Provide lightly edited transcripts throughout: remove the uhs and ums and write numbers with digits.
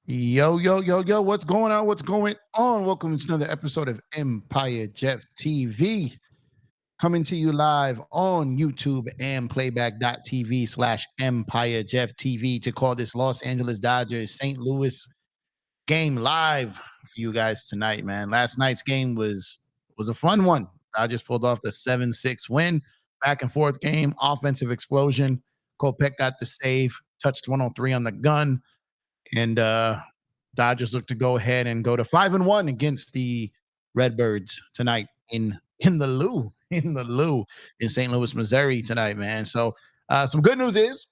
Yo, yo, yo, yo, what's going on? What's going on? Welcome to another episode of Empire Jeff TV, coming to you live on YouTube and playback.tv/EmpireJeffTV to call this Los Angeles Dodgers St. Louis game live for you guys tonight, man. Last night's game was a fun one. Dodgers pulled off the 7-6 win, back and forth game, offensive explosion. Kopech got the save, touched 103 on the gun. And Dodgers look to go ahead and go to 5-1 against the Redbirds tonight in the Lou in St. Louis, Missouri tonight, man. So some good news is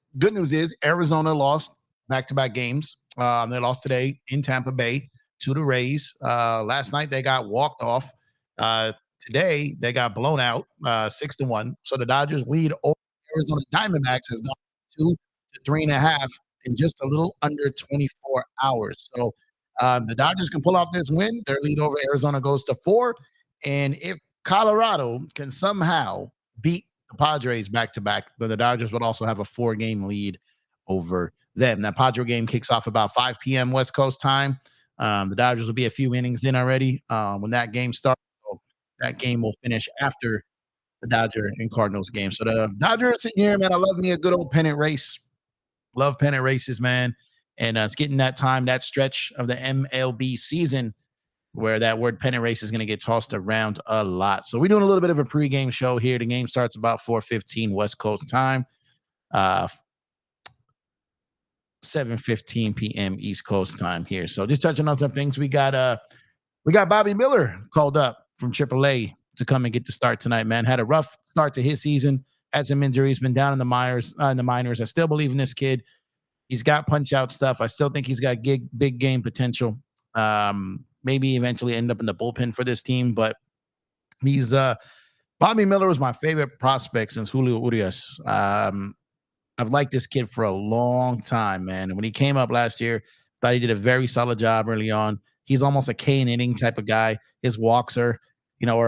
Arizona lost back-to-back games. They lost today in Tampa Bay to the Rays. Last night they got walked off. Today they got blown out 6-1. So the Dodgers lead over Arizona Diamondbacks has gone 2 to 3.5 in just a little under 24 hours. So the Dodgers can pull off this win. Their lead over Arizona goes to 4. And if Colorado can somehow beat the Padres back-to-back, then the Dodgers would also have a 4-game lead over them. That Padre game kicks off about 5 p.m. West Coast time. The Dodgers will be a few innings in already when that game starts. So that game will finish after the Dodger and Cardinals game. So the Dodgers sitting here, man, I love me a good old pennant race. Love pennant races, man. And it's getting that time, that stretch of the MLB season where that word pennant race is going to get tossed around a lot. So we're doing a little bit of a pregame show here. The game starts about 4:15 West Coast time, 7:15 p.m. East Coast time here. So just touching on some things. We got Bobby Miller called up from AAA to come and get the start tonight, man. Had a rough start to his season. Had some injuries, been down in the minors. I still believe in this kid. He's got punch-out stuff. I still think he's got big game potential. Maybe eventually end up in the bullpen for this team. But he's Bobby Miller was my favorite prospect since Julio Urias. I've liked this kid for a long time, man. And when he came up last year, thought he did a very solid job early on. He's almost a K inning type of guy. His walks are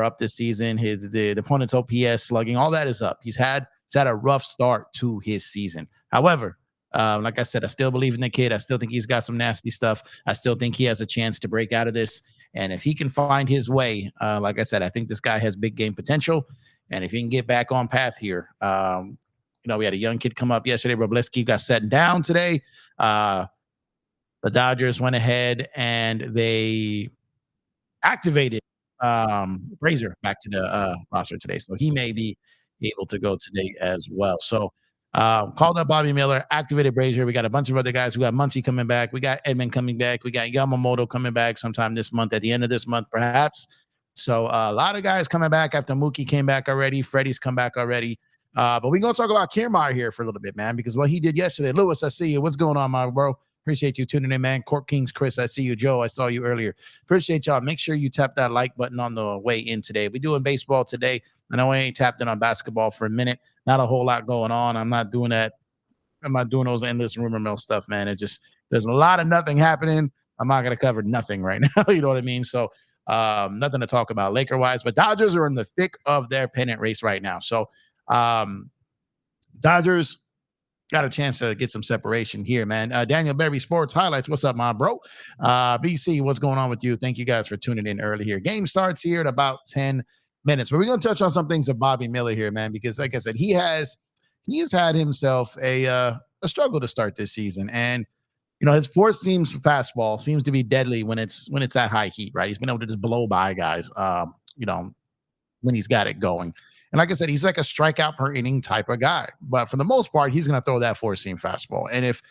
up this season. The opponent's OPS slugging, all that is up. He's had a rough start to his season. However, like I said, I still believe in the kid. I still think he's got some nasty stuff. I still think he has a chance to break out of this. And if he can find his way, like I said, I think this guy has big game potential. And if he can get back on path here, we had a young kid come up yesterday. Robleski got set down today. The Dodgers went ahead and they activated Brazier back to the roster today. So he may be able to go today as well. So called up Bobby Miller, activated Brazier. We got a bunch of other guys. We got Muncy coming back. We got Edman coming back. We got Yamamoto coming back sometime this month, at the end of this month, perhaps. So a lot of guys coming back after Mookie came back already. Freddie's come back already. But we're going to talk about Kiermaier here for a little bit, man, because what he did yesterday. Lewis, I see you. What's going on, my bro? Appreciate you tuning in, man. Court Kings, Chris, I see you. Joe, I saw you earlier. Appreciate y'all. Make sure you tap that like button on the way in today. We're doing baseball today. I know I ain't tapped in on basketball for a minute. Not a whole lot going on. I'm not doing that. I'm not doing those endless rumor mill stuff, man. There's a lot of nothing happening. I'm not going to cover nothing right now. You know what I mean? So nothing to talk about Laker-wise. But Dodgers are in the thick of their pennant race right now. So Dodgers got a chance to get some separation here, man. Daniel Berry Sports Highlights. What's up, my bro? BC, what's going on with you? Thank you guys for tuning in early here. Game starts here at about 10 minutes. But we're going to touch on some things of Bobby Miller here, man, because like I said, he has had himself a struggle to start this season. And, his four-seam fastball seems to be deadly when it's at high heat, right? He's been able to just blow by guys, when he's got it going. And like I said, he's like a strikeout per inning type of guy. But for the most part, he's going to throw that four-seam fastball. And if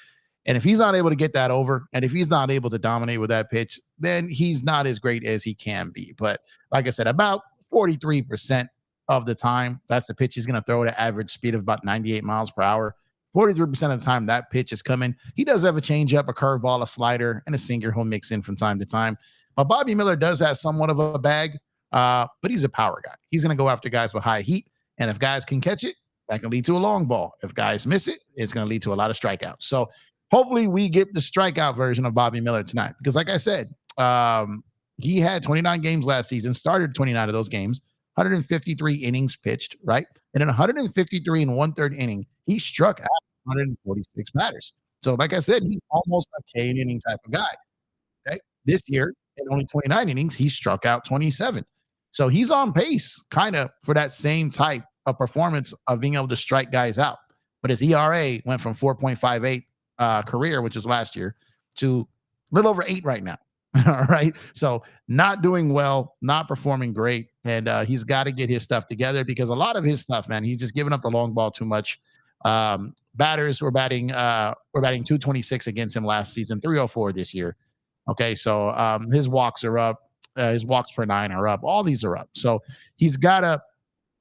he's not able to get that over, and if he's not able to dominate with that pitch, then he's not as great as he can be. But like I said, about 43% of the time, that's the pitch he's going to throw at an average speed of about 98 miles per hour. 43% of the time that pitch is coming. He does have a changeup, a curveball, a slider, and a sinker he'll mix in from time to time. But Bobby Miller does have somewhat of a bag, but he's a power guy. He's going to go after guys with high heat, and if guys can catch it, that can lead to a long ball. If guys miss it, it's going to lead to a lot of strikeouts. So hopefully we get the strikeout version of Bobby Miller tonight, because like I said, he had 29 games last season, started 29 of those games, 153 innings pitched, right? And in 153 and one-third inning, he struck out 146 batters. So, like I said, he's almost a K inning type of guy. Okay. This year, in only 29 innings, he struck out 27. So he's on pace kind of for that same type of performance of being able to strike guys out. But his ERA went from 4.58 career, which is last year, to a little over 8 right now. All right. So not doing well, not performing great. And he's got to get his stuff together because a lot of his stuff, man, he's just giving up the long ball too much. Batters were batting 226 against him last season, 304 this year. Okay, so his walks are up, his walks per 9 are up, all these are up. So he's gotta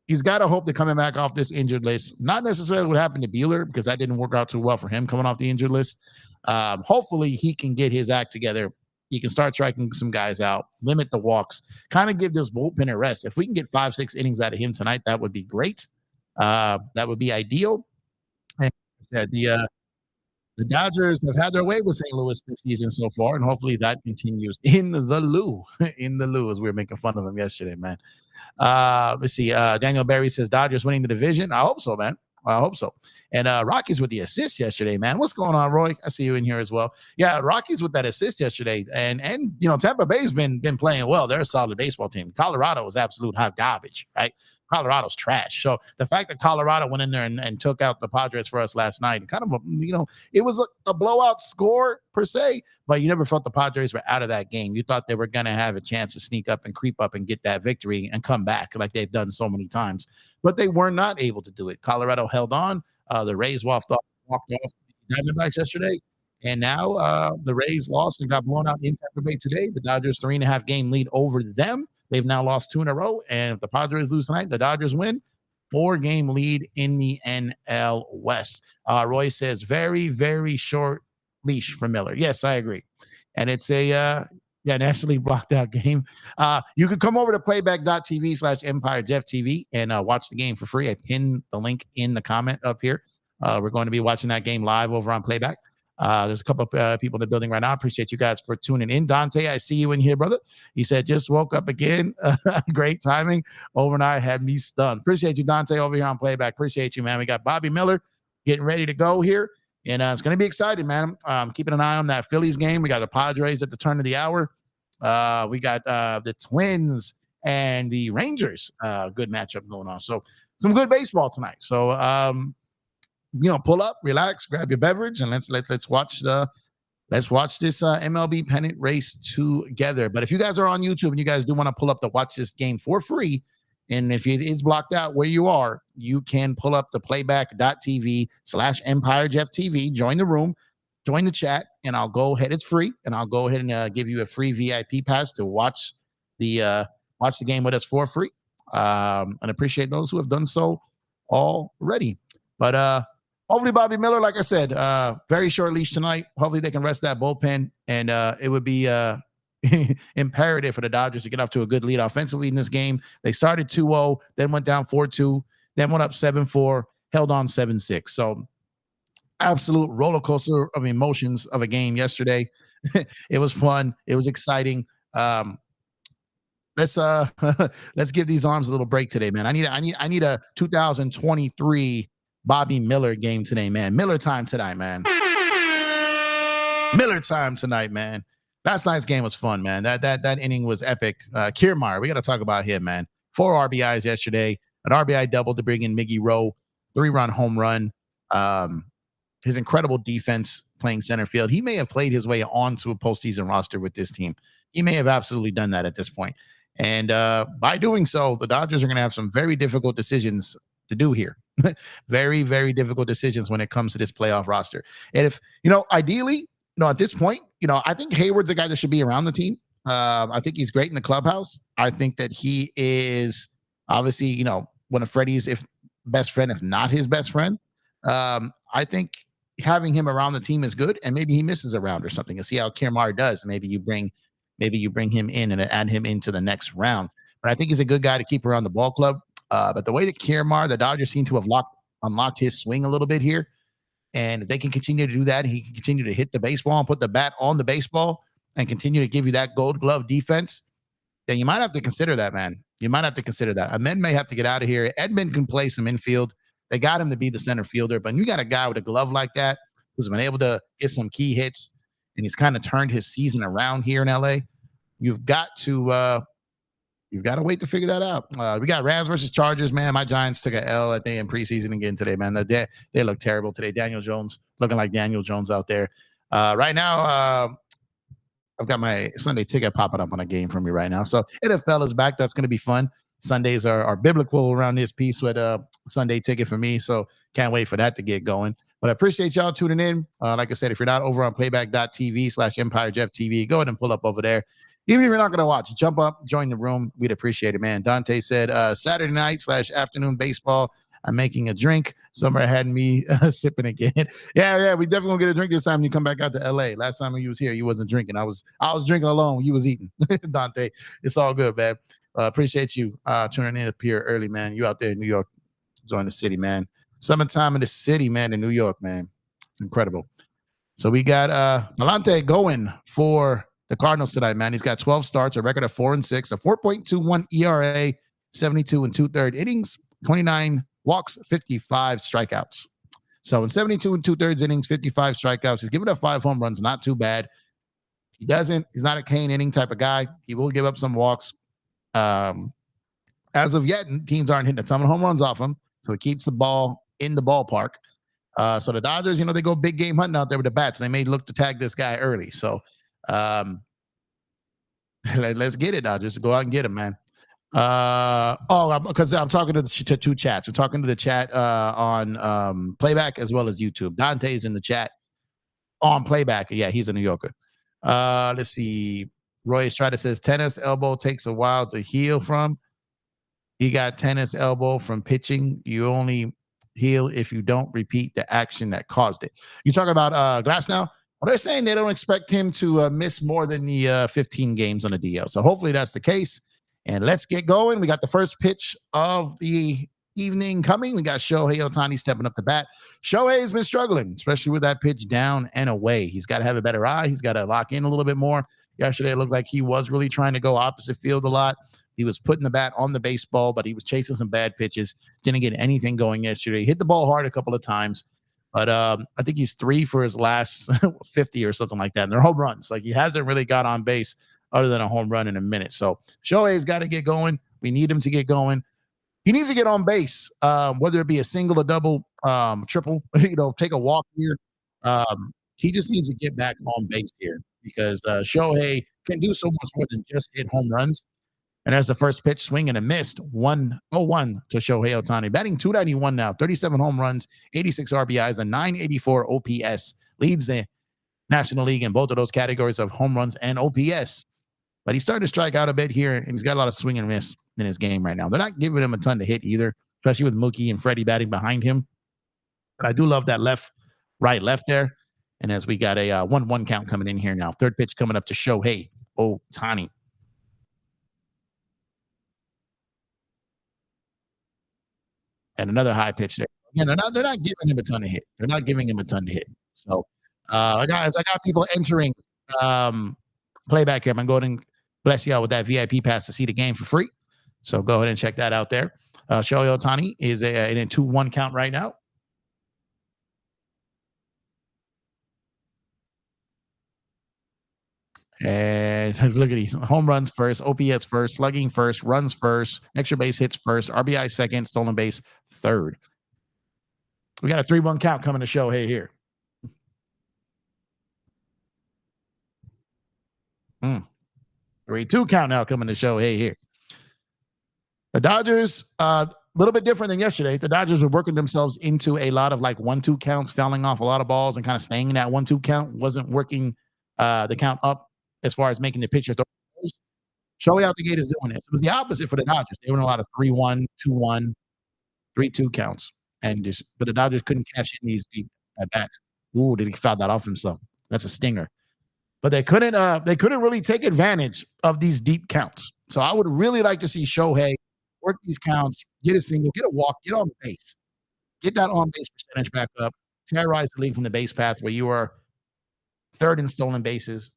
hope that coming back off this injured list, not necessarily what happened to Buehler, because that didn't work out too well for him coming off the injured list. Hopefully he can get his act together. He can start striking some guys out, limit the walks, kind of give this bullpen a rest. If we can get 5-6 innings out of him tonight, that would be great. That would be ideal. And the Dodgers have had their way with St. Louis this season so far, and hopefully that continues in the Lou, in the Lou, as we were making fun of him yesterday, man. Let's see. Daniel Berry says Dodgers winning the division. I hope so, man. I hope so. And Rockies with the assist yesterday, man. What's going on, Roy? I see you in here as well. Yeah, Rockies with that assist yesterday, and Tampa Bay's been playing well. They're a solid baseball team. Colorado was absolute hot garbage, right? Colorado's trash. So the fact that Colorado went in there and took out the Padres for us last night, kind of it was a blowout score per se, but you never felt the Padres were out of that game. You thought they were going to have a chance to sneak up and creep up and get that victory and come back like they've done so many times, but they were not able to do it. Colorado held on. The Rays walked off the Diamondbacks yesterday, and now the Rays lost and got blown out in Tampa Bay today. The Dodgers 3.5 game lead over them. They've now lost 2 in a row, and if the Padres lose tonight, the Dodgers win. 4-game lead in the NL West. Roy says very, very short leash for Miller. Yes, I agree. And it's a nationally blocked out game. You can come over to PlayBackTV/EmpireJeffTV and watch the game for free. I pinned the link in the comment up here. We're going to be watching that game live over on Playback. There's a couple of people in the building right now. I appreciate you guys for tuning in. Dante, I see you in here, brother. He said, just woke up again. Great timing. Overnight had me stunned. Appreciate you, Dante, over here on Playback. Appreciate you, man. We got Bobby Miller getting ready to go here. And it's going to be exciting, man. Keeping an eye on that Phillies game. We got the Padres at the turn of the hour. We got the Twins and the Rangers. Good matchup going on. So some good baseball tonight. So, pull up, relax, grab your beverage, and let's watch this MLB pennant race together. But if you guys are on YouTube and you guys do want to pull up to watch this game for free, and if it is blocked out where you are, you can pull up the playback.tv/EmpireJeffTV, join the room, join the chat, and I'll go ahead. It's free, and I'll go ahead and give you a free VIP pass to watch the game with us for free. And appreciate those who have done so already. But hopefully, Bobby Miller, like I said, very short leash tonight. Hopefully, they can rest that bullpen, and it would be imperative for the Dodgers to get off to a good lead offensively in this game. They started 2-0, then went down 4-2, then went up 7-4, held on 7-6. So, absolute roller coaster of emotions of a game yesterday. It was fun. It was exciting. Let's give these arms a little break today, man. I need a 2023 Bobby Miller game today, man. Miller time tonight, man. Miller time tonight, man. Last night's game was fun, man. That inning was epic. Kiermaier, we got to talk about him, man. 4 RBIs yesterday, an RBI double to bring in Miggy Rowe, 3-run home run. His incredible defense playing center field. He may have played his way onto a postseason roster with this team. He may have absolutely done that at this point. And by doing so, the Dodgers are going to have some very difficult decisions to do here. Very, very difficult decisions when it comes to this playoff roster. And if, ideally, at this point, I think Hayward's a guy that should be around the team. I think he's great in the clubhouse. I think that he is obviously, one of Freddie's best friend, if not his best friend. I think having him around the team is good, and maybe he misses a round or something and see how Kiermaier does. Maybe you bring him in and add him into the next round. But I think he's a good guy to keep around the ball club. But the way that Kiermaier, the Dodgers seem to have unlocked his swing a little bit here, and if they can continue to do that, he can continue to hit the baseball and put the bat on the baseball and continue to give you that gold glove defense, then you might have to consider that, man. You might have to consider that. Ahmed may have to get out of here. Edman can play some infield. They got him to be the center fielder, but you got a guy with a glove like that who's been able to get some key hits, and he's kind of turned his season around here in LA. You've got to wait to figure that out. We got Rams versus Chargers, man. My Giants took a L, I think, in preseason again today, man. They look terrible today. Daniel Jones looking like Daniel Jones out there. Right now, I've got my Sunday ticket popping up on a game for me right now. So NFL is back. That's going to be fun. Sundays are biblical around this piece with a Sunday ticket for me. So can't wait for that to get going. But I appreciate y'all tuning in. Like I said, if you're not over on PlayBackTV/EmpireJeffTV, go ahead and pull up over there. Even if you're not going to watch, jump up, join the room. We'd appreciate it, man. Dante said, Saturday night/afternoon baseball. I'm making a drink. Summer had me sipping again. Yeah, we definitely gonna get a drink this time when you come back out to LA. Last time when you was here, you wasn't drinking. I was drinking alone. You was eating. Dante, it's all good, man. Appreciate you tuning in up here early, man. You out there in New York, enjoying the city, man. Summertime in the city, man, in New York, man. It's incredible. So we got Malante going for the Cardinals tonight, man. He's got 12 starts, a record of 4-6, a 4.21 ERA, 72 and 2/3 innings, 29 walks, 55 strikeouts. So in 72 and 2/3 innings, 55 strikeouts, he's giving up 5 home runs. Not too bad. He's not a Kane inning type of guy. He will give up some walks. As of yet, teams aren't hitting a ton of home runs off him. So he keeps the ball in the ballpark. So the Dodgers, they go big game hunting out there with the bats. They may look to tag this guy early. So let's get it, Dodgers. Go out and get him, man. Because I'm talking to the two chats. We're talking to the chat on Playback as well as YouTube. Dante's in the chat on Playback. Yeah, he's a New Yorker. Let's see. Roy Estrada says tennis elbow takes a while to heal from. He got tennis elbow from pitching. You only heal if you don't repeat the action that caused it. You talking about Glass now? Well, they're saying they don't expect him to miss more than the 15 games on the DL. So hopefully that's the case. And let's get going. We got the first pitch of the evening coming. We got Shohei Ohtani stepping up to bat. Shohei's been struggling, especially with that pitch down and away. He's got to have a better eye. He's got to lock in a little bit more. Yesterday, it looked like he was really trying to go opposite field a lot. He was putting the bat on the baseball, but he was chasing some bad pitches. Didn't get anything going yesterday. He hit the ball hard a couple of times. But I think he's 3 for his last 50 or something like that. And they're home runs. Like, he hasn't really got on base other than a home run in a minute. So Shohei's got to get going. We need him to get going. He needs to get on base, whether it be a single, a double, triple, take a walk here. He just needs to get back on base here because Shohei can do so much more than just hit home runs. And there's the first pitch, swing and a missed, 1-0-1 to Shohei Ohtani. Batting .291 now, 37 home runs, 86 RBIs, and 984 OPS. Leads the National League in both of those categories of home runs and OPS. But he's starting to strike out a bit here, and he's got a lot of swing and miss in his game right now. They're not giving him a ton to hit either, especially with Mookie and Freddie batting behind him. But I do love that right, left there. And as we got a 1-1 count coming in here now. Third pitch coming up to Shohei Ohtani. And another high pitch there. Again, they're not giving him a ton to hit. They're not giving him a ton to hit. So, I got people entering Playback here. I'm going to go ahead and bless y'all with that VIP pass to see the game for free. So go ahead and check that out there. Shohei Ohtani is in a 2-1 count right now. And look at these home runs first, OPS first, slugging first, runs first, extra base hits first, RBI second, stolen base third. We got a 3-1 count coming to Shohei here. 3-2 count now coming to Shohei here. The Dodgers, a little bit different than yesterday. The Dodgers were working themselves into a lot of 1-2 counts, fouling off a lot of balls and kind of staying in that 1-2 count. Wasn't working the count up as far as making the pitcher throw. Shohei out the gate is doing it. It was the opposite for the Dodgers. They were in a lot of 3-1, 2-1, 3-2 counts. But the Dodgers couldn't cash in these deep at bats. Ooh, did he foul that off himself? That's a stinger. But they couldn't really take advantage of these deep counts. So I would really like to see Shohei work these counts, get a single, get a walk, get on base, get that on base percentage back up, terrorize the league from the base path where you are third in stolen bases.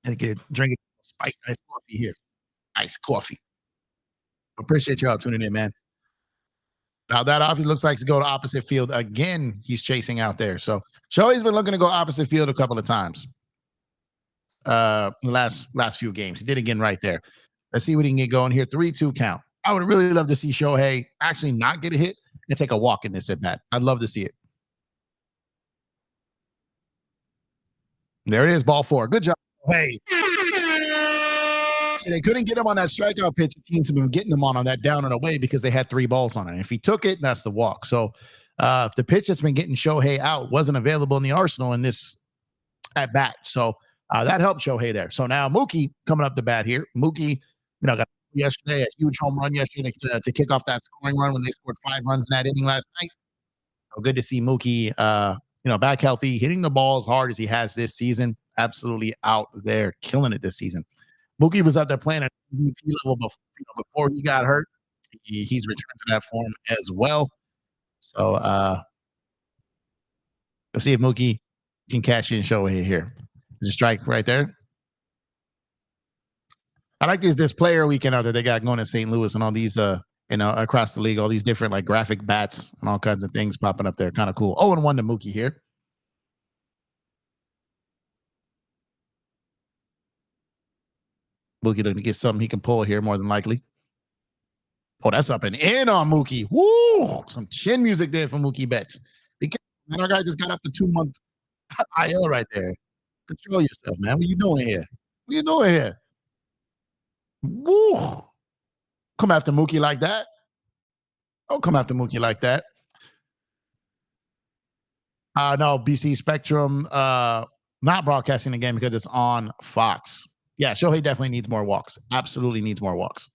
And get drinking spiked iced coffee here. Iced coffee. Appreciate y'all tuning in, man. Now that off, he looks like to go to opposite field again. He's chasing out there. So Shohei's been looking to go opposite field a couple of times. Last few games. He did again right there. Let's see what he can get going here. 3-2 count. I would really love to see Shohei actually not get a hit and take a walk in this at bat. I'd love to see it. There it is, ball 4. Good job. Hey. See, they couldn't get him on that strikeout pitch. The teams have been getting him on that down and away because they had 3 balls on it. And if he took it, that's the walk. So the pitch that's been getting Shohei out wasn't available in the arsenal in this at bat. So that helped Shohei there. So now Mookie coming up the bat here. Mookie, got yesterday a huge home run yesterday to kick off that scoring run when they scored 5 runs in that inning last night. So good to see Mookie, back healthy, hitting the ball as hard as he has this season. Absolutely out there, killing it this season. Mookie was out there playing at MVP level before he got hurt. He's returned to that form as well. So let's see if Mookie can cash in Shohei here. There's a strike right there. I like this player weekend out there they got going in St. Louis and all these across the league, all these different like graphic bats and all kinds of things popping up there. Kind of cool. 0-1 to Mookie here. Mookie looking to get something he can pull here more than likely. Oh, that's up and in on Mookie. Woo! Some chin music there for Mookie Betts. Because our guy just got off the 2-month IL right there. Control yourself, man. What you doing here? What you doing here? Woo! Come after Mookie like that. Don't come after Mookie like that. No, BC Spectrum not broadcasting the game because it's on Fox. Yeah, Shohei definitely needs more walks. Absolutely needs more walks.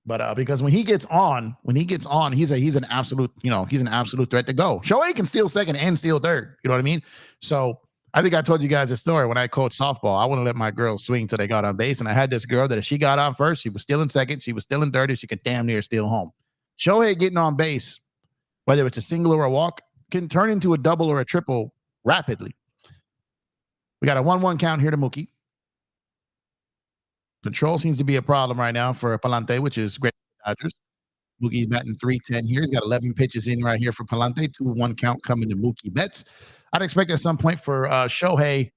But because when he gets on, he's an absolute, he's an absolute threat to go. Shohei can steal second and steal third. You know what I mean? So I think I told you guys a story when I coached softball. I wouldn't let my girls swing till they got on base. And I had this girl that if she got on first, she was still in second, she was still in third, and she could damn near steal home. Shohei getting on base, whether it's a single or a walk, can turn into a double or a triple rapidly. We got a 1-1 count here to Mookie. Control seems to be a problem right now for Palante, which is great for the Dodgers. Mookie's batting .310 here. He's got 11 pitches in right here for Palante. 2-1 count coming to Mookie Betts. I'd expect at some point for Shohei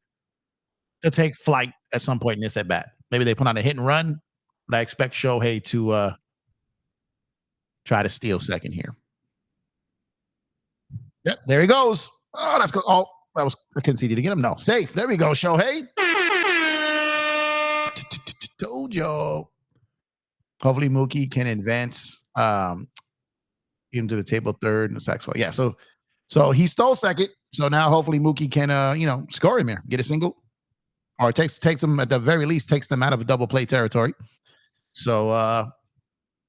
to take flight at some point in this at bat. Maybe they put on a hit and run, but I expect Shohei to try to steal second here. Yep, there he goes. Oh, that's good. Oh, that was conceded to get him. No, safe. There we go, Shohei. Told you. Hopefully Mookie can advance him to the table third and the sax. Yeah, so he stole second. So now hopefully Mookie can score him here, get a single, or takes him at the very least, takes them out of a double play territory. So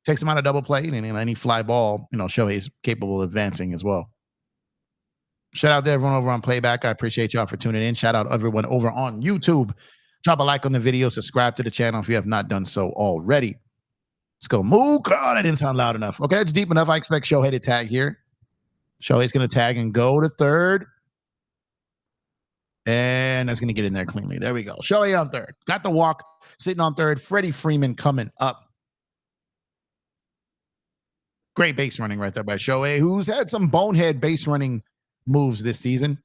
takes him out of double play, and any fly ball, Shohei's capable of advancing as well. Shout out to everyone over on Playback. I appreciate y'all for tuning in. Shout out everyone over on YouTube. Drop a like on the video. Subscribe to the channel if you have not done so already. Let's go. Mook. Oh, that didn't sound loud enough. Okay, it's deep enough. I expect Shohei to tag here. Shohei's going to tag and go to third. And that's going to get in there cleanly. There we go. Shohei on third. Got the walk. Sitting on third. Freddie Freeman coming up. Great base running right there by Shohei, who's had some bonehead base running moves this season.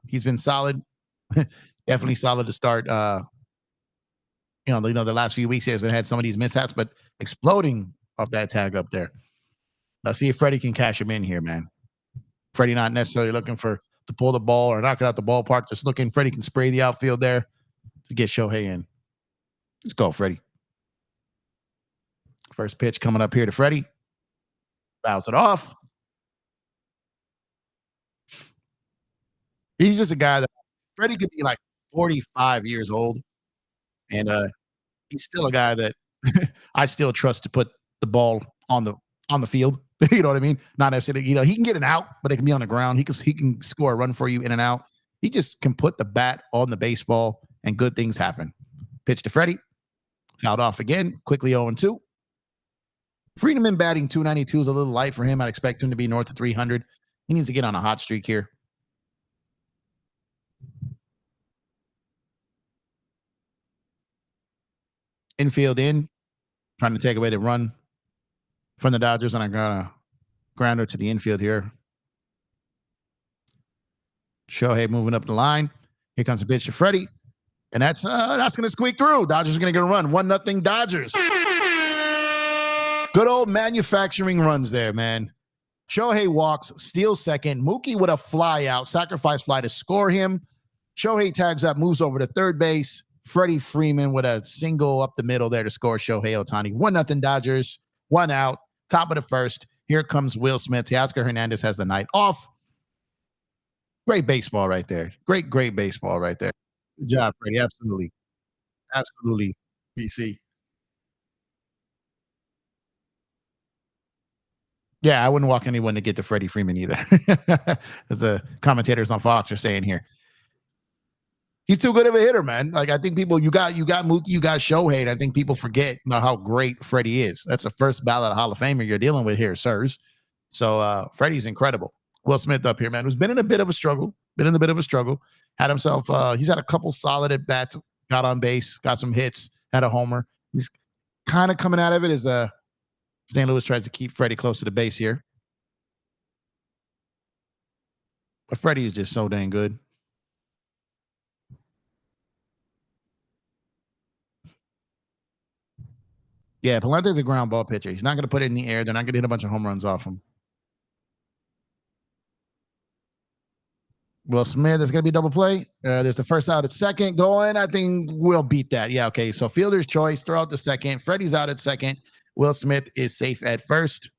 He's been solid. Definitely solid to start. The last few weeks he has had some of these mishaps, but exploding off that tag up there. Let's see if Freddie can cash him in here, man. Freddie not necessarily looking to pull the ball or knock it out the ballpark. Just looking, Freddie can spray the outfield there to get Shohei in. Let's go, Freddie. First pitch coming up here to Freddie. Fouls it off. He's just a guy that Freddie could be like 45 years old, and he's still a guy that I still trust to put the ball on the field. You know what I mean? Not necessarily, he can get an out, but it can be on the ground. He can score a run for you in and out. He just can put the bat on the baseball, and good things happen. Pitch to Freddie. Fouled off again. Quickly 0-2. Freeman batting .292 is a little light for him. I'd expect him to be north of 300. He needs to get on a hot streak here. Infield in, trying to take away the run from the Dodgers, and I'm gonna grounder to the infield here. Shohei moving up the line. Here comes a pitch to Freddie, and that's gonna squeak through. Dodgers are gonna get a run. 1-0 Dodgers. Good old manufacturing runs there, man. Shohei walks, steals second. Mookie with a fly out, sacrifice fly to score him. Shohei tags up, moves over to third base. Freddie Freeman with a single up the middle there to score Shohei Ohtani. 1-0 Dodgers, 1 out, top of the first. Here comes Will Smith. Teoscar Hernandez has the night off. Great baseball right there. Great baseball right there. Good job, Freddie. Absolutely. Absolutely, PC. Yeah, I wouldn't walk anyone to get to Freddie Freeman either. As the commentators on Fox are saying here. He's too good of a hitter, man. Like, I think people, you got Mookie, you got Shohei. I think people forget how great Freddie is. That's the first ballot Hall of Famer you're dealing with here, sirs. So Freddie's incredible. Will Smith up here, man, who's been in a bit of a struggle. Had himself, he's had a couple solid at bats, got on base, got some hits, had a homer. He's kind of coming out of it as St. Louis tries to keep Freddie close to the base here. But Freddie is just so dang good. Yeah, Palente's a ground ball pitcher. He's not going to put it in the air. They're not going to hit a bunch of home runs off him. Will Smith, there's going to be double play. There's the first out at second going. I think we'll beat that. Yeah, okay. So fielder's choice, throw out the second. Freddie's out at second. Will Smith is safe at first.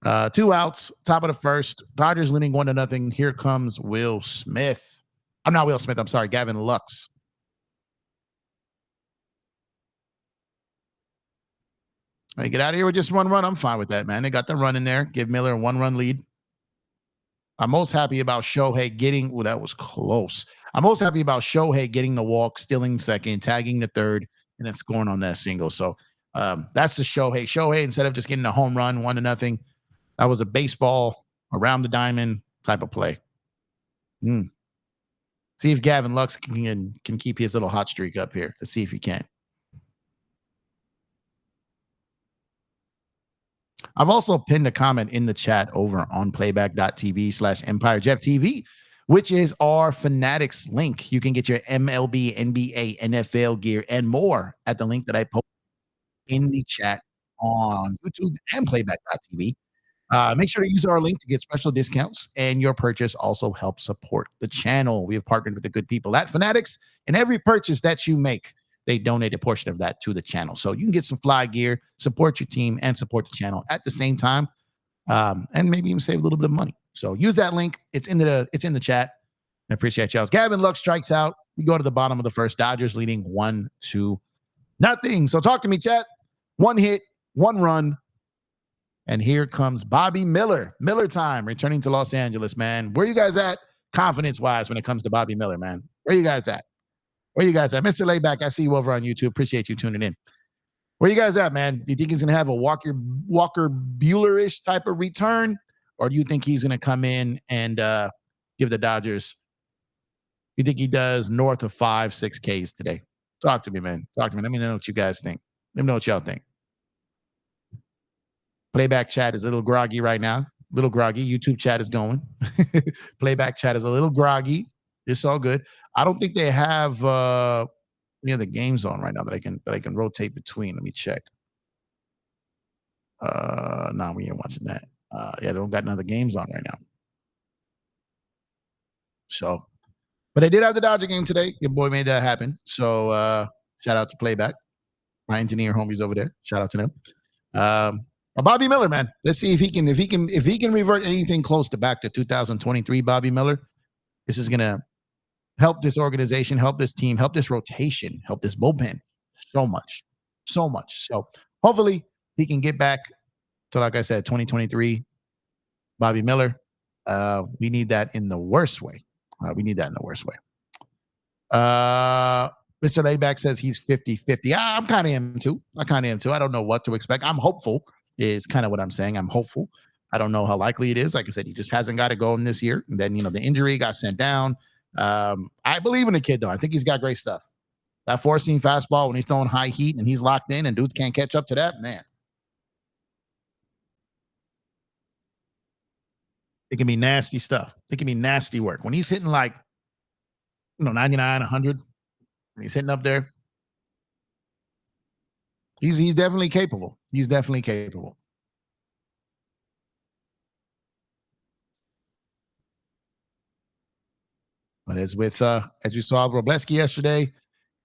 2 outs, top of the first. Dodgers leading 1-0. Here comes Will Smith. I'm not Will Smith. I'm sorry, Gavin Lux. Hey, get out of here with just 1 run. I'm fine with that, man. They got the run in there. Give Miller a 1-run lead. I'm most happy about Shohei getting, that was close. I'm most happy about Shohei getting the walk, stealing second, tagging the third, and then scoring on that single. So that's the Shohei. Shohei, instead of just getting a home run, 1-0, that was a baseball around the diamond type of play. See if Gavin Lux can keep his little hot streak up here. Let's see if he can. I've also pinned a comment in the chat over on playback.tv/EmpireJeffTV, which is our Fanatics link. You can get your MLB, NBA, NFL gear, and more at the link that I posted in the chat on YouTube and playback.tv. Make sure to use our link to get special discounts, and your purchase also helps support the channel. We have partnered with the good people at Fanatics, and every purchase that you make, they donate a portion of that to the channel. So you can get some fly gear, support your team, and support the channel at the same time, and maybe even save a little bit of money. So use that link. It's in the chat. I appreciate y'all. Gavin Lux strikes out. We go to the bottom of the first. Dodgers leading 1-0. So talk to me, chat. 1 hit, 1 run. And here comes Bobby Miller. Miller time, returning to Los Angeles, man. Where you guys at confidence-wise when it comes to Bobby Miller, man? Where you guys at? Mr. Layback, I see you over on YouTube. Appreciate you tuning in. Where you guys at, man? Do you think he's going to have a Walker Bueller-ish type of return? Or do you think he's going to come in and give the Dodgers, you think he does north of 5-6 Ks today? Talk to me, man. Let me know what you guys think. Let me know what y'all think. Playback chat is a little groggy right now. YouTube chat is going. Playback chat is a little groggy. It's all good. I don't think they have any of the games on right now that I can rotate between. Let me check. No, we ain't watching that. They don't got none of the games on right now. So, but they did have the Dodger game today. Your boy made that happen. So shout out to Playback. My engineer homies over there. Shout out to them. Bobby Miller, man. Let's see if he can revert anything close to back to 2023. Bobby Miller. This is gonna help this organization, help this team, help this rotation, help this bullpen so much. So hopefully he can get back to, like I said, 2023. Bobby Miller. We need that in the worst way. Mr. Layback says he's 50-50. I'm kind of am too. I don't know what to expect. I'm hopeful is kind of what I'm saying. I'm hopeful. I don't know how likely it is. Like I said, he just hasn't got it going this year. And then, the injury got sent down. I believe in the kid, though. I think he's got great stuff. That 4-seam fastball when he's throwing high heat and he's locked in and dudes can't catch up to that, man. It can be nasty stuff. It can be nasty work. When he's hitting like, 99, 100, he's hitting up there. He's definitely capable. He's definitely capable. But as we saw with Robleski yesterday,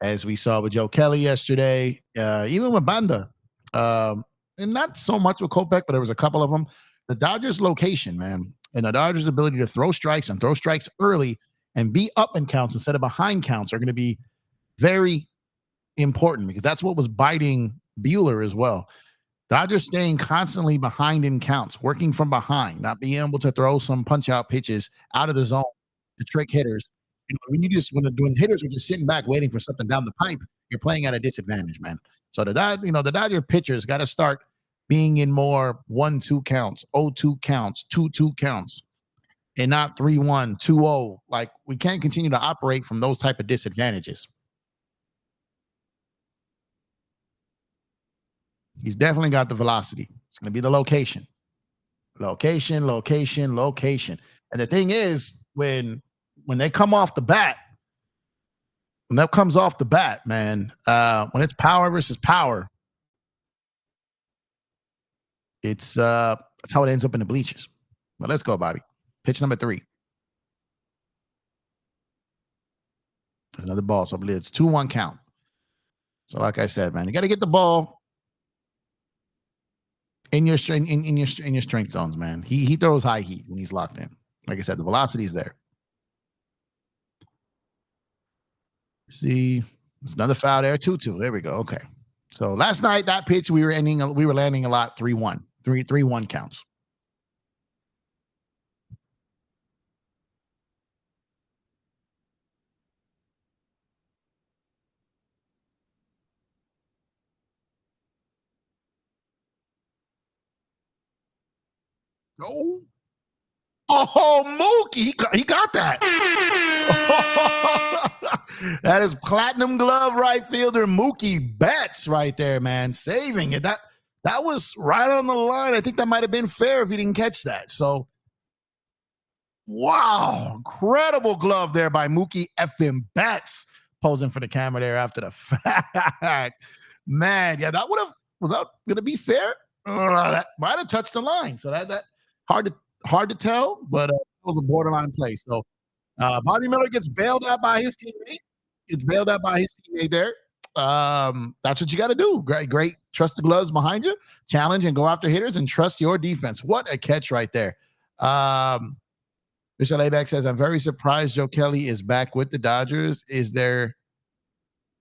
as we saw with Joe Kelly yesterday, even with Banda, and not so much with Kopech, but there was a couple of them. The Dodgers' location, man, and the Dodgers' ability to throw strikes and throw strikes early and be up in counts instead of behind counts are going to be very important because that's what was biting Buehler as well. Dodgers staying constantly behind in counts, working from behind, not being able to throw some punch out pitches out of the zone to trick hitters. When hitters are just sitting back waiting for something down the pipe, you're playing at a disadvantage, man. So the Dodger pitchers got to start being in more 1-2 counts, 0-2 counts, 2-2 counts, and not 3-1, 2-0. Like we can't continue to operate from those type of disadvantages. He's definitely got the velocity. It's going to be the location. Location. And the thing is, when they come off the bat, when that comes off the bat, man, when it's power versus power, that's how it ends up in the bleachers. But let's go, Bobby. Pitch number 3. Another ball. So it's 2-1 count. So like I said, man, you got to get the ball in your strength zones, man. He throws high heat when he's locked in. Like I said, the velocity is there. See, there's another foul there. 2-2. There we go. Okay. So last night, that pitch we were landing a lot 3-1. 3-1 counts. Oh, Mookie, he got that. That is platinum glove right fielder Mookie Betts right there, man, saving it. That was right on the line. I think that might have been fair if he didn't catch that. So, wow, incredible glove there by Mookie effing Betts, posing for the camera there after the fact. Man, yeah, was that going to be fair? That might have touched the line. So that hard to tell, but it was a borderline play. So Bobby Miller gets bailed out by his teammate. There. That's what you got to do. Great. Trust the gloves behind you. Challenge and go after hitters and trust your defense. What a catch right there. Mr. Layback says, I'm very surprised Joe Kelly is back with the Dodgers. Is there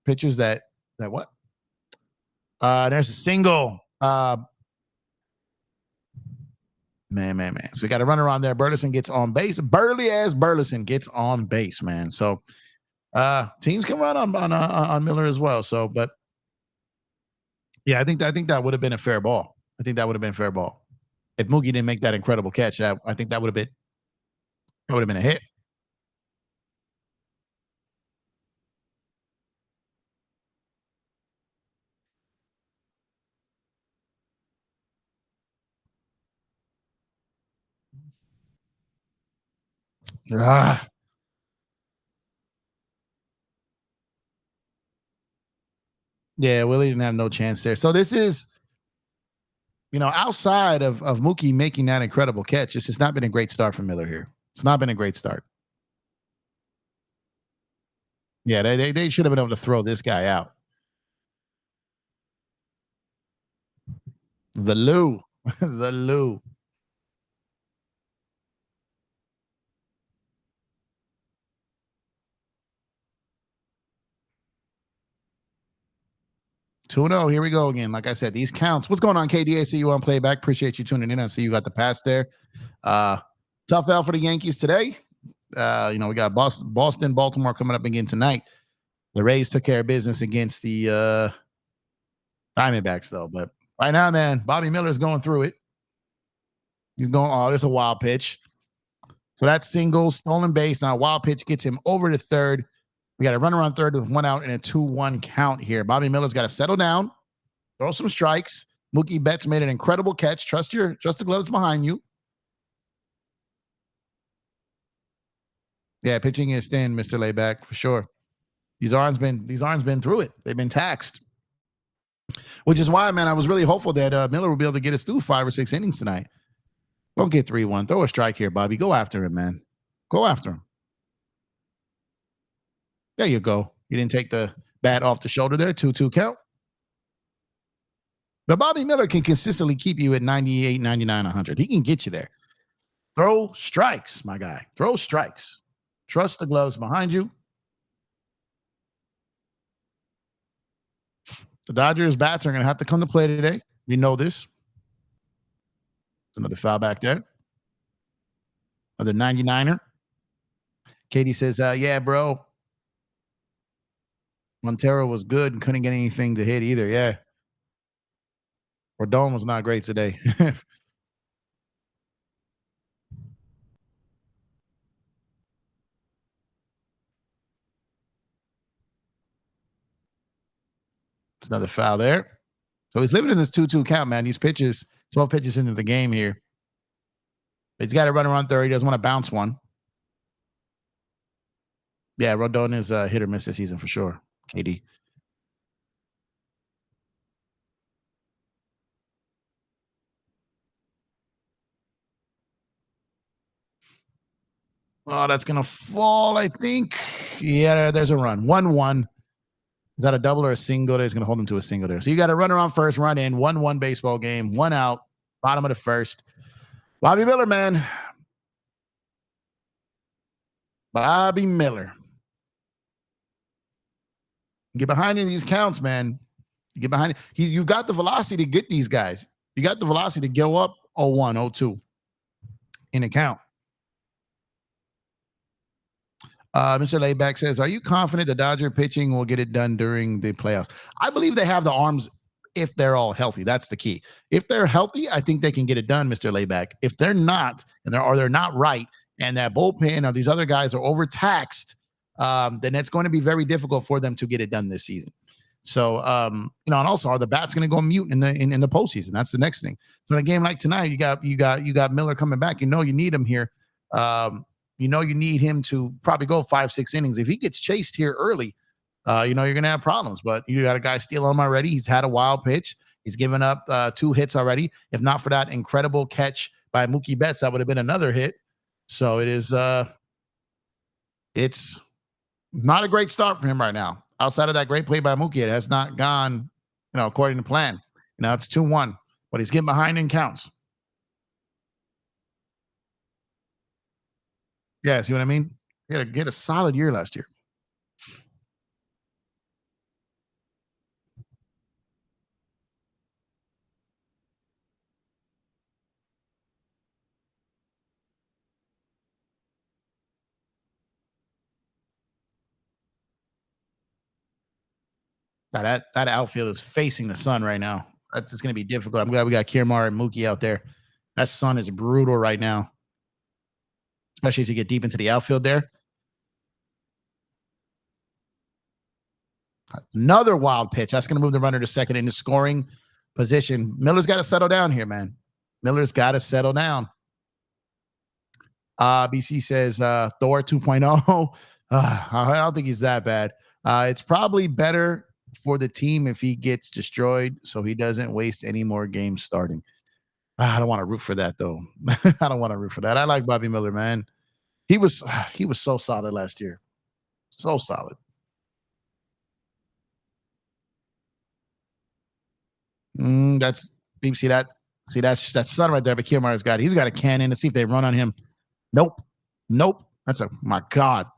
pitchers that what? There's a single. Man. So you got to run around there. Burleson gets on base. Burly as Burleson gets on base, man. So teams can run on Miller as well. So, but yeah, I think that would have been a fair ball. I think that would have been a fair ball. If Mookie didn't make that incredible catch, I think that would have been a hit. Ah. Yeah, Willie didn't have no chance there. So this is, outside of Mookie making that incredible catch, this has not been a great start for Miller here. It's not been a great start. Yeah, they should have been able to throw this guy out. The Lou. The Lou. Tuno, here we go again. Like I said, these counts. What's going on, KD? I see you on playback. Appreciate you tuning in. I see you got the pass there. Tough out for the Yankees today. We got Boston, Baltimore coming up again tonight. The Rays took care of business against the Diamondbacks, though. But right now, man, Bobby Miller's going through it. He's going, there's a wild pitch. So that's single, stolen base. Now, a wild pitch gets him over to third. We got to run around third with 1 out and a 2-1 count here. Bobby Miller's got to settle down, throw some strikes. Mookie Betts made an incredible catch. Trust the gloves behind you. Yeah, pitching is thin, Mr. Layback, for sure. These arms been through it. They've been taxed. Which is why, man, I was really hopeful that Miller will be able to get us through 5 or 6 innings tonight. Don't get 3-1. Throw a strike here, Bobby. Go after him, man. Go after him. There you go. You didn't take the bat off the shoulder there. 2-2 count. But Bobby Miller can consistently keep you at 98, 99, 100. He can get you there. Throw strikes, my guy. Throw strikes. Trust the gloves behind you. The Dodgers bats are going to have to come to play today. We know this. Another foul back there. Another 99er. Katie says, yeah, bro. Montero was good and couldn't get anything to hit either. Yeah. Rodon was not great today. It's another foul there. So he's living in this 2-2 count, man. These pitches, 12 pitches into the game here. He's got to run around third. He doesn't want to bounce one. Yeah, Rodon is hit or miss this season for sure. KD. Oh, that's going to fall, I think. Yeah, there's a run. 1-1. Is that a double or a single? He's going to hold him to a single there. So you got to run around first, run in, 1-1 baseball game, 1 out, bottom of the first. Bobby Miller, man. Bobby Miller. Get behind in these counts, man. Get behind it. You've got the velocity to get these guys. You got the velocity to go up 0-1, 0-2 in a count. Mr. Layback says, are you confident the Dodger pitching will get it done during the playoffs? I believe they have the arms if they're all healthy. That's the key. If they're healthy, I think they can get it done, Mr. Layback. If they're not, they're not right, and that bullpen or these other guys are overtaxed, then it's going to be very difficult for them to get it done this season. So, and also, are the bats going to go mute in the postseason? That's the next thing. So in a game like tonight, you got Miller coming back. You need him here. You need him to probably go 5-6 innings. If he gets chased here early, you're going to have problems. But you got a guy steal him already. He's had a wild pitch. He's given up 2 hits already. If not for that incredible catch by Mookie Betts, that would have been another hit. So it's not a great start for him right now. Outside of that great play by Mookie, it has not gone, according to plan. It's 2-1, but he's getting behind in counts. Yeah, see what I mean? He had a solid year last year. That outfield is facing the sun right now. That's going to be difficult. I'm glad we got Kiermaier and Mookie out there. That sun is brutal right now, especially as you get deep into the outfield there. Another wild pitch. That's going to move the runner to second into scoring position. Miller's got to settle down here, man. Miller's got to settle down. BC says Thor 2.0. I don't think he's that bad. It's probably better for the team if he gets destroyed so he doesn't waste any more games starting. I don't want to root for that, though. I don't want to root for that. I like Bobby Miller, man. He was so solid last year. So solid. That's deep. See that sun right there. But Kiermaier's got it. He's got a cannon to see if they run on him. Nope. That's my God.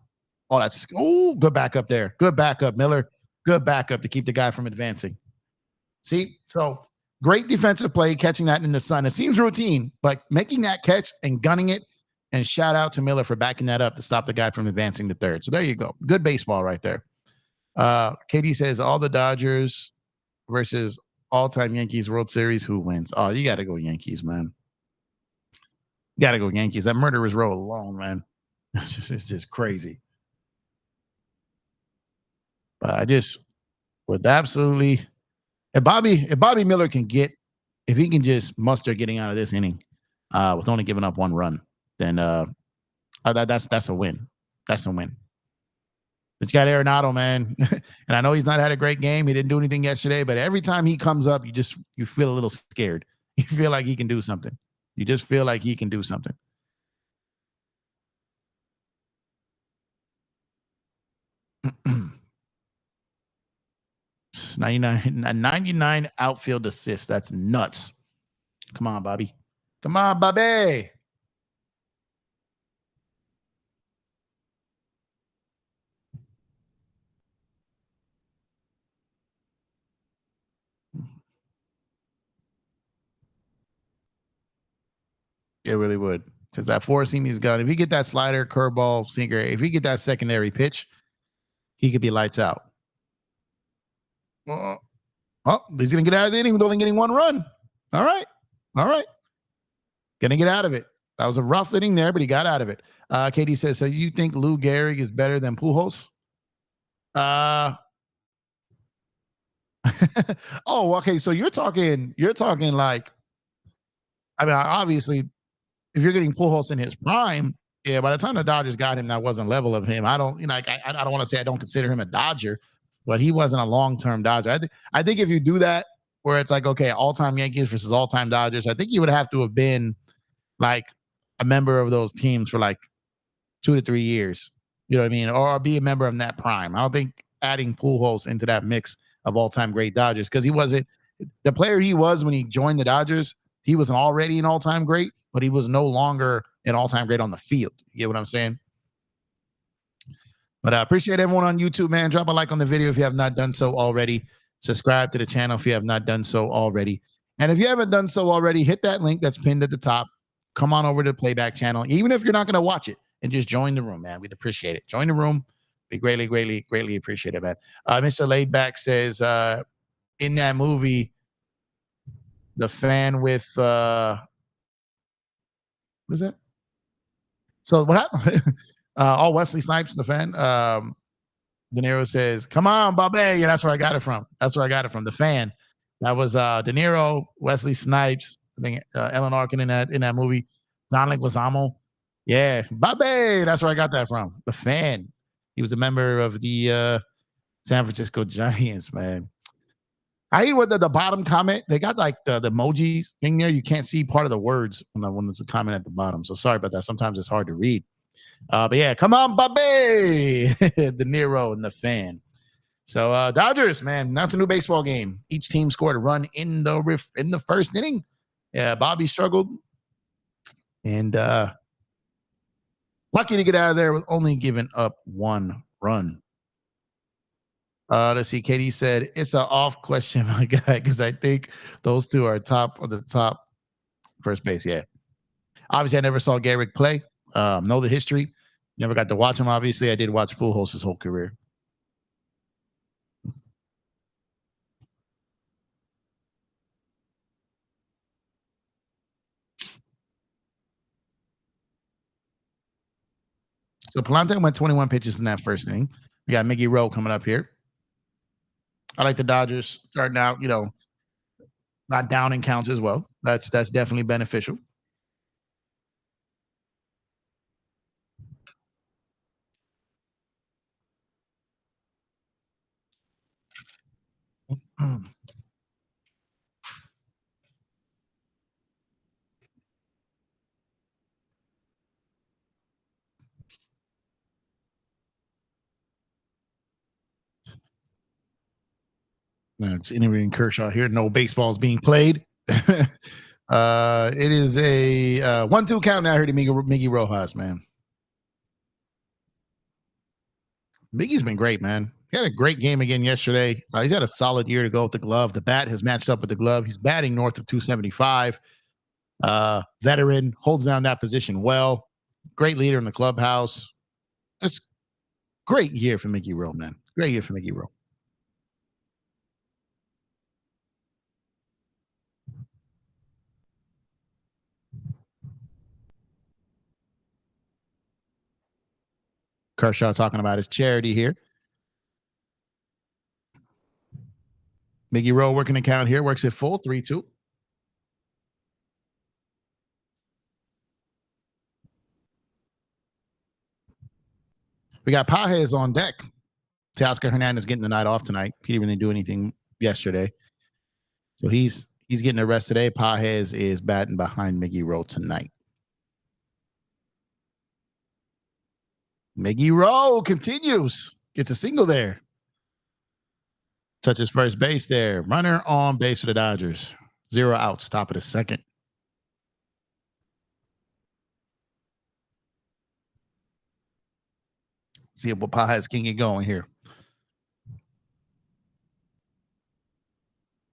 Oh, good backup there. Good backup, Miller. Good backup to keep the guy from advancing. See, so great defensive play, catching that in the sun. It seems routine, but making that catch and gunning it, and shout out to Miller for backing that up to stop the guy from advancing to third. So there you go. Good baseball right there. KD says all the Dodgers versus all-time Yankees World Series. Who wins? Oh, you got to go Yankees, man. You got to go Yankees. That murderer's row alone, man. It's just crazy. But I just would absolutely, if Bobby Miller if he can just muster getting out of this inning with only giving up 1 run, then that's a win. That's a win. But you got Arenado, man. And I know he's not had a great game. He didn't do anything yesterday, but every time he comes up, you feel a little scared. You feel like he can do something. You just feel like he can do something. 99 outfield assists. That's nuts. Come on, Bobby. Come on, Bobby. It really would. Because that four seam he's got, if he get that slider, curveball, sinker, if he get that secondary pitch, he could be lights out. Oh, he's going to get out of the inning with only getting one run. All right. All right. Going to get out of it. That was a rough inning there, but he got out of it. Katie says, so you think Lou Gehrig is better than Pujols? Oh, okay. So you're talking like, I mean, obviously, if you're getting Pujols in his prime, yeah, by the time the Dodgers got him, that wasn't level of him. I don't, I don't want to say I don't consider him a Dodger, but he wasn't a long-term Dodger. I think if you do that, where it's like, okay, all-time Yankees versus all-time Dodgers, I think you would have to have been like a member of those teams for like 2 to 3 years. You know what I mean? Or be a member of that prime. I don't think adding Pujols into that mix of all-time great Dodgers, because he wasn't the player he was when he joined the Dodgers. He was already an all-time great, but he was no longer an all-time great on the field. You get what I'm saying? But I appreciate everyone on YouTube, man. Drop a like on the video if you have not done so already. Subscribe to the channel if you have not done so already. And if you haven't done so already, hit that link that's pinned at the top. Come on over to the Playback channel, even if you're not going to watch it, and just join the room, man. We'd appreciate it. Join the room. We greatly, greatly, greatly appreciate it, man. Mr. Laidback says, in that movie, the fan with what is that? So what happened? Wesley Snipes, the fan. De Niro says, "Come on, Bobby." Yeah, that's where I got it from. That's where I got it from. The fan. That was De Niro, Wesley Snipes. I think Ellen Arkin in that movie. John Leguizamo. Yeah, Bobby. That's where I got that from. The fan. He was a member of the San Francisco Giants, man. I hate what the bottom comment. They got like the emojis thing there. You can't see part of the words when there's a comment at the bottom. So sorry about that. Sometimes it's hard to read. But yeah, come on, Bobby. De Niro and the fan. So Dodgers, man, that's a new baseball game. Each team scored a run in the first inning. Yeah, Bobby struggled. And lucky to get out of there with only giving up one run. Let's see. Katie said it's an off question, my guy, because I think those two are top of the top first base. Yeah. Obviously, I never saw Gehrig play. Know the history. Never got to watch him. Obviously, I did watch Pujols his whole career. So Palante went 21 pitches in that first inning. We got Miggy Rowe coming up here. I like the Dodgers starting out, not down in counts as well. That's definitely beneficial. It's interviewing Kershaw here. No baseball is being played. It is a 1-2 count now here to Miggy Rojas, man. Miggy's been great, man. He had a great game again yesterday. He's had a solid year to go with the glove. The bat has matched up with the glove. He's batting north of 275. Veteran, holds down that position well. Great leader in the clubhouse. Just great year for Miggy Rowe, man. Great year for Miggy Rowe. Kershaw talking about his charity here. Miggy Rowe working account here. Works at full 3-2. We got Pages on deck. Teoscar Hernandez getting the night off tonight. He didn't really do anything yesterday. So he's getting a rest today. Pages is batting behind Miggy Rowe tonight. Miggy Rowe continues. Gets a single there. Touches first base there. Runner on base for the Dodgers. 0 outs, top of the second. See what Pages can get going here.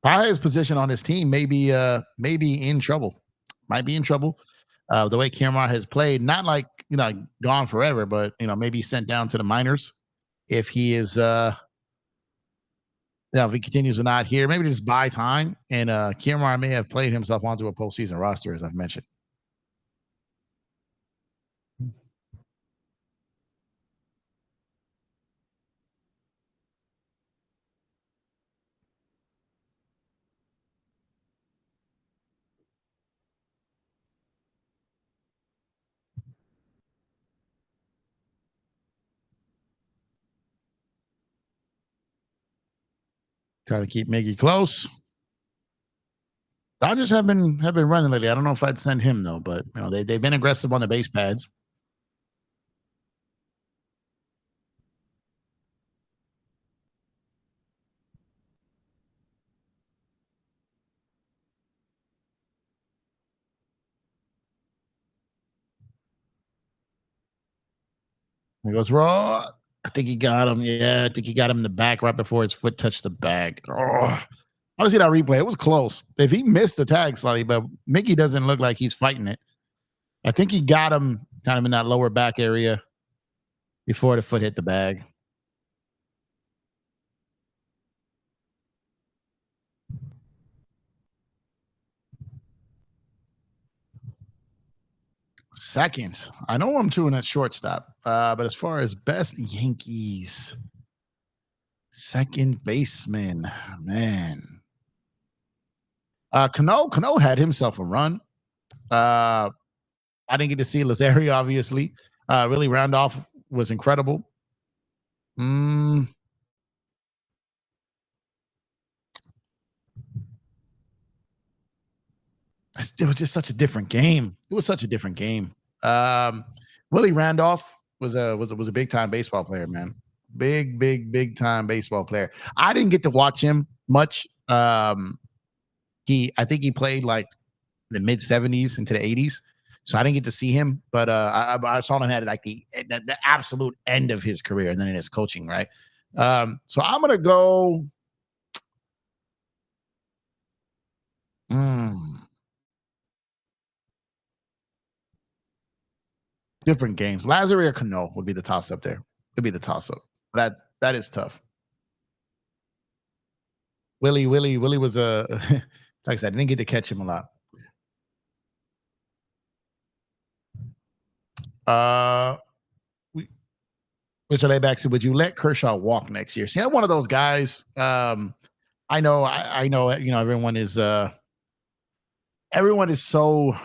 Pages' position on this team may be in trouble. Might be in trouble. The way Kiermaier has played, not like gone forever, but maybe sent down to the minors if he is if he continues to not here, maybe just buy time. And Kiermaier may have played himself onto a postseason roster, as I've mentioned. Try to keep Miggy close. Dodgers have been running lately. I don't know if I'd send him though, but they've been aggressive on the base pads. He goes raw. I think he got him. Yeah, I think he got him in the back right before his foot touched the bag. Oh, I want to see that replay. It was close. If he missed the tag slightly, but Mickey doesn't look like he's fighting it. I think he got him kind of in that lower back area before the foot hit the bag. Second. I know I'm doing at shortstop, but as far as best Yankees, second baseman, man. Cano had himself a run. I didn't get to see Lazario, obviously. Really, Randolph was incredible. It was just such a different game. It was such a different game. Willie Randolph was a big time baseball player, man. Big time baseball player. I didn't get to watch him much. I think he played like the mid 70s into the 80s. So I didn't get to see him, but I saw him at like the absolute end of his career and then in his coaching, right? So I'm gonna go. Different games. Lazary or Cano would be the toss up there. Would be the toss up. That is tough. Willie was a like I said, I didn't get to catch him a lot. Mr. Layback said, would you let Kershaw walk next year? See, I'm one of those guys. I know, everyone is so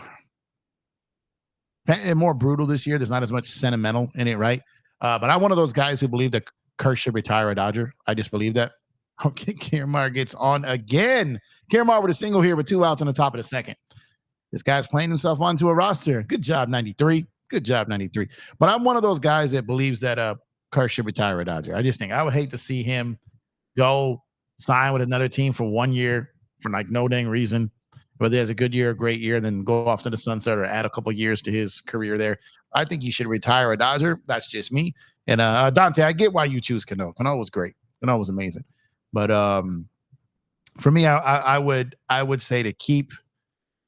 more brutal this year. There's not as much sentimental in it, right? But I'm one of those guys who believe that Kersh should retire a Dodger. I just believe that. Okay, Kiermaier gets on again. Kiermaier with a single here with 2 outs on the top of the second. This guy's playing himself onto a roster. Good job, 93. Good job, 93. But I'm one of those guys that believes that Kersh should retire a Dodger. I just think I would hate to see him go sign with another team for 1 year for like no dang reason. Whether he has a good year, a great year, then go off to the sunset or add a couple years to his career there. I think he should retire a Dodger. That's just me. And Dante, I get why you choose Cano. Cano was great. Cano was amazing. But for me, I would say to keep.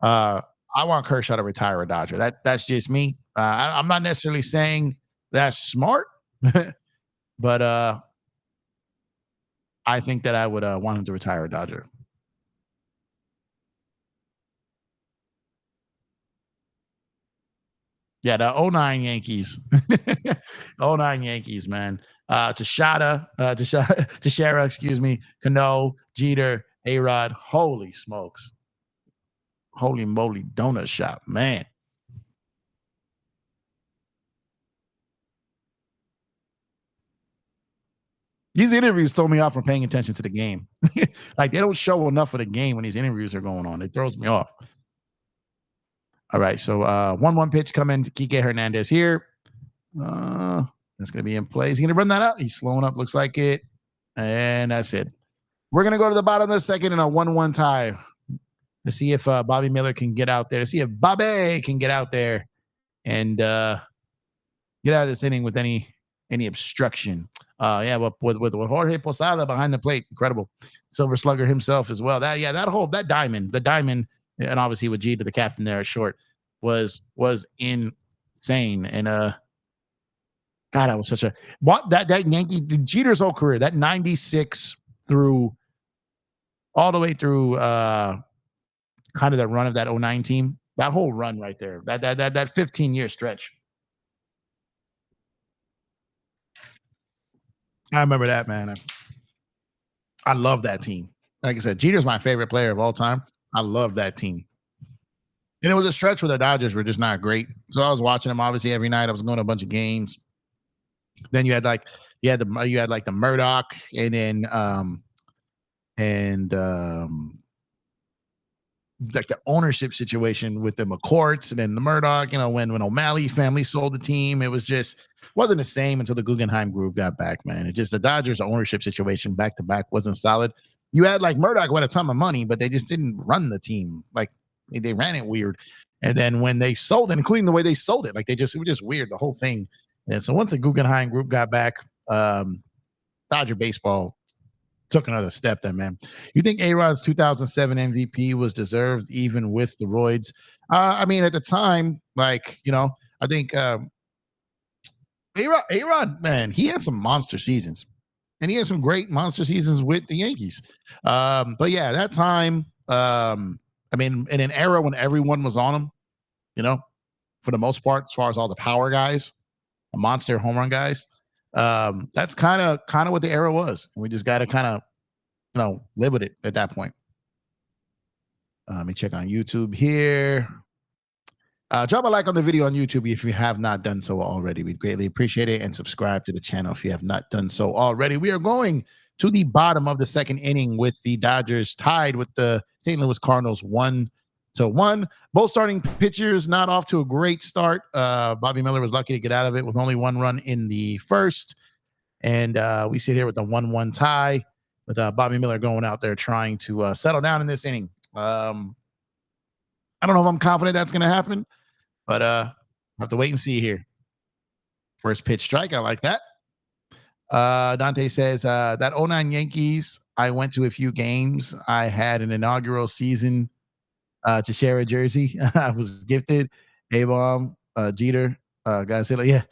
I want Kershaw to retire a Dodger. That's just me. I'm not necessarily saying that's smart, but I think that I would want him to retire a Dodger. Yeah, the 09 Yankees. 09 Yankees, man. Teixeira, excuse me, Cano, Jeter, A-Rod. Holy smokes. Holy moly donut shop, man. These interviews throw me off from paying attention to the game. Like they don't show enough of the game when these interviews are going on. It throws me off. All right, so 1-1 pitch coming to Kike Hernandez here. That's going to be in play. He's going to run that out. He's slowing up, looks like it. And that's it. We're going to go to the bottom of the second in a 1-1 tie to see if Bobby Miller can get out there, to see if Bobby can get out there and get out of this inning with any obstruction. Yeah, with Jorge Posada behind the plate, incredible. Silver Slugger himself as well. That diamond, and obviously with Jeter, the captain there at short, was insane. And God, that was such a that Yankee Jeter's whole career, that 96 through all the way through kind of the run of that 09 team, that whole run right there, that 15-year stretch. I remember that, man. I love that team. Like I said, Jeter's my favorite player of all time. I love that team. And it was a stretch where the Dodgers were just not great. So I was watching them obviously every night. I was going to a bunch of games. Then you had like the Murdoch, and then like the ownership situation with the McCourts and then the Murdoch, when O'Malley family sold the team, it wasn't the same until the Guggenheim group got back, man. It just, the Dodgers ownership situation back to back wasn't solid. You had like Murdoch with a ton of money, but they just didn't run the team. Like they ran it weird. And then when they sold it, including the way they sold it, like it was just weird, the whole thing. And so once the Guggenheim group got back, Dodger baseball took another step then, man. You think A-Rod's 2007 MVP was deserved even with the roids? I mean, at the time, like, I think A-Rod, man, he had some monster seasons. And he had some great monster seasons with the Yankees. But yeah, that time, I mean, in an era when everyone was on him, for the most part, as far as all the power guys, the monster home run guys, that's kind of what the era was. We just got to kind of, live with it at that point. Let me check on YouTube here. Drop a like on the video on YouTube if you have not done so already. We'd greatly appreciate it. And subscribe to the channel if you have not done so already. We are going to the bottom of the second inning with the Dodgers tied with the St. Louis Cardinals 1-1. Both starting pitchers not off to a great start. Bobby Miller was lucky to get out of it with only one run in the first. And we sit here with the 1-1 tie with Bobby Miller going out there trying to settle down in this inning. I don't know if I'm confident that's going to happen, but I'll have to wait and see here. First pitch strike. I like that. Dante says that 09 Yankees, I went to a few games. I had an inaugural season to share a jersey. I was gifted. A-Bomb, Jeter, guys. Yeah.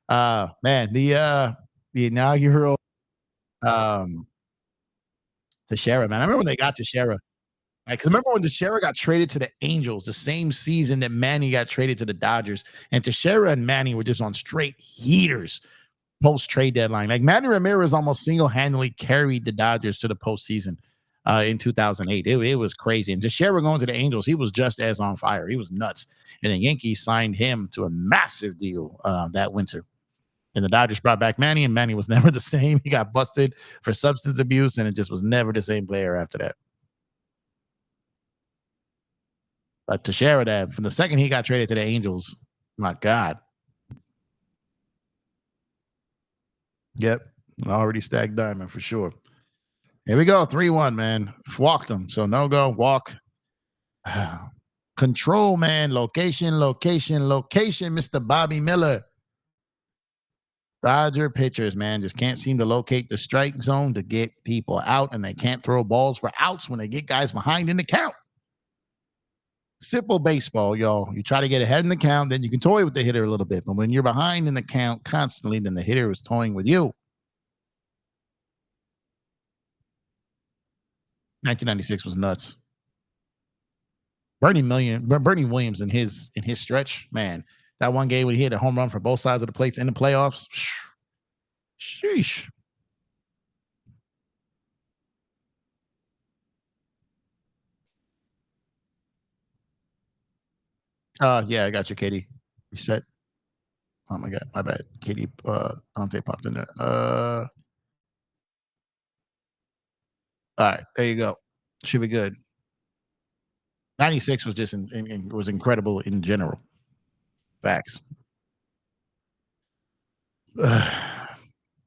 Man, the inaugural Teixeira, man. I remember when they got Teixeira. Because remember when Teixeira got traded to the Angels the same season that Manny got traded to the Dodgers, and Teixeira and Manny were just on straight heaters post-trade deadline. Like Manny Ramirez almost single-handedly carried the Dodgers to the postseason in 2008. It was crazy. And Teixeira going to the Angels, he was just as on fire. He was nuts. And the Yankees signed him to a massive deal that winter. And the Dodgers brought back Manny, and Manny was never the same. He got busted for substance abuse, and it just was never the same player after that. But Teixeira, that from the second he got traded to the Angels, my God. Yep, already stacked diamond for sure. Here we go, 3-1, man. Walked him, so no go, walk. Control, man. Location, Mr. Bobby Miller. Dodger pitchers, man, just can't seem to locate the strike zone to get people out, and they can't throw balls for outs when they get guys behind in the count. Simple baseball, y'all. You try to get ahead in the count, then you can toy with the hitter a little bit. But when you're behind in the count constantly, then the hitter is toying with you. 1996 was nuts. Bernie Williams in his stretch, man. That one game when he hit a home run for both sides of the plates in the playoffs. Sheesh. Yeah, I got you, Katie. Reset. Oh my God, my bad. Katie Ante popped in there. All right, there you go. Should be good. 96 was just was incredible in general. Facts.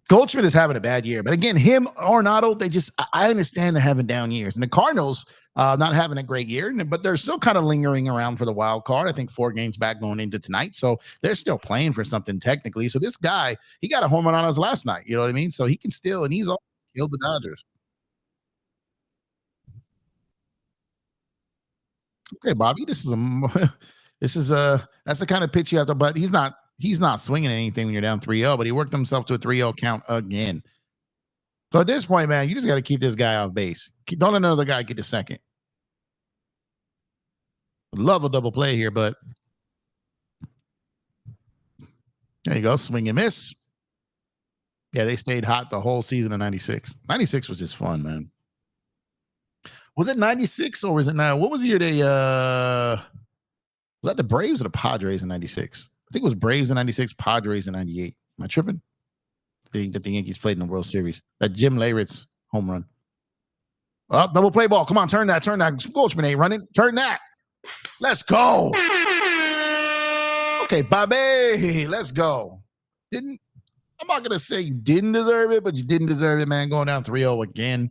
Goldschmidt is having a bad year, but again, him, Arenado, they just I understand they're having down years, and the Cardinals not having a great year, but they're still kind of lingering around for the wild card. I think 4 games back going into tonight, so they're still playing for something technically. So this guy, he got a home run on us last night. You know what I mean? So he can still, and he's all killed the Dodgers. Okay, Bobby, this is a this is a that's the kind of pitch you have to. But he's not swinging anything when you're down 3-0. But he worked himself to a 3-0 count again. So at this point, man, you just got to keep this guy off base. Don't let another guy get to second. Love a double play here, but there you go. Swing and miss. Yeah, they stayed hot the whole season of 96. 96 was just fun, man. Was it 96 or was it now? What was the year they was that the Braves or the Padres in 96? I think it was Braves in 96, Padres in 98. Am I tripping? That the Yankees played in the World Series. That Jim Leyritz home run. Oh, double play ball. Come on, turn that. Goldschmidt ain't running. Turn that. Let's go. Okay, Bobby. Let's go. I'm not gonna say you didn't deserve it, but you didn't deserve it, man. Going down 3-0 again.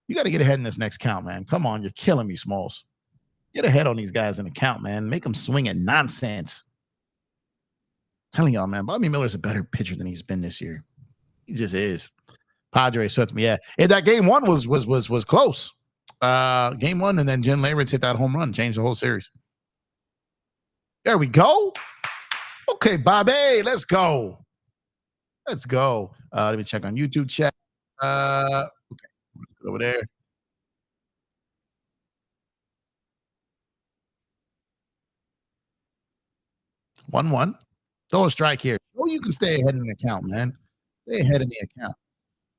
You got to get ahead in this next count, man. Come on, you're killing me, Smalls. Get ahead on these guys in the count, man. Make them swing at nonsense. I'm telling y'all, man, Bobby Miller's a better pitcher than he's been this year. He just is. Padres swept me. Yeah. And that game 1 was close. Game 1, and then Jim Leyritz hit that home run, changed the whole series. There we go. Okay, Bobby, let's go. Let's go. Let me check on YouTube chat. Okay, over there. 1-1. Throw a strike here. Oh, you can stay ahead in the account, man. Stay ahead in the account.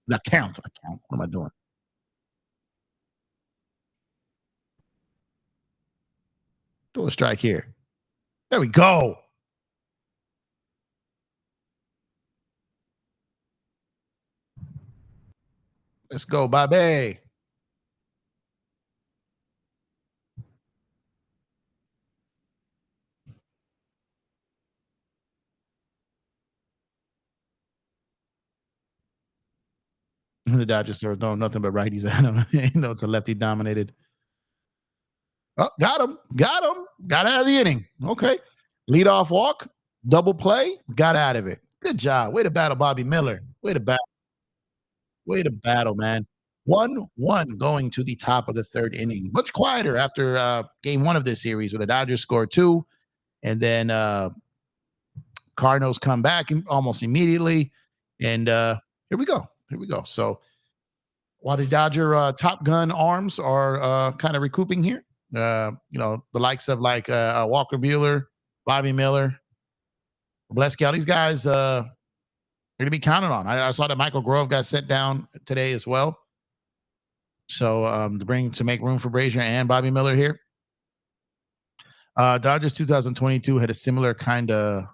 The count. What am I doing? Throw a strike here. There we go. Let's go, Bobby. The Dodgers are throwing nothing but righties at him. You know, it's a lefty dominated. Oh, got him. Got out of the inning. Okay. Leadoff walk, double play, got out of it. Good job. Way to battle, Bobby Miller. Way to battle, man. 1-1 going to the top of the 3rd inning. Much quieter after game 1 of this series where the Dodgers scored 2. And then Cardinals come back almost immediately. And here we go. So while the Dodger Top Gun arms are kind of recouping here, the likes of like Walker Buehler, Bobby Miller, Blesky, all these guys are going to be counted on. I saw that Michael Grove got sent down today as well. So to make room for Brazier and Bobby Miller here. Dodgers 2022 had a similar kind of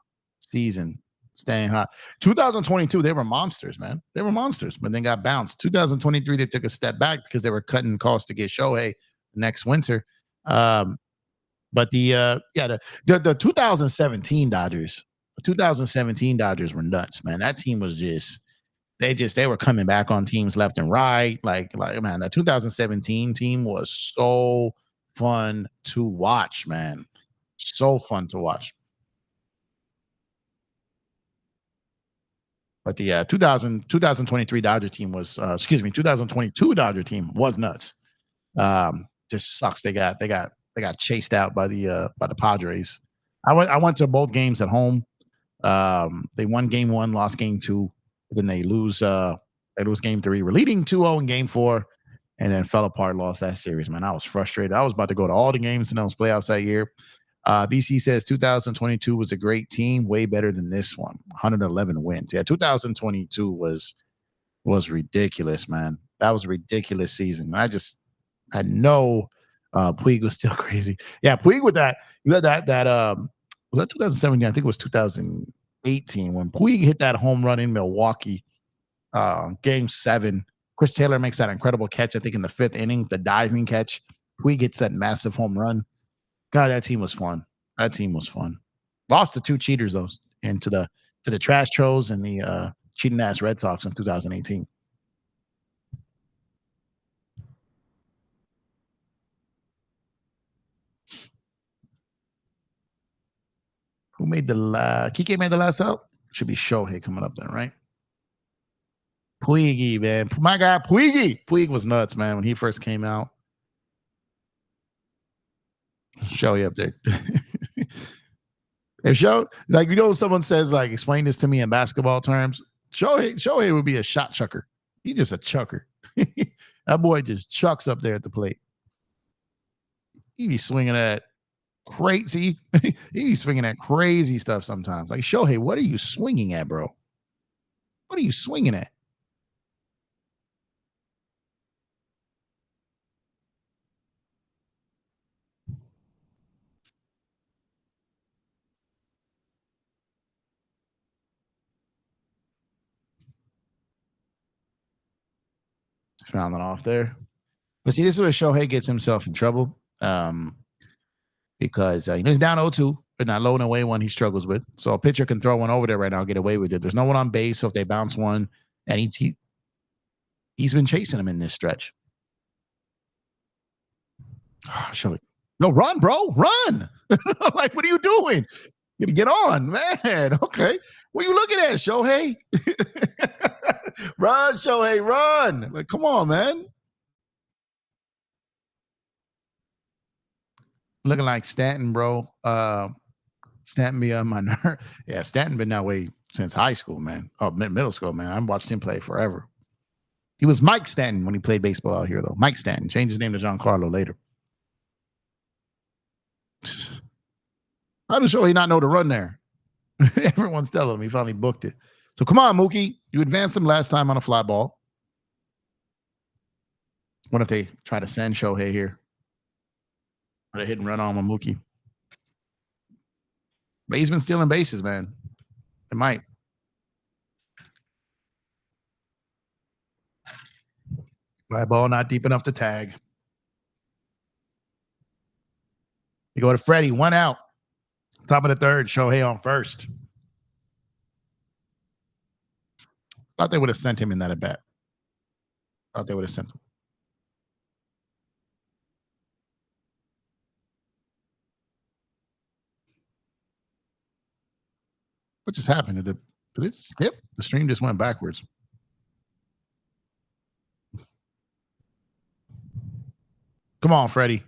season, staying hot. 2022, they were monsters, man. They were monsters, but then got bounced. 2023, they took a step back because they were cutting costs to get Shohei next winter. But the 2017 Dodgers, were nuts, man. That team was they were coming back on teams left and right. Like man, the 2017 team was so fun to watch, man. So fun to watch. But the 2023 Dodger team was, 2022 Dodger team was nuts. Just sucks. They got chased out by the Padres. I went to both games at home. They won game 1, lost game 2. Then they lose game 3. We're leading 2-0 in game 4, and then fell apart, lost that series, man. I was frustrated. I was about to go to all the games in those playoffs that year. BC says 2022 was a great team, way better than this one. 111 wins. Yeah, 2022 was ridiculous, man. That was a ridiculous season. I just had no Puig was still crazy. Yeah, Puig with that. You had that was that 2017? I think it was 2018 when Puig hit that home run in Milwaukee, game 7. Chris Taylor makes that incredible catch, I think, in the 5th inning, the diving catch. Puig gets that massive home run. God, that team was fun. That team was fun. Lost to 2 cheaters, though, and to the Trash Trolls and the cheating ass Red Sox in 2018. Who made the Kike made the last out? Should be Shohei coming up then, right? Puigi, man. My guy, Puigi. Puig was nuts, man, when he first came out. Shohei up there. If someone says, like, explain this to me in basketball terms, Shohei would be a shot chucker. He's just a chucker. That boy just chucks up there at the plate. He be swinging at crazy. He be swinging at crazy stuff sometimes. Like, Shohei, what are you swinging at, bro? What are you swinging at? Found it off there. But see, this is where Shohei gets himself in trouble. Because he's down 0-2, but not low and away one he struggles with. So a pitcher can throw one over there right now, get away with it. There's no one on base, so if they bounce one, and he's been chasing him in this stretch. Shohei, no, run, bro, run! Like, what are you doing? You get on, man. Okay, what are you looking at, Shohei? Run, Shohei, run! Like, come on, man. Looking like Stanton, bro. Stanton be on my nerve. Yeah, Stanton been that way since high school, man. Oh, middle school, man. I've watched him play forever. He was Mike Stanton when he played baseball out here, though. Mike Stanton. Changed his name to Giancarlo later. How does Shohei not know to run there? Everyone's telling him he finally booked it. So come on, Mookie. You advanced him last time on a fly ball. What if they try to send Shohei here? Try to hit and run on with Mookie. But he's been stealing bases, man. It might. Fly ball not deep enough to tag. You go to Freddie, 1 out. Top of the 3rd, Shohei on first. Thought they would have sent him in that at bat. Thought they would have sent him. What just happened? Did it skip? The stream just went backwards. Come on, Freddie.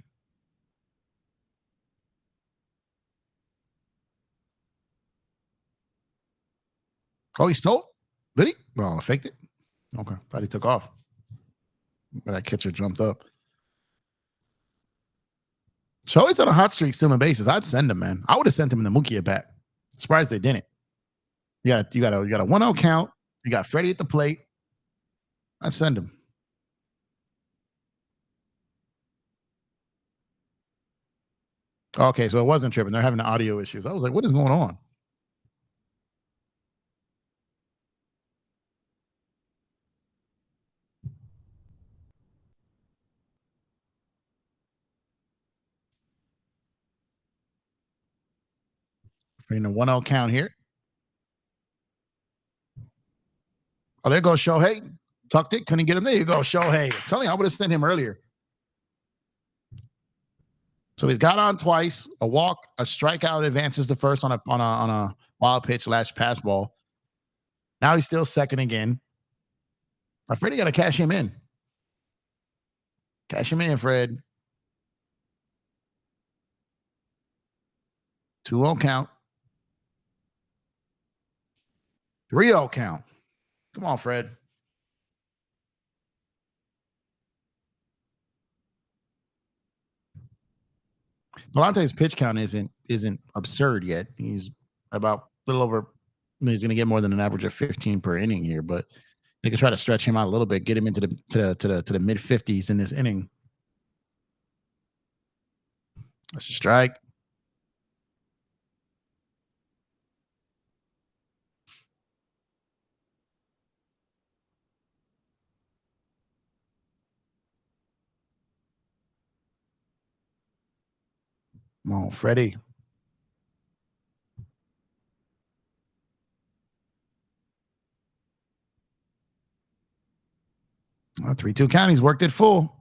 Oh, he stole? Did he? Well, I faked it. Okay. Thought he took off. But that catcher jumped up. So he's on a hot streak stealing bases. I'd send him, man. I would have sent him in the Mookie at bat. Surprised they didn't. You got a 1-0 count. You got Freddie at the plate. I'd send him. Okay, so it wasn't tripping. They're having audio issues. I was like, what is going on? In a 1-0 count here. Oh, there goes Shohei. Tucked it. Couldn't get him. There you go, Shohei. I'm telling you, I would have sent him earlier. So he's got on twice. A walk, a strikeout, advances the first on a wild pitch / pass ball. Now he's still second again. I'm afraid he got to cash him in. Cash him in, Fred. 2-0 count. 3-0 count. Come on, Fred. Volante's pitch count isn't absurd yet. He's about a little over. He's going to get more than an average of 15 per inning here, but they could try to stretch him out a little bit, get him into the mid 50s in this inning. That's a strike. Come on, Freddie. 3-2 counties worked it full.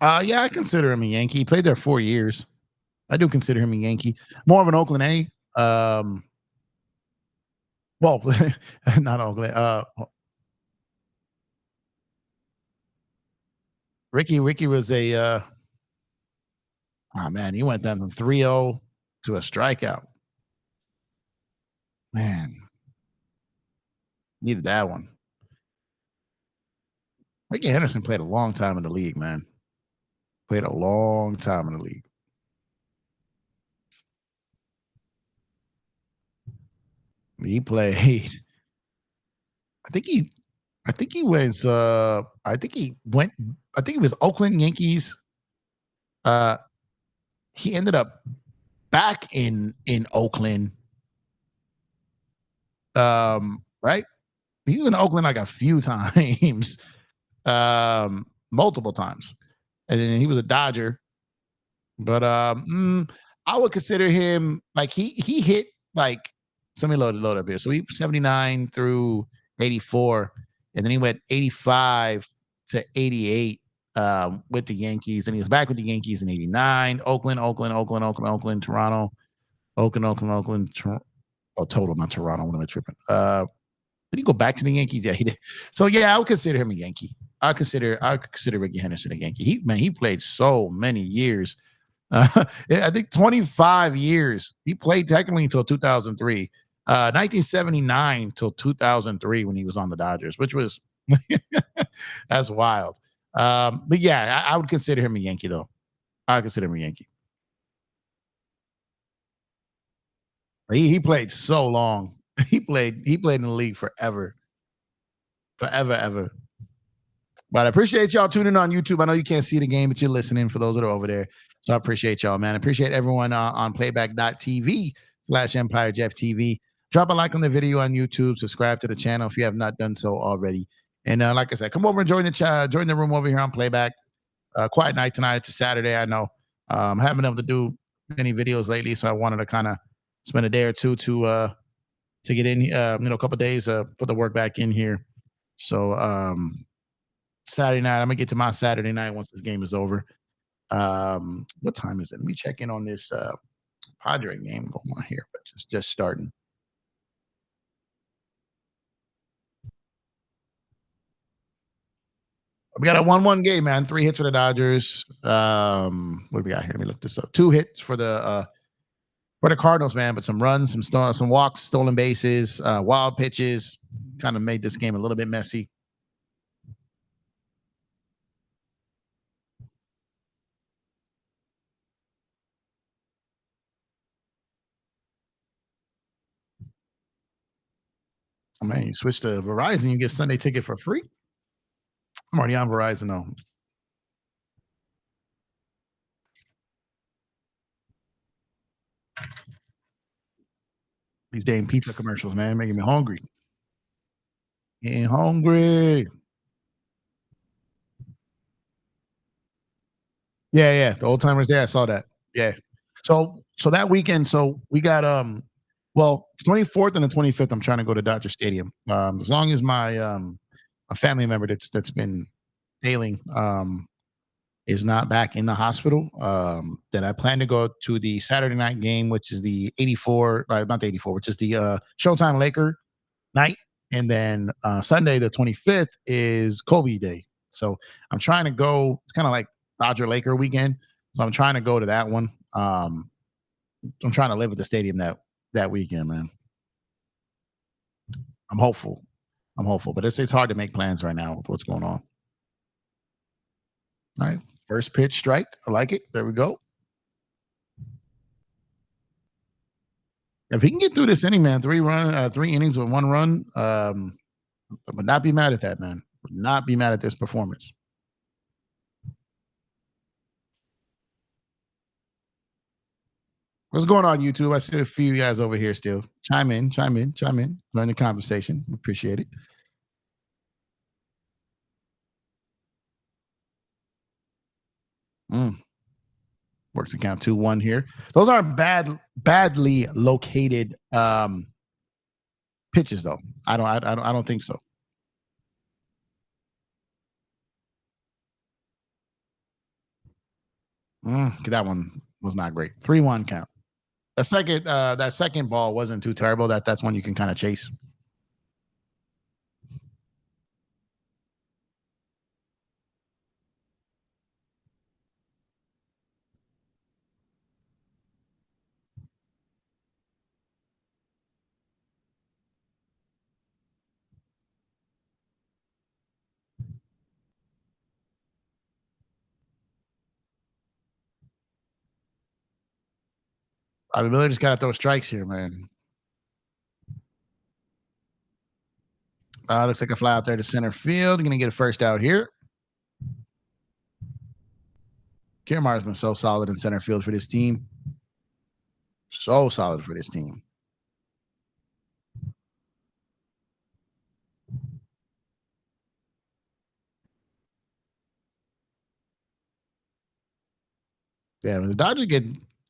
Yeah, I consider him a Yankee. He played there 4 years. I do consider him a Yankee. More of an Oakland A. Well, not Oakland. Ricky was a oh man, he went down from 3-0 to a strikeout. Man, needed that one. Ricky Henderson played a long time in the league, man. Played a long time in the league. He played. I think he. I think he was. I think he went. I think he was Oakland Yankees. Uh, he ended up back in Oakland. Right. He was in Oakland like a few times, multiple times, and then he was a Dodger. But I would consider him like he hit like let me load up here. So he 79 through 84, and then he went 85 to 88 with the Yankees, and he was back with the Yankees in 89. Oakland, Toronto, Oakland. Oh, total, not Toronto. What am I tripping? Did he go back to the Yankees? Yeah, he did. So yeah, I would consider him a Yankee. I consider Ricky Henderson a Yankee. He played so many years. I think 25 years. He played technically until 2003. 1979 till 2003 when he was on the Dodgers, which was that's wild. But yeah, I would consider him a Yankee though. I consider him a Yankee. He played so long. He played in the league forever. Forever, ever. But I appreciate y'all tuning on YouTube. I know you can't see the game, but you're listening for those that are over there. So I appreciate y'all, man. I appreciate everyone on playback.tv/EmpireJeffTV. Drop a like on the video on YouTube. Subscribe to the channel if you have not done so already. And like I said, come over and join the room over here on Playback. Quiet night tonight. It's a Saturday. I know. I haven't been able to do many videos lately, so I wanted to kind of spend a day or two to get in. A couple of days, put the work back in here. So Saturday night, I'm gonna get to my Saturday night once this game is over. What time is it? Let me check in on this Padre game going on here, but just starting. We got a 1-1 game, man. 3 hits for the Dodgers. What do we got here? Let me look this up. 2 hits for the Cardinals, man, but some runs, some walks, stolen bases, wild pitches, kind of made this game a little bit messy. Oh man, you switch to Verizon, you get Sunday ticket for free. I'm already on Verizon though. These damn pizza commercials, man, making me hungry. Getting hungry. Yeah. The old timers there. I saw that. Yeah. So that weekend, so we got 24th and the 25th, I'm trying to go to Dodger Stadium. As long as my a family member that's been ailing is not back in the hospital, then I plan to go to the Saturday night game, which is the 84, not the 84, which is the Showtime Laker night. And then Sunday, the 25th, is Kobe Day. So I'm trying to go. It's kind of like Dodger Laker weekend. So I'm trying to go to that one. I'm trying to live at the stadium that weekend, man. I'm hopeful. But it's hard to make plans right now with what's going on. All right. First pitch strike. I like it. There we go. If he can get through this inning, man, 3 innings with 1 run, I would not be mad at that, man. Would not be mad at this performance. What's going on, YouTube? I see a few guys over here still. Chime in. Join the conversation. Appreciate it. Mm. Works to count 2-1 here. Those aren't badly located pitches though. I don't think so. That one was not great. 3-1 count. That second ball wasn't too terrible. That's one you can kind of chase. I mean, Miller just got to throw strikes here, man. Looks like a fly out there to center field. Going to get a first out here. Kiermaier's been so solid in center field for this team. So solid for this team. Yeah, when the Dodgers get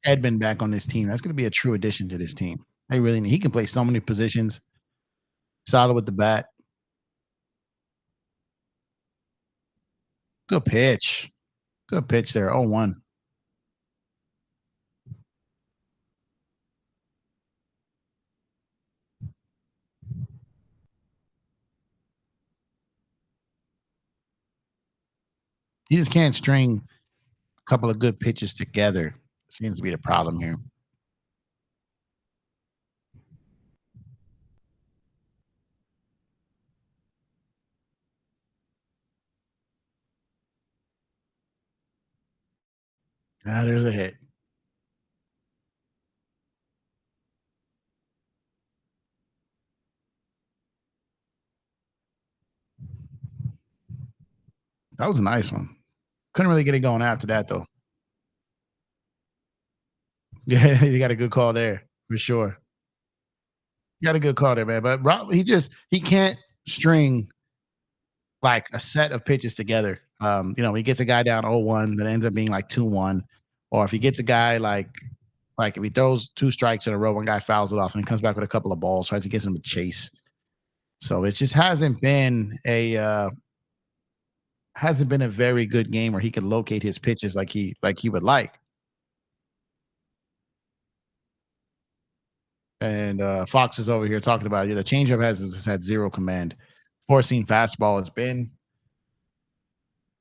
Edman back on this team, that's going to be a true addition to this team. They really need. He can play so many positions. Solid with the bat. Good pitch. Good pitch there. 0-1. He just can't string a couple of good pitches together. Seems to be the problem here. There's a hit. That was a nice one. Couldn't really get it going after that, though. Yeah, you got a good call there for sure. You got a good call there, man. But Rob, he can't string like a set of pitches together. He gets a guy down 0-1 that ends up being like 2-1, or if he gets a guy like if he throws 2 strikes in a row, one guy fouls it off and he comes back with a couple of balls, tries to get him a chase. So it just hasn't been a very good game where he could locate his pitches like he would like. And Fox is over here talking about the changeup has had zero command. Four-seam fastball has been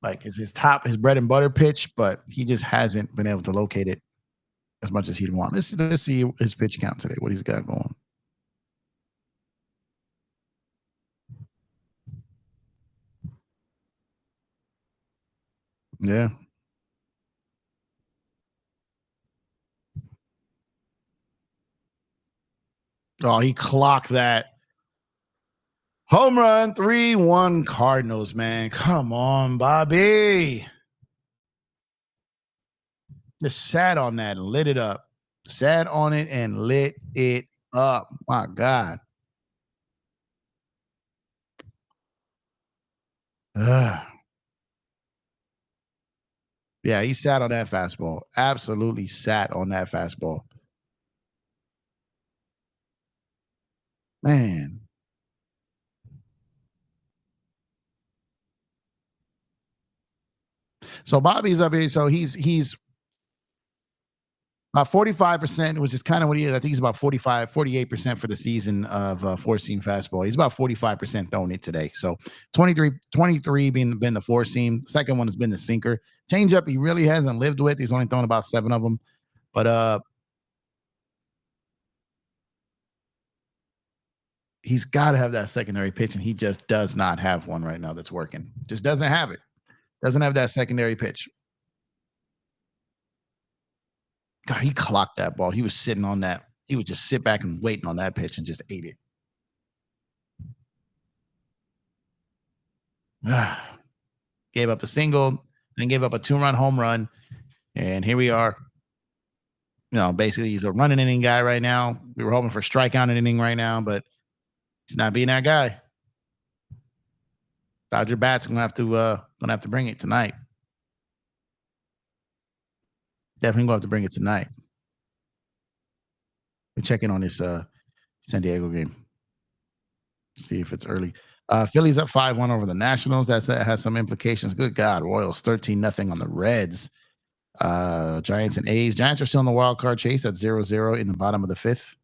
like his bread and butter pitch, but he just hasn't been able to locate it as much as he'd want. Let's see his pitch count today. What he's got going. Yeah. Oh, he clocked that. Home run, 3-1 Cardinals, man. Come on, Bobby. Just sat on that and lit it up. Sat on it and lit it up. My God. Ugh. Yeah, he sat on that fastball. Absolutely sat on that fastball. Man. So Bobby's up here. So he's about 45%, which is kind of what he is. I think he's about 48% for the season of four-seam fastball. He's about 45% throwing it today. So 23 being the four-seam. Second one has been the sinker. Changeup he really hasn't lived with. He's only thrown about 7 of them. But he's got to have that secondary pitch, and he just does not have one right now that's working. Just doesn't have it. Doesn't have that secondary pitch. God, he clocked that ball. He was sitting on that. He would just sit back and waiting on that pitch and just ate it. Gave up a single, then gave up a 2-run home run. And here we are. Basically, he's a running inning guy right now. We were hoping for strikeout inning right now, but he's not being that guy. Dodger bats gonna have to bring it tonight. Definitely gonna have to bring it tonight. We check in on this San Diego game. See if it's early. Phillies up 5-1 over the Nationals. That has some implications. Good God, Royals 13-0 on the Reds. Giants and A's. Giants are still in the wild card chase at 0-0 in the bottom of the fifth.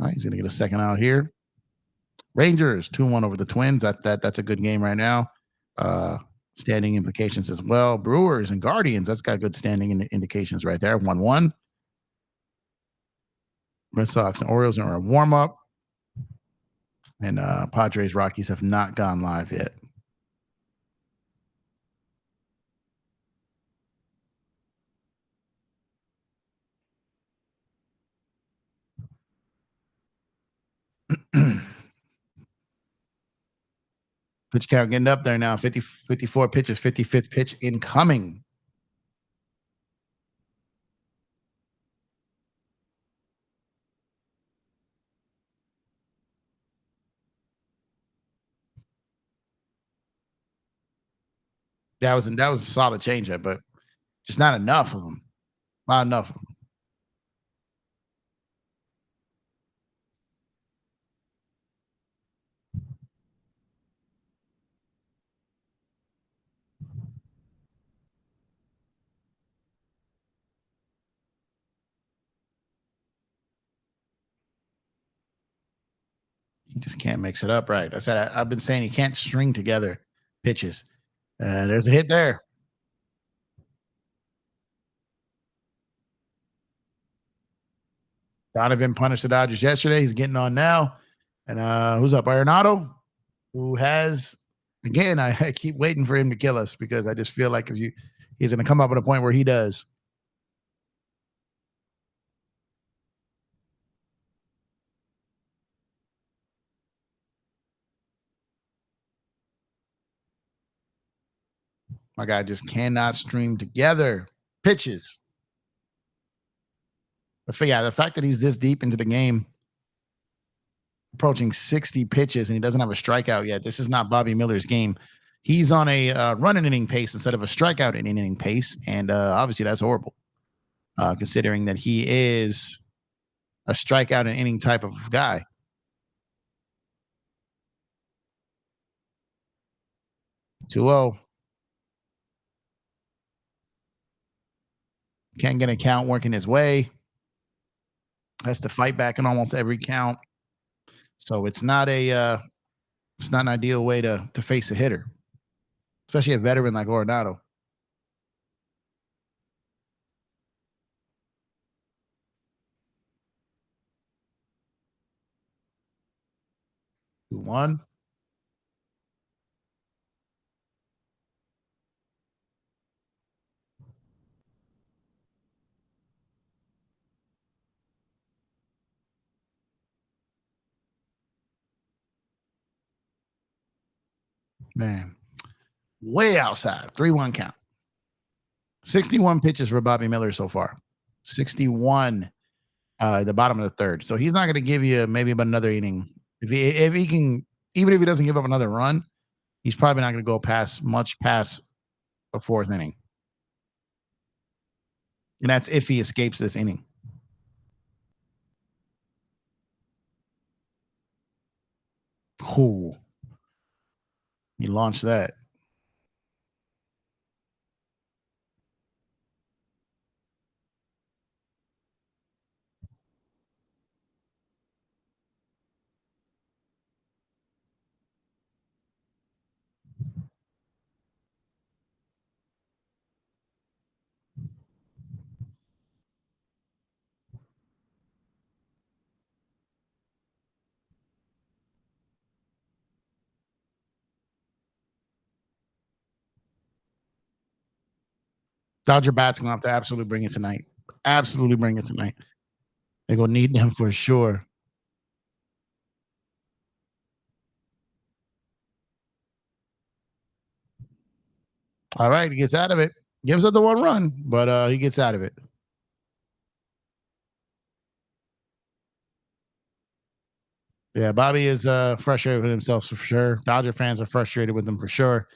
All right, he's gonna get a second out here. Rangers 2-1 over the Twins. That's a good game right now. Standing implications as well. Brewers and Guardians. That's got good standing indications right there. 1-1. Red Sox and Orioles are a warm up. And Padres Rockies have not gone live yet. Pitch count getting up there now. 54 pitches, 55th pitch incoming. That was a solid changeup, but just not enough of them. Not enough of them. You just can't mix it up right. I said I've been saying you can't string together pitches. There's a hit there. Donovan punished the Dodgers yesterday. He's getting on now. And who's up? Arenado, who has, again, I keep waiting for him to kill us because I just feel like he's going to come up at a point where he does. My guy just cannot string together pitches. But the fact that he's this deep into the game, approaching 60 pitches, and he doesn't have a strikeout yet. This is not Bobby Miller's game. He's on a run inning pace instead of a strikeout inning pace, and obviously that's horrible, considering that he is a strikeout and inning type of guy. Two-zero. Can't get a count working his way. Has to fight back in almost every count. So it's not an ideal way to face a hitter, especially a veteran like Arenado. Who won? Man, way outside. 3-1 count. 61 pitches for Bobby Miller so far. 61 the bottom of the third. So he's not going to give you maybe about another inning. If he can, even if he doesn't give up another run, he's probably not going to go much past the fourth inning. And that's if he escapes this inning. Ooh. He launched that. Dodger bats going to have to absolutely bring it tonight. Absolutely bring it tonight. They're going to need them for sure. All right, he gets out of it. Gives up the one run, but he gets out of it. Yeah, Bobby is frustrated with himself for sure. Dodger fans are frustrated with him for sure.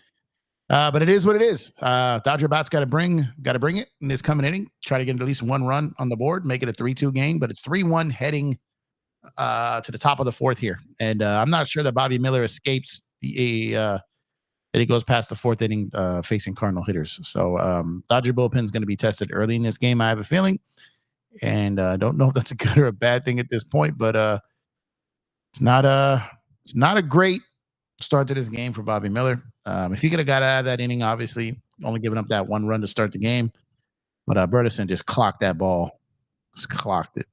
But it is what it is. Dodger bats got to bring it in this coming inning. Try to get at least one run on the board, make it a 3-2 game. But it's 3-1 heading to the top of the fourth here, and I'm not sure that Bobby Miller escapes that he goes past the fourth inning facing Cardinal hitters. So Dodger bullpen is going to be tested early in this game, I have a feeling, and I don't know if that's a good or a bad thing at this point, but it's not a great start to this game for Bobby Miller. If he could have got out of that inning, obviously only giving up that one run to start the game, but Burleson just clocked that ball, just clocked it.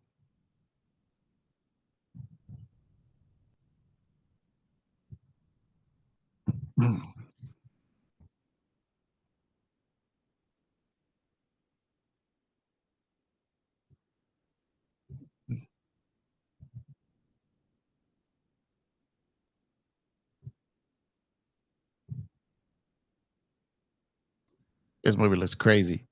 This movie looks crazy.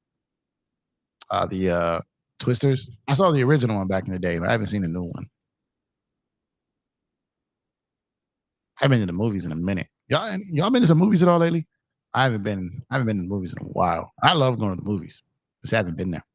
The Twisters. I saw the original one back in the day, but I haven't seen the new one. I haven't been to the movies in a minute. Y'all been to some movies at all lately? I haven't been to the movies in a while. I love going to the movies. Just haven't been there.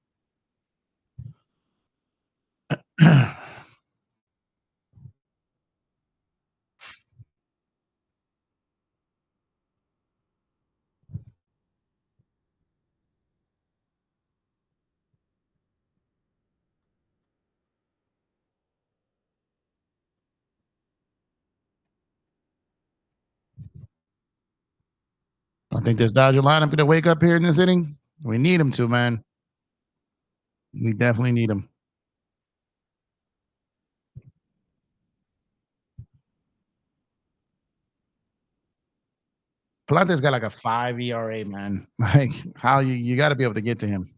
I think this Dodger lineup gonna wake up here in this inning. We need him to, man. We definitely need him. Palante's got like a 5 ERA, man. Like how you got to be able to get to him.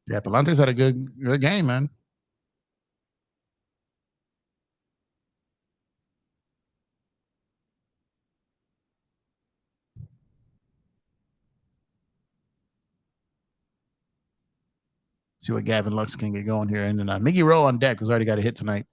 Yeah, Palante's had a good game, man. See what Gavin Lux can get going here, and then Mickey Rowe on deck, who's already got a hit tonight.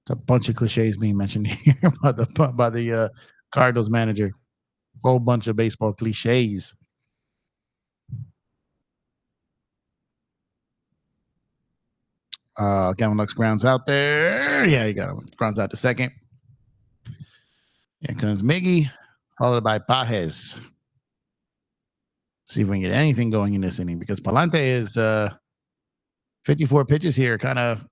It's a bunch of cliches being mentioned here by the Cardinals manager. Whole bunch of baseball cliches. Gavin Lux grounds out there. Yeah, you got him. Grounds out to second. Here comes Miggy, followed by Pajes. See if we can get anything going in this inning because Palante is 54 pitches here, kind of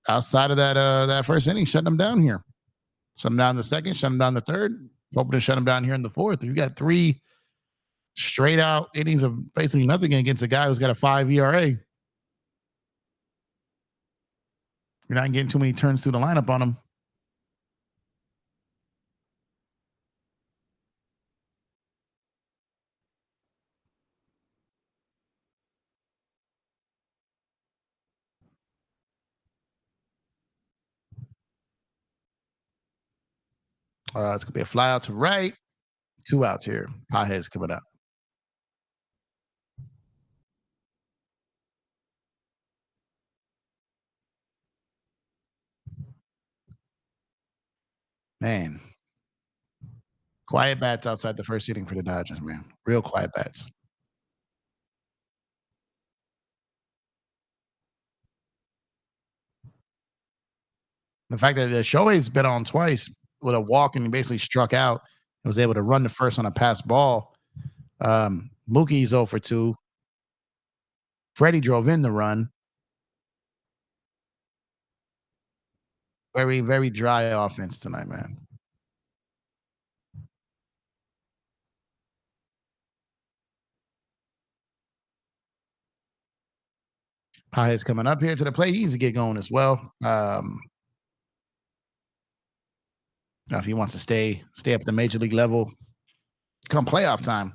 outside of that first inning, shutting them down here. Shut them down the second, shut them down the third, hoping to shut them down here in the fourth. You got 3 straight out innings of basically nothing against a guy who's got a 5 ERA. You're not getting too many turns through the lineup on him. It's gonna be a fly out to right. 2 outs here. Pajes coming up. Man, quiet bats outside the first inning for the Dodgers, man. Real quiet bats. The fact that Shohei's been on twice with a walk and he basically struck out and was able to run the first on a pass ball. Mookie's 0 for 2. Freddie drove in the run. Very, very dry offense tonight, man. Pajes coming up here to the plate. He needs to get going as well. Now if he wants to stay up at the major league level come playoff time.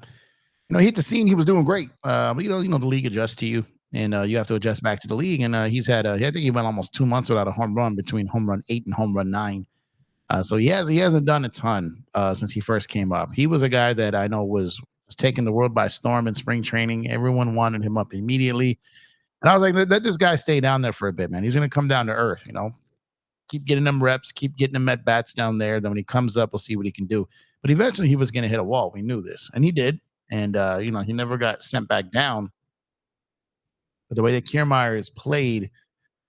he hit the scene. He was doing great. But the league adjusts to you, and you have to adjust back to the league. And he's had, I think he went almost 2 months without a home run between home run 8 and home run 9. So he hasn't done a ton since he first came up. He was a guy that I know was taking the world by storm in spring training. Everyone wanted him up immediately, and I was like, let this guy stay down there for a bit, man. He's going to come down to earth. Keep getting them reps, keep getting them at bats down there. Then when he comes up, we'll see what he can do. But eventually, he was going to hit a wall. We knew this, and he did. And he never got sent back down. But the way that Kiermaier is played,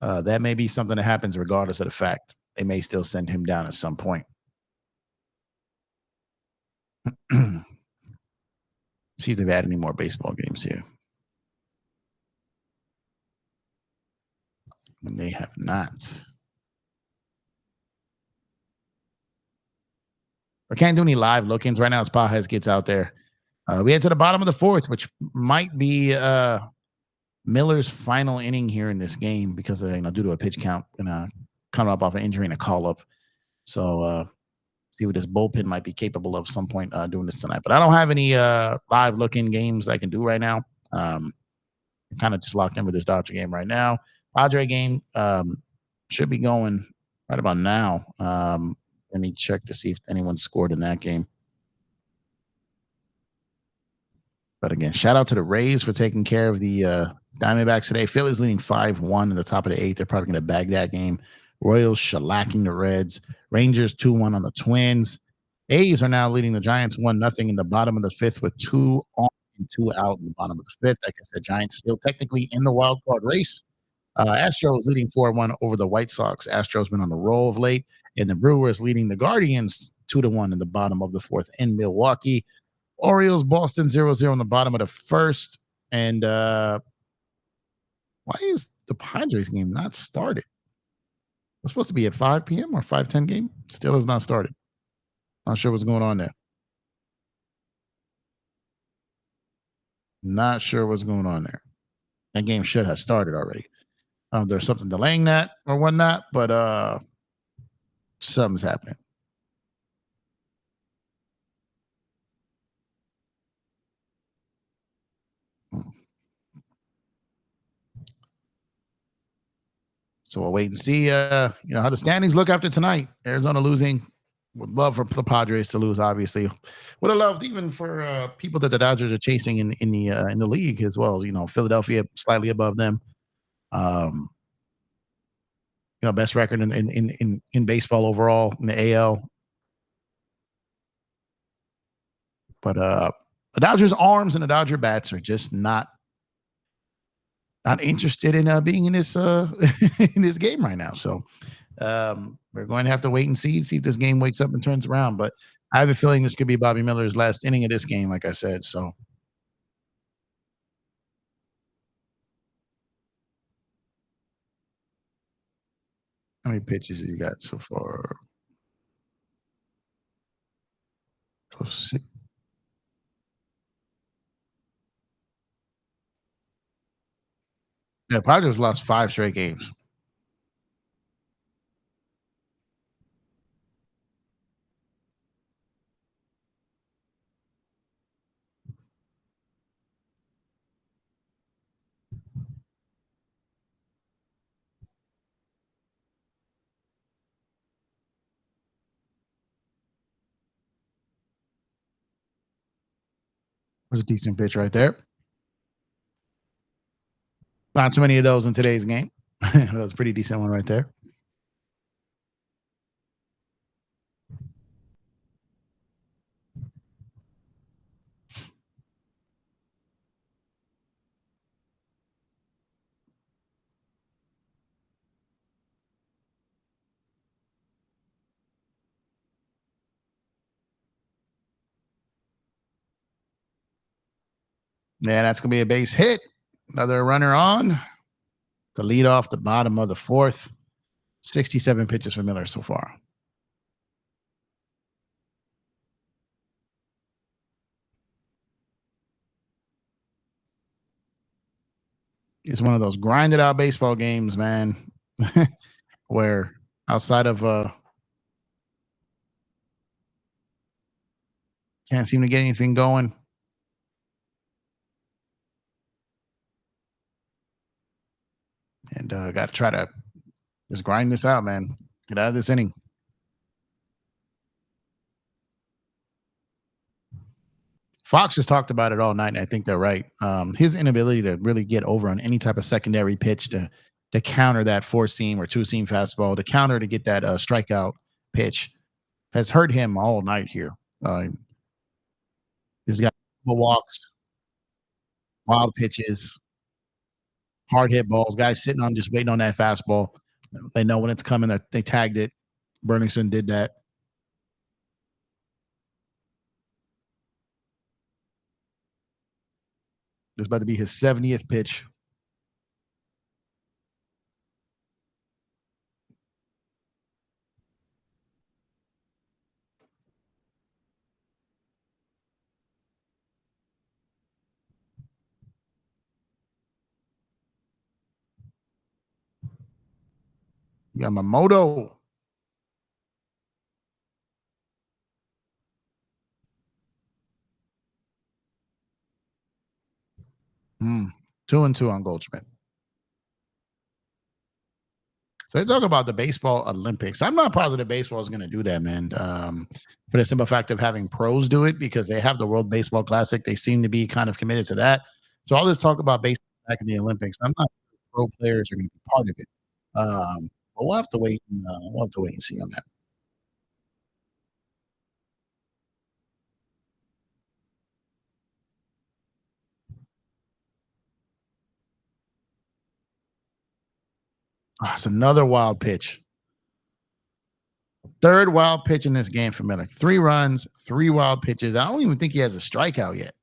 that may be something that happens regardless of the fact they may still send him down at some point. See if they've added any more baseball games here. And they have not. I can't do any live look-ins right now as Pajes gets out there. We head to the bottom of the fourth, which might be Miller's final inning here in this game because due to a pitch count and coming up off an injury and a call-up. So see what this bullpen might be capable of some point doing this tonight. But I don't have any live look-in games I can do right now. I'm kind of just locked in with this Dodger game right now. Padre game should be going right about now. Let me check to see if anyone scored in that game. But again, shout out to the Rays for taking care of the Diamondbacks today. Phillies leading 5-1 in the top of the 8th. They're probably going to bag that game. Royals shellacking the Reds. Rangers 2-1 on the Twins. A's are now leading the Giants 1-0 in the bottom of the 5th with 2 on and 2 out in the bottom of the 5th. Like I said, Giants still technically in the wild card race. Astros leading 4-1 over the White Sox. Astros been on the roll of late. And the Brewers leading the Guardians 2-1 in the bottom of the 4th in Milwaukee. Orioles, Boston 0-0 in the bottom of the 1st. And why is the Padres game not started? It's supposed to be at 5 p.m. or 5:10 game. Still has not started. Not sure what's going on there. Not sure what's going on there. That game should have started already. I don't know if there's something delaying that or whatnot, but something's happening. So we'll wait and see how the standings look after tonight. Arizona losing. Would love for the Padres to lose, obviously. Would have loved even for people that the Dodgers are chasing in the league as well. Philadelphia slightly above them. Best record in baseball overall in the AL. But the Dodgers arms and the Dodger bats are just not interested in being in this in this game right now. So we're going to have to wait and see if this game wakes up and turns around. But I have a feeling this could be Bobby Miller's last inning of this game, like I said. So how many pitches have you got so far? 6. Yeah, Padres lost 5 straight games. Was a decent pitch right there. Not too many of those in today's game. That was a pretty decent one right there. Yeah, that's going to be a base hit. Another runner on to lead off the bottom of the 4th. 67 pitches for Miller so far. It's one of those grinded out baseball games, man, where outside of can't seem to get anything going. and got to try to just grind this out, man. Get out of this inning. Fox just talked about it all night, and I think they're right. His inability to really get over on any type of secondary pitch to counter that four seam or two seam fastball, to counter to get that strikeout pitch, has hurt him all night here. He's got walks, wild pitches, hard hit balls, guys sitting on just waiting on that fastball. They know when it's coming. They tagged it. Burningston did that. This is about to be his 70th pitch. Yamamoto. Mm, 2-2 on Goldschmidt. So they talk about the baseball Olympics. I'm not positive baseball is going to do that, man. For the simple fact of having pros do it, because they have the World Baseball Classic. They seem to be kind of committed to that. So all this talk about baseball back in the Olympics, I'm not sure pro players are going to be part of it. But we'll have to wait. We'll have to wait and see on that. Oh, it's another wild pitch. Third wild pitch in this game for Miller. 3 runs, 3 wild pitches. I don't even think he has a strikeout yet.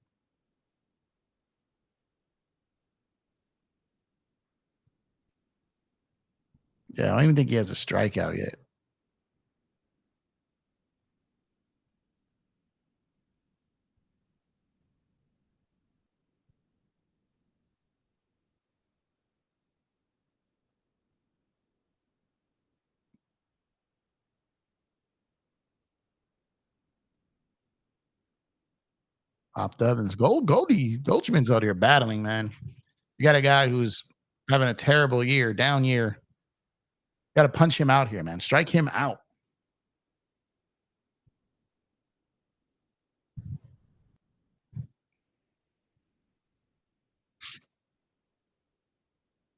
Yeah, I don't even think he has a strikeout yet. Popped up and Goldschmidt's out here battling, man. You got a guy who's having a terrible year, down year. Got to punch him out here, man. Strike him out.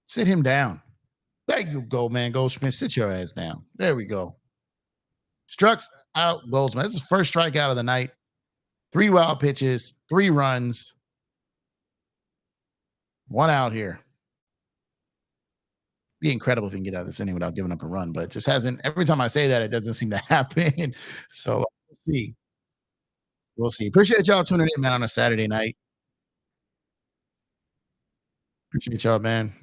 Sit him down. There you go, man. Goldschmidt, sit your ass down. There we go. Struck out Goldsmith. This is his first strikeout of the night. 3 wild pitches, 3 runs, 1 out here. Be incredible if he can get out of this inning without giving up a run, but just hasn't. Every time I say that, it doesn't seem to happen. So we'll see. We'll see. Appreciate y'all tuning in, man, on a Saturday night. Appreciate y'all, man.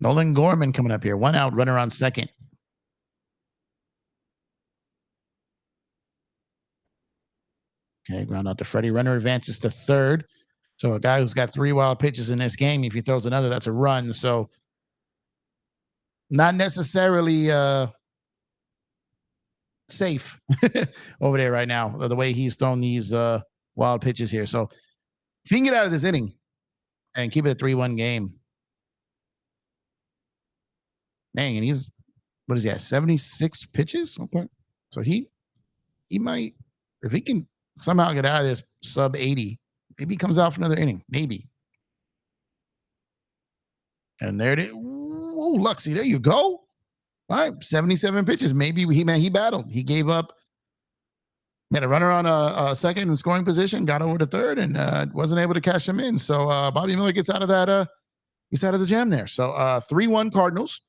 Nolan Gorman coming up here. 1 out, runner on second. Okay, ground out to Freddie. Runner advances to third. So a guy who's got 3 wild pitches in this game, if he throws another, that's a run. So not necessarily safe over there right now, the way he's thrown these wild pitches here. So if he can get out of this inning and keep it a 3-1 game, dang, and he's what is he at? 76 pitches? Okay. So he might, if he can somehow get out of this sub 80, maybe he comes out for another inning. Maybe. And there it is. Oh, Luxy, there you go. All right, 77 pitches. Maybe he battled. He gave up. Had a runner on a second in scoring position, got over to third, and wasn't able to cash him in. So Bobby Miller gets out of that. He's out of the jam there. So 3-1 Cardinals.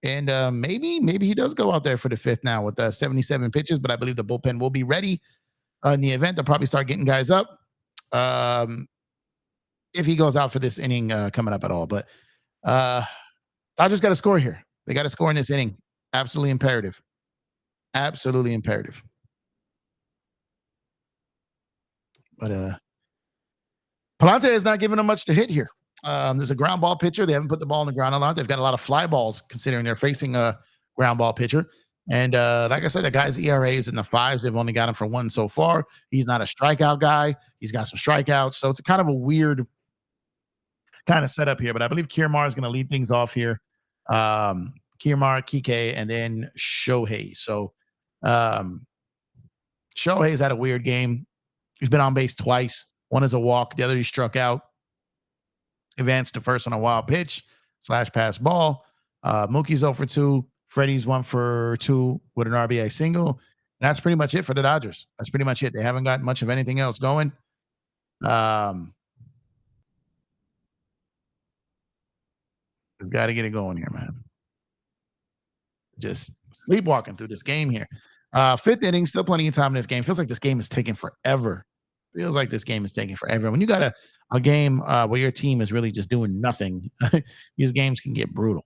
And maybe he does go out there for the 5th now with 77 pitches, but I believe the bullpen will be ready in the event. They'll probably start getting guys up if he goes out for this inning coming up at all. But Dodgers got to score here. They got to score in this inning. Absolutely imperative. Absolutely imperative. But Palante is not giving them much to hit here. There's a ground ball pitcher. They haven't put the ball on the ground a lot. They've got a lot of fly balls considering they're facing a ground ball pitcher. And like I said, the guy's ERA is in the fives. They've only got him for one so far. He's not a strikeout guy. He's got some strikeouts. So it's a kind of a weird kind of setup here. But I believe Kiermaier is going to lead things off here. Kiermaier, Kike, and then Shohei. So Shohei's had a weird game. He's been on base twice. One is a walk. The other he struck out. Advanced to first on a wild pitch / pass ball. Mookie's 0 for 2. Freddie's 1 for 2 with an RBI single. And that's pretty much it for the Dodgers. That's pretty much it. They haven't got much of anything else going. We've got to get it going here, man. Just sleepwalking through this game here. Fifth inning, still plenty of time in this game. Feels like this game is taking forever. Feels like this game is taking forever. When you got a game where your team is really just doing nothing, these games can get brutal.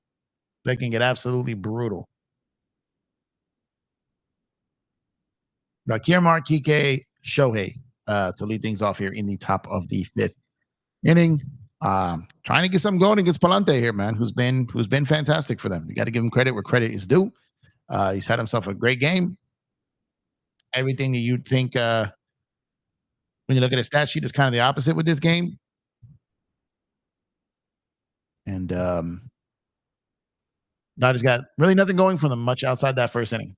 They can get absolutely brutal. Now, Kiermaier, Kike, Shohei to lead things off here in the top of the fifth inning. Trying to get something going against Palante here, man, who's been fantastic for them. You got to give him credit where credit is due. He's had himself a great game. Everything that you'd think when you look at his stat sheet is kind of the opposite with this game. And Dodgers got really nothing going for them much outside that first inning.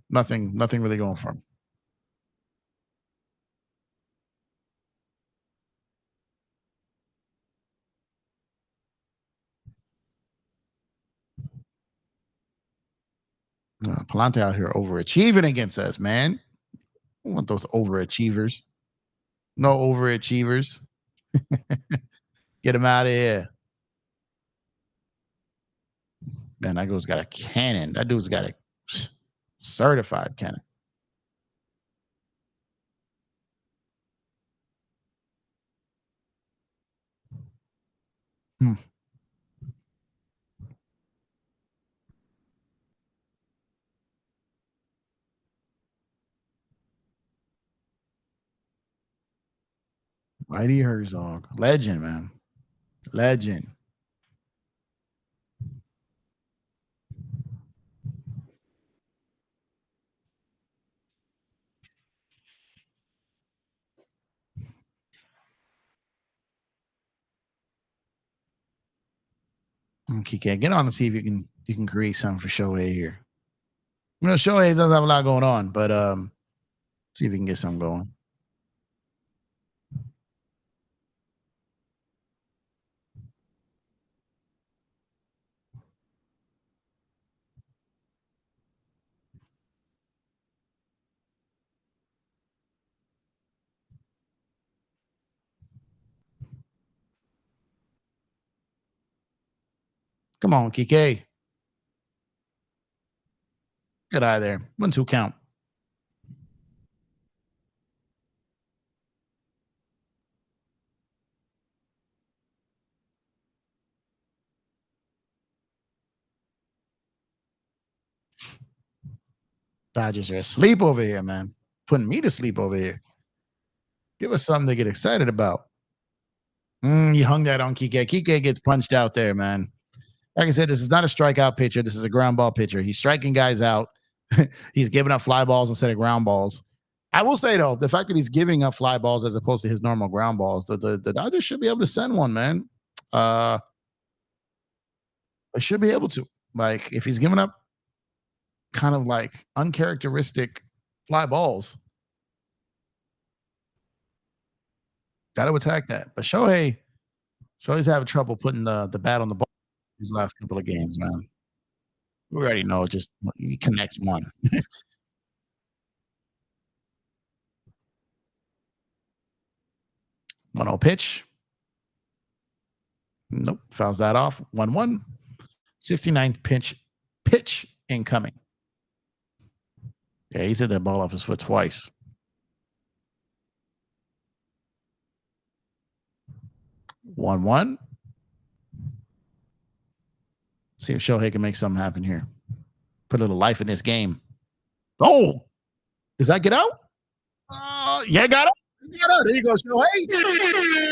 Nothing really going for him. Palante out here overachieving against us, man. I want those overachievers. No overachievers. Get him out of here. Man, that dude's got a cannon. That dude's got a certified cannon. Whitey Herzog. Legend, man. Legend. Okay, get on and see if you can create something for Shohei here. You know, Shohei doesn't have a lot going on, but see if we can get something going. Come on, Kike. Get out of there. 1-2 count. Dodgers are asleep over here, man. Putting me to sleep over here. Give us something to get excited about. You hung that on Kike. Kike gets punched out there, man. Like I said, this is not a strikeout pitcher. This is a ground ball pitcher. He's striking guys out. He's giving up fly balls instead of ground balls. I will say, though, the fact that he's giving up fly balls as opposed to his normal ground balls, the Dodgers should be able to send one, man. They should be able to. Like, if he's giving up kind of like uncharacteristic fly balls, got to attack that. But Shohei's having trouble putting the bat on the ball these last couple of games, man. We already know just he connects one. 1-0 pitch. Nope, fouls that off. 1-1. 69th pitch incoming. Yeah, he's hit that ball off his foot twice. 1-1. See if Shohei can make something happen here. Put a little life in this game. Oh, does that get out? Yeah, got it. There you go, Shohei.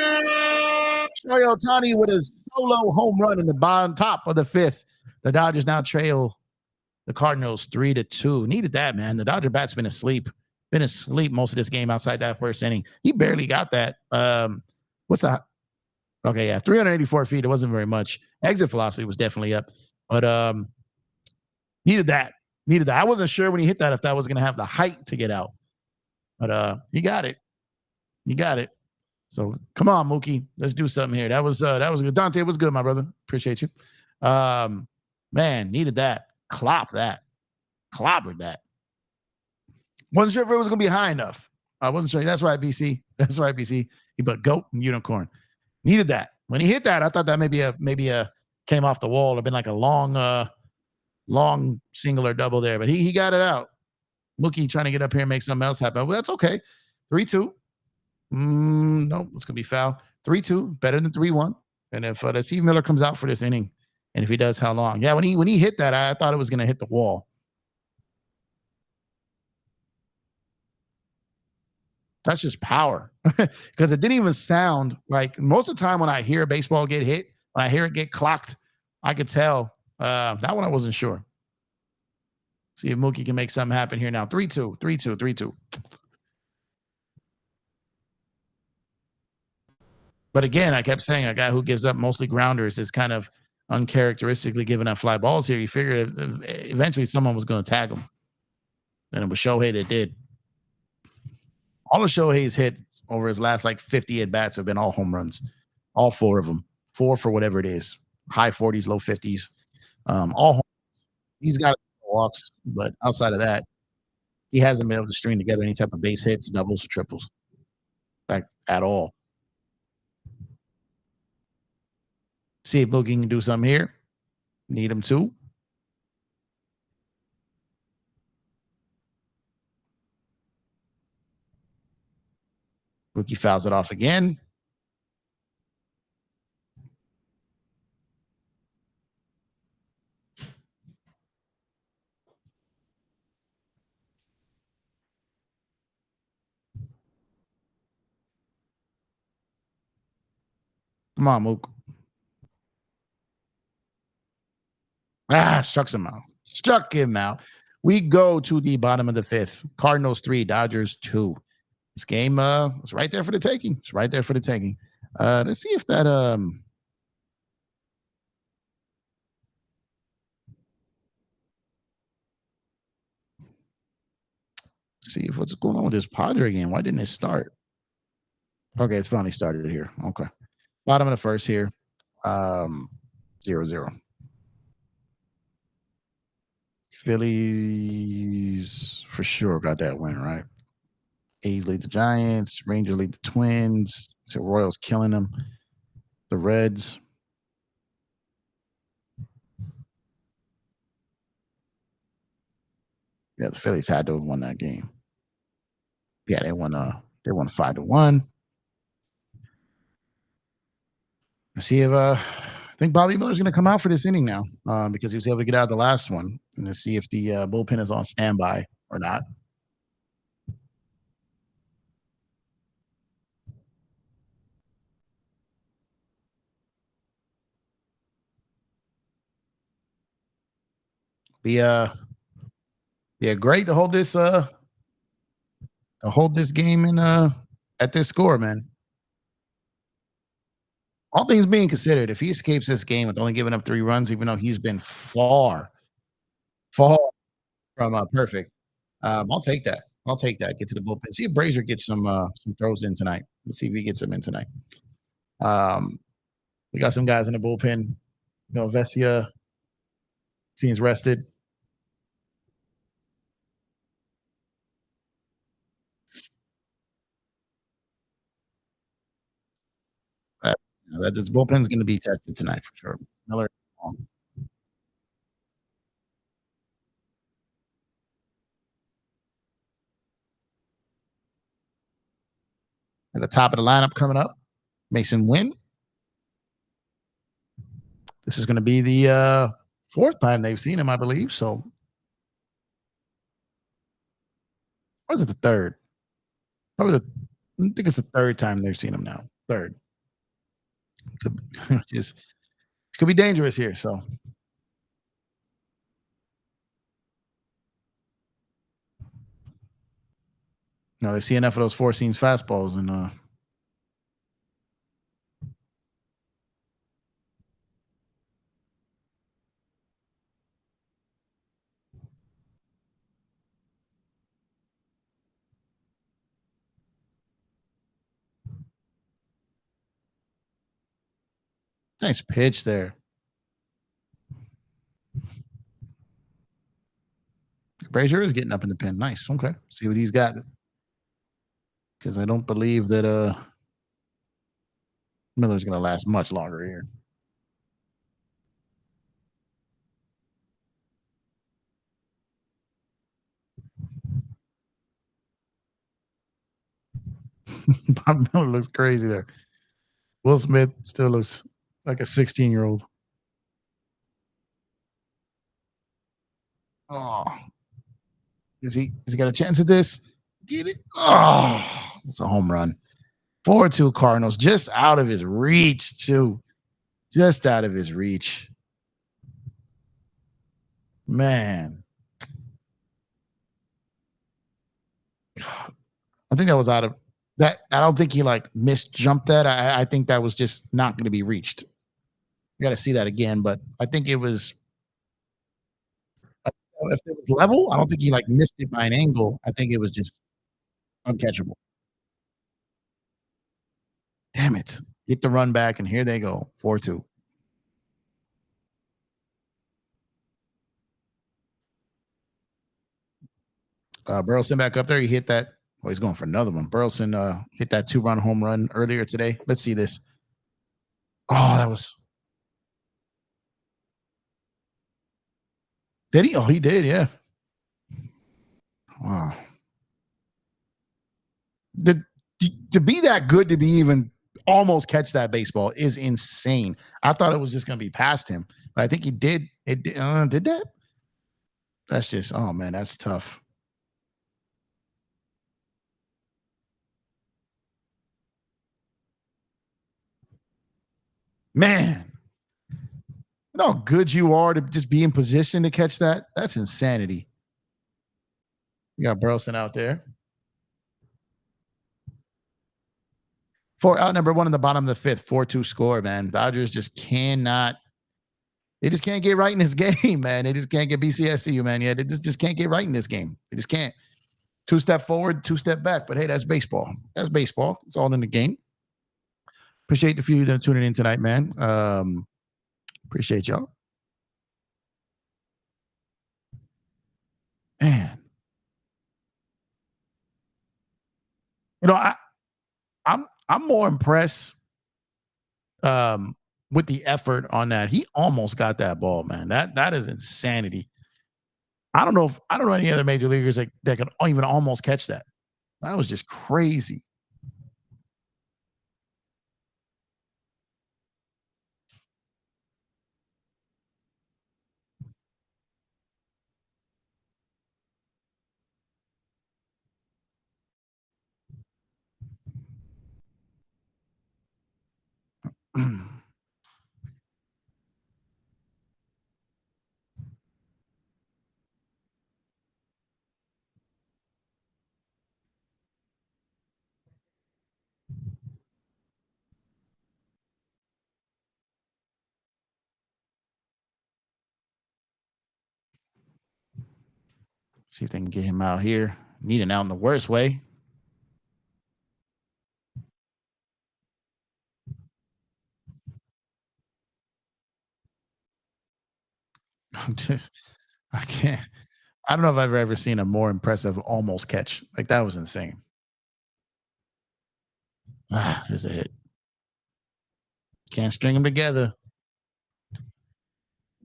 Shohei Ohtani with a solo home run in the bottom top of the fifth. The Dodgers now trail the Cardinals 3-2. Needed that, man. The Dodger bat's been asleep. Been asleep most of this game outside that first inning. He barely got that. What's that? Okay, yeah, 384 feet. It wasn't very much. Exit velocity was definitely up, but needed that. Needed that. I wasn't sure when he hit that if that was going to have the height to get out, but he got it. He got it. So come on, Mookie, let's do something here. That was good. Dante, it was good, my brother. Appreciate you. Man, needed that. Clobbered that. Wasn't sure if it was going to be high enough. I wasn't sure. That's right, BC. That's right, BC. He put goat and unicorn. Needed that. When he hit that, I thought that maybe a came off the wall or been like a long single or double there, but he got it out. Mookie trying to get up here and make something else happen. Well, that's okay. 3-2. No, it's gonna be foul. 3-2, better than 3-1. And if the Steve Miller comes out for this inning, and if he does, how long? Yeah, when he hit that, I thought it was gonna hit the wall. That's just power, because it didn't even sound like most of the time when I hear a baseball get hit, when I hear it get clocked, I could tell. That one I wasn't sure. See if Mookie can make something happen here now. 3-2, 3-2, 3-2. But again, I kept saying a guy who gives up mostly grounders is kind of uncharacteristically giving up fly balls here. You figured eventually someone was going to tag him. And it was Shohei that did. All of Shohei's hits over his last like 50 at bats have been all home runs. All four of them. 4 for whatever it is. High 40s, low 50s. All home runs. He's got walks, but outside of that, he hasn't been able to string together any type of base hits, doubles, or triples. Like at all. See if Boogie can do something here. Need him to. Rookie fouls it off again. Come on, Mook. Struck him out. Struck him out. We go to the bottom of the fifth. Cardinals 3, Dodgers 2. This game was right there for the taking. It's right there for the taking. Let's see if that see if what's going on with this Padre game. Why didn't it start? Okay, it's finally started here. Okay. Bottom of the first here. 0-0. Phillies for sure got that win, right? A's lead the Giants. Rangers lead the Twins. So Royals killing them. The Reds. Yeah, the Phillies had to have won that game. Yeah, they won 5-1. Let's see if I think Bobby Miller's going to come out for this inning now because he was able to get out of the last one. And let's see if the bullpen is on standby or not. Yeah, great to hold this game in at this score, man. All things being considered, if he escapes this game with only giving up 3 runs, even though he's been far from perfect, I'll take that. I'll take that. Get to the bullpen. See if Brazier gets some throws in tonight. Let's see if he gets them in tonight. We got some guys in the bullpen. Vesia seems rested. That this bullpen's going to be tested tonight for sure. Miller. At the top of the lineup coming up, Mason Wynn. This is going to be the 4th time they've seen him, I believe. So, or is it the 3rd? Probably I think it's the 3rd time they've seen him now. 3rd. Could just could be dangerous here. So they see enough of those four seams fastballs, and nice pitch there. Brazier is getting up in the pin. Nice. Okay. See what he's got. Because I don't believe that Miller's gonna last much longer here. Bob Miller looks crazy there. Will Smith still looks like a 16-year-old. Oh, is he got a chance at this? Get it? Oh, it's a home run. 4-2 Cardinals, just out of his reach, too. Just out of his reach. Man. I think that was out of that. I don't think he like misjumped that. I think that was just not going to be reached. You got to see that again, but I think it was if it was level, I don't think he like missed it by an angle. I think it was just uncatchable. Damn it. Get the run back, and here they go. 4-2. Burleson back up there. He hit that. Oh, he's going for another one. Burleson hit that 2-run home run earlier today. Let's see this. Oh, that was. Did he? Oh, he did. Yeah. Wow. The, to be that good to be even almost catch that baseball is insane. I thought it was just going to be past him, but I think he did. It did that. That's just, oh man, that's tough. Man, you know how good you are to just be in position to catch that? That's insanity. You got Burleson out there. For out number one in the bottom of the fifth, 4-2 score, man. Dodgers just cannot, they just can't get right in this game, man. They just can't get BCSU, man. Yeah, they just can't get right in this game. They just can't. 2 step forward, 2 step back. But hey, that's baseball. That's baseball. It's all in the game. Appreciate the few that are tuning in tonight, man. Appreciate y'all. Man. You know, I'm more impressed with the effort on that. He almost got that ball, man. That is insanity. I don't know any other major leaguers that could even almost catch that. That was just crazy. See if they can get him out here. Need him out in the worst way. I'm just, I can't. I don't know if I've ever seen a more impressive almost catch. Like that was insane. There's a hit. Can't string them together.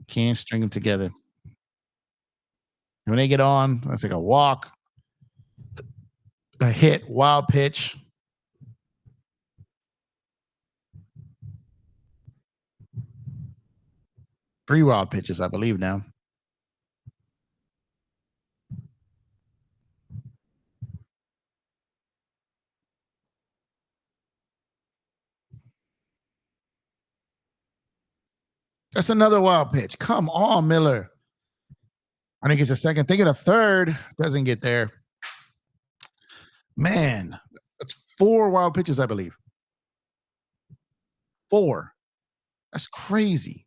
Can't string them together. When they get on, that's like a walk, a hit, wild pitch. 3 wild pitches, I believe now. That's another wild pitch. Come on, Miller. I think it's a second. Thinking a third. Doesn't get there. Man, that's 4 wild pitches, I believe. 4. That's crazy.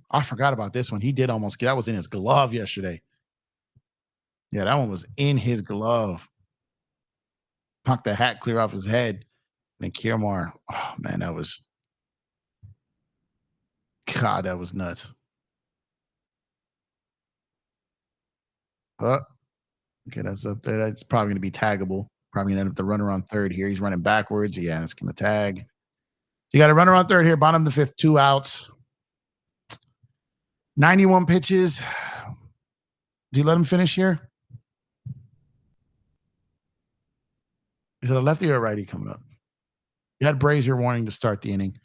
I forgot about this one. He did almost get that was in his glove yesterday. Yeah, that one was in his glove. Knocked the hat clear off his head. And Kiermaier, oh man, that was God, that was nuts. Okay, that's up there. That's probably going to be taggable. Probably going to end up the runner on third here. He's running backwards. Yeah, it's going to tag. You got a runner on third here, bottom of the fifth, 2 outs. 91 pitches. Do you let him finish here? Is it a lefty or a righty coming up? You had Brazier wanting to start the inning.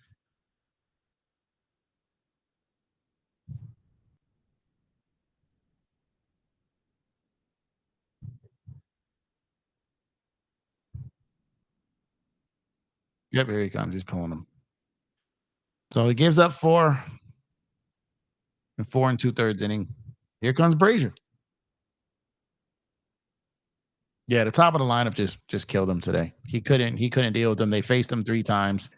Yep, here he comes. He's pulling him. So he gives up 4 and 4 2/3 inning. Here comes Brazier. Yeah, the top of the lineup just killed him today. He couldn't deal with them. They faced him 3 times.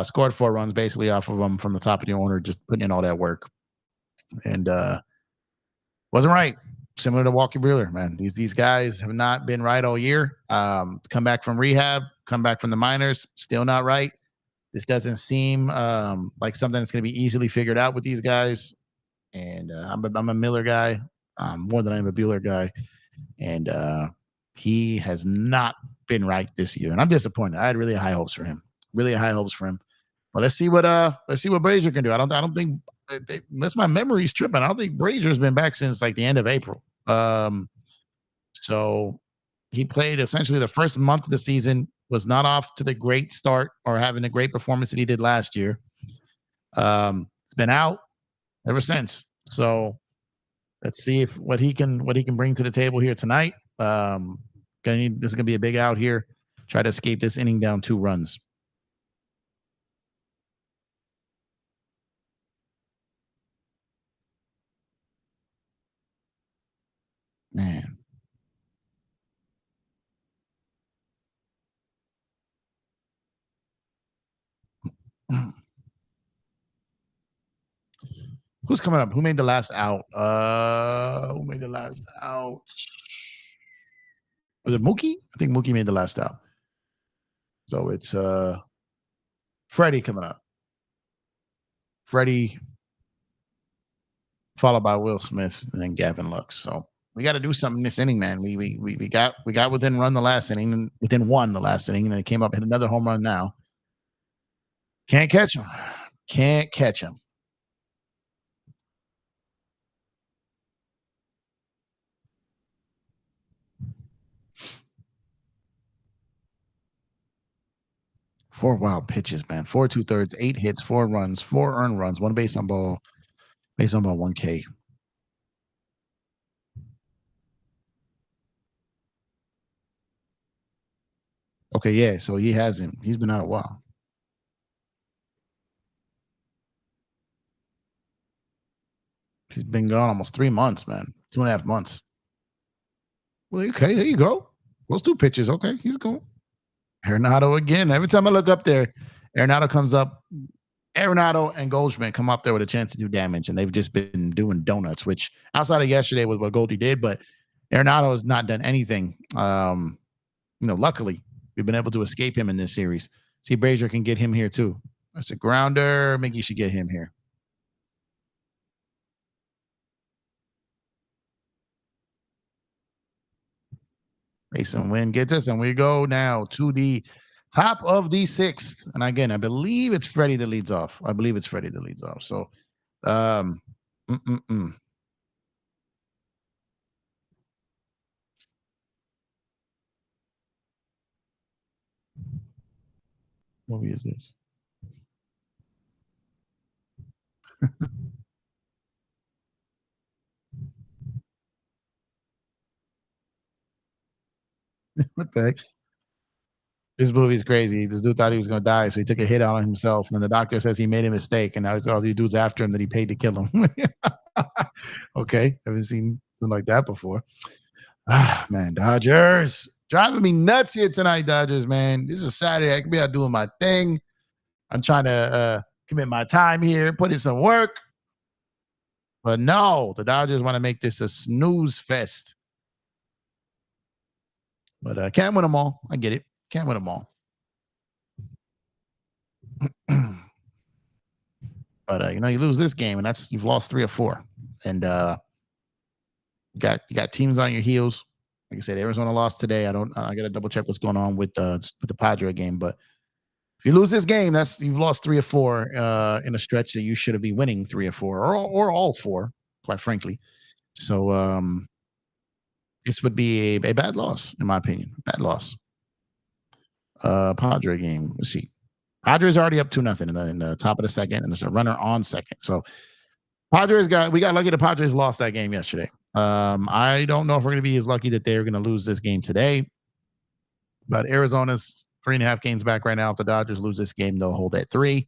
Scored 4 runs basically off of them from the top of the order, just putting in all that work. And wasn't right. Similar to Walker Buehler, man. These guys have not been right all year. Come back from rehab, come back from the minors, still not right. This doesn't seem like something that's going to be easily figured out with these guys. And I'm a Miller guy, more than I'm a Buehler guy. And he has not been right this year, and I'm disappointed. I had really high hopes for him. Really high hopes for him. But let's see what Brazier can do. I don't think unless my memory's tripping, I don't think Brazier's been back since like the end of April. So he played essentially the first month of the season, was not off to the great start or having a great performance that he did last year. It's been out ever since. So let's see what he can bring to the table here tonight. This is gonna be a big out here. Try to escape this inning down 2 runs. Man. Who's coming up? Who made the last out? Who made the last out? Was it Mookie? I think Mookie made the last out. So it's Freddie coming up. Freddie followed by Will Smith and then Gavin Lux. So we got to do something this inning, man. We got within one the last inning, and then it came up, hit another home run now. Can't catch him. Can't catch him. Four wild pitches, man. 4 2/3, 8 hits, 4 runs, 4 earned runs, 1 base on ball, 1 K. Okay, yeah. So he hasn't. He's been out a while. He's been gone almost 3 months, man. 2.5 months. Well, okay, there you go. Those 2 pitches. Okay, he's going. Arenado again. Every time I look up there, Arenado comes up. Arenado and Goldschmidt come up there with a chance to do damage, and they've just been doing donuts, which outside of yesterday was what Goldie did, but Arenado has not done anything. Luckily, we've been able to escape him in this series. See, Brazier can get him here too. That's a grounder. Maybe you should get him here. Mason Wynn gets us, and we go now to the top of the 6th. And again, I believe it's Freddie that leads off. So, what movie is this? What the heck? This movie's crazy. This dude thought he was gonna die, so he took a hit on himself. And then the doctor says he made a mistake, and now he's got all these dudes after him that he paid to kill him. Okay, haven't seen something like that before. Ah, man, Dodgers driving me nuts here tonight. Dodgers, man. This is Saturday. I could be out doing my thing. I'm trying to commit my time here, put in some work. But no, the Dodgers want to make this a snooze fest. But I can't win them all. I get it. Can't win them all. But you know, you lose this game, and that's you've lost 3 or 4, and you got teams on your heels. Like I said, Arizona lost today. I got to double check what's going on with the Padre game. But if you lose this game, that's you've lost 3 or 4 in a stretch that you should be winning 3 or 4, or all 4, quite frankly. So this would be a bad loss, in my opinion. Bad loss. Padre game. Let's see. Padres already up 2-0 in the top of the second, and there's a runner on second. So we got lucky. The Padres lost that game yesterday. I don't know if we're going to be as lucky that they're going to lose this game today. But Arizona's 3.5 games back right now. If the Dodgers lose this game, they'll hold at 3.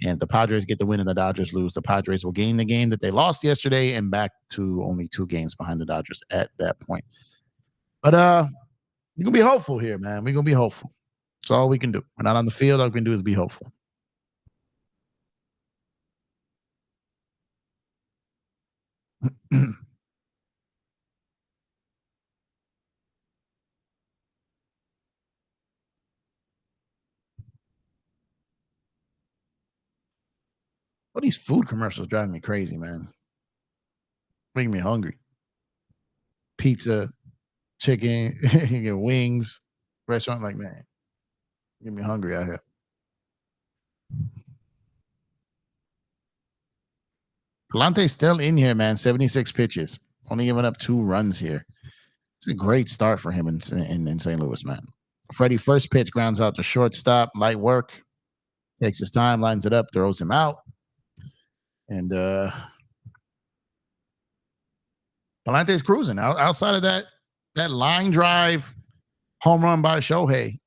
And if the Padres get the win and the Dodgers lose, the Padres will gain the game that they lost yesterday and back to only 2 games behind the Dodgers at that point. But we're going to be hopeful here, man. We're going to be hopeful. That's all we can do. We're not on the field. All we can do is be hopeful. All these food commercials driving me crazy, man. Making me hungry. Pizza, chicken, you get wings, restaurant. Like, man, get me hungry out here. Palante's still in here, man. 76 pitches, only giving up 2 runs here. It's a great start for him in St. Louis, man. Freddie first pitch grounds out to shortstop, light work, takes his time, lines it up, throws him out. And Palante's cruising. Outside of that line drive home run by Shohei,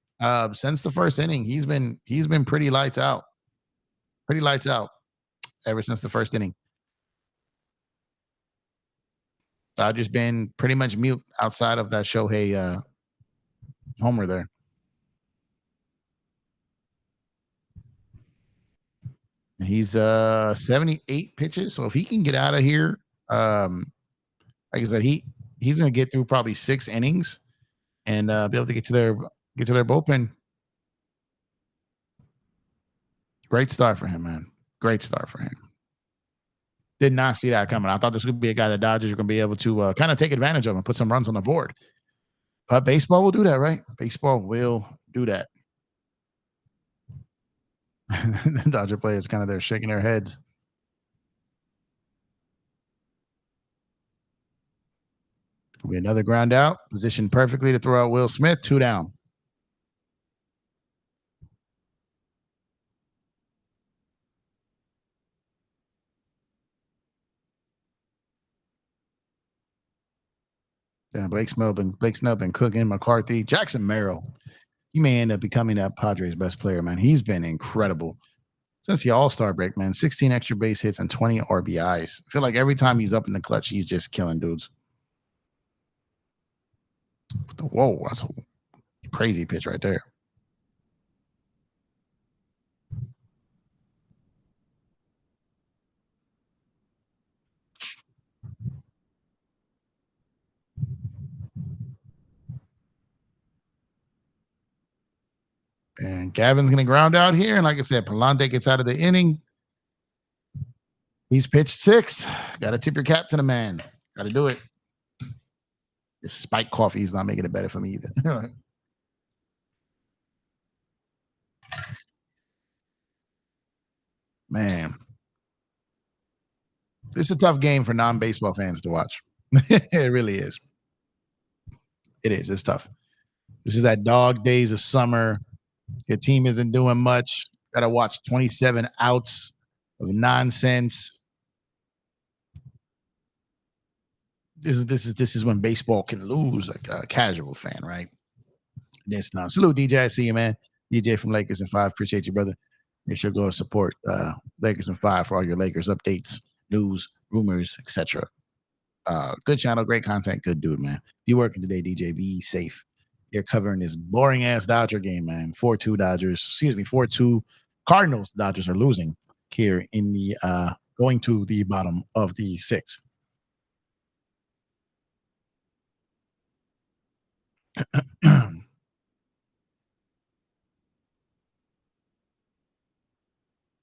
since the first inning, he's been pretty lights out. Pretty lights out ever since the first inning. Dodgers been pretty much mute outside of that Shohei homer there. He's 78 pitches. So if he can get out of here, like I said, he's gonna get through probably 6 innings and be able to get to their bullpen. Great start for him, man. Great start for him. Did not see that coming. I thought this would be a guy that Dodgers are going to be able to kind of take advantage of and put some runs on the board. But baseball will do that, right? Baseball will do that. The Dodger players kind of there shaking their heads. Could be another ground out. Positioned perfectly to throw out Will Smith. 2 down. Yeah, Blake Snell been cooking. McCarthy, Jackson Merrill. He may end up becoming that Padres' best player, man. He's been incredible since the All-Star break, man. 16 extra base hits and 20 RBIs. I feel like every time he's up in the clutch, he's just killing dudes. Whoa, that's a crazy pitch right there. And Gavin's going to ground out here. And like I said, Palante gets out of the inning. He's pitched 6. Got to tip your cap to the man. Got to do it. This spiked coffee is not making it better for me either. Man. This is a tough game for non-baseball fans to watch. It really is. It is. It's tough. This is that dog days of summer. Your team isn't doing much. Got to watch 27 outs of nonsense. This is when baseball can lose like a casual fan, right? this time. Salute, DJ. I see you, man. DJ from Lakers and 5. Appreciate you, brother. Make sure to go and support Lakers and 5 for all your Lakers updates, news, rumors, etc. Good channel, great content, good dude, man. Be working today, DJ. Be safe. You're covering this boring ass Dodger game, man. 4-2 Dodgers. Excuse me, 4-2 Cardinals. Dodgers are losing here in the going to the bottom of the 6th. I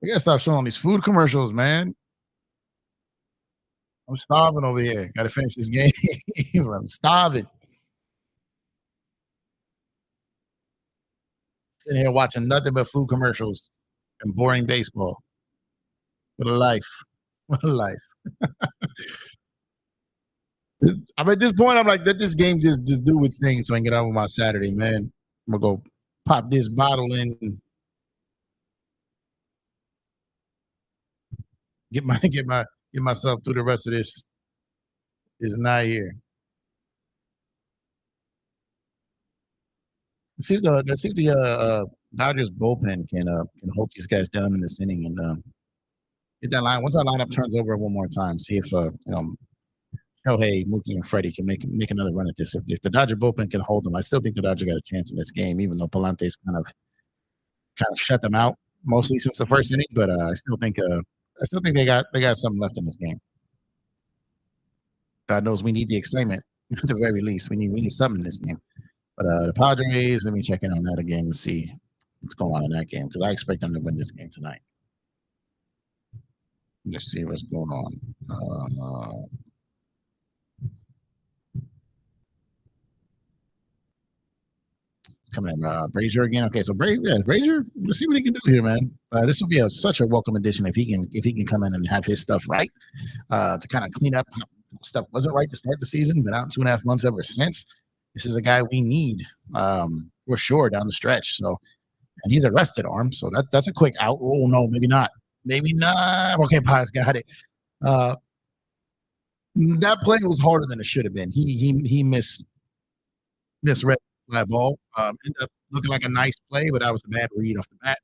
gotta stop showing these food commercials, man. I'm starving over here. Gotta finish this game. I'm starving. Sitting here watching nothing but food commercials and boring baseball. What a life. What a life. I'm at this point, I'm like, let this game just do its thing so I can get on with my Saturday, man. I'm gonna go pop this bottle in, get myself through the rest of this night here. Let's see if the Dodgers bullpen can hold these guys down in this inning and get that line. Once that lineup turns over one more time, see if Shohei, Mookie, and Freddie can make another run at this. If the Dodger bullpen can hold them, I still think the Dodgers got a chance in this game, even though Palante's kind of shut them out mostly since the first inning. But I still think they got something left in this game. God knows we need the excitement at the very least. We need something in this game. But the Padres, let me check in on that again and see what's going on in that game because I expect them to win this game tonight. Let's see what's going on. Coming in, Brazier again. Okay, so Brazier, let's see what he can do here, man. This will be such a welcome addition if he can come in and have his stuff right to kind of clean up stuff wasn't right to start the season. Been out 2.5 months ever since. This is a guy we need for sure down the stretch. So, and he's a rested arm, so that's a quick out. Oh no, maybe not. Maybe not. Okay, Pies got it. That play was harder than it should have been. He misread that ball. Ended up looking like a nice play, but that was a bad read off the bat.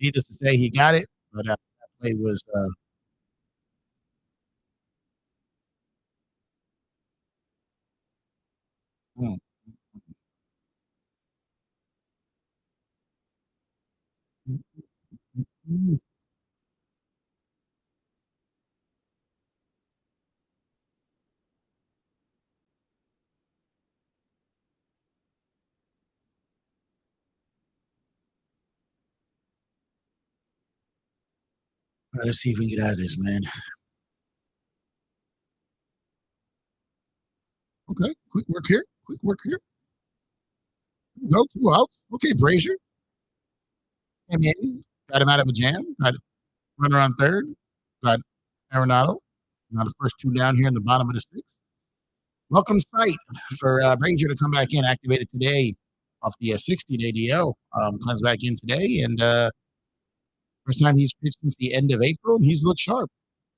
Needless to say, he got it, but that play was. All right, let's see if we can get out of this, man. Okay, quick work here. Go 2 outs. Okay, Brazier. Got him out of a jam. Got runner on third. Got Arenado. Now the first 2 down here in the bottom of the 6th. Welcome sight for Brazier to come back in, activated today off the 60-day DL. Comes back in today, and first time he's pitched since the end of April, and he's looked sharp.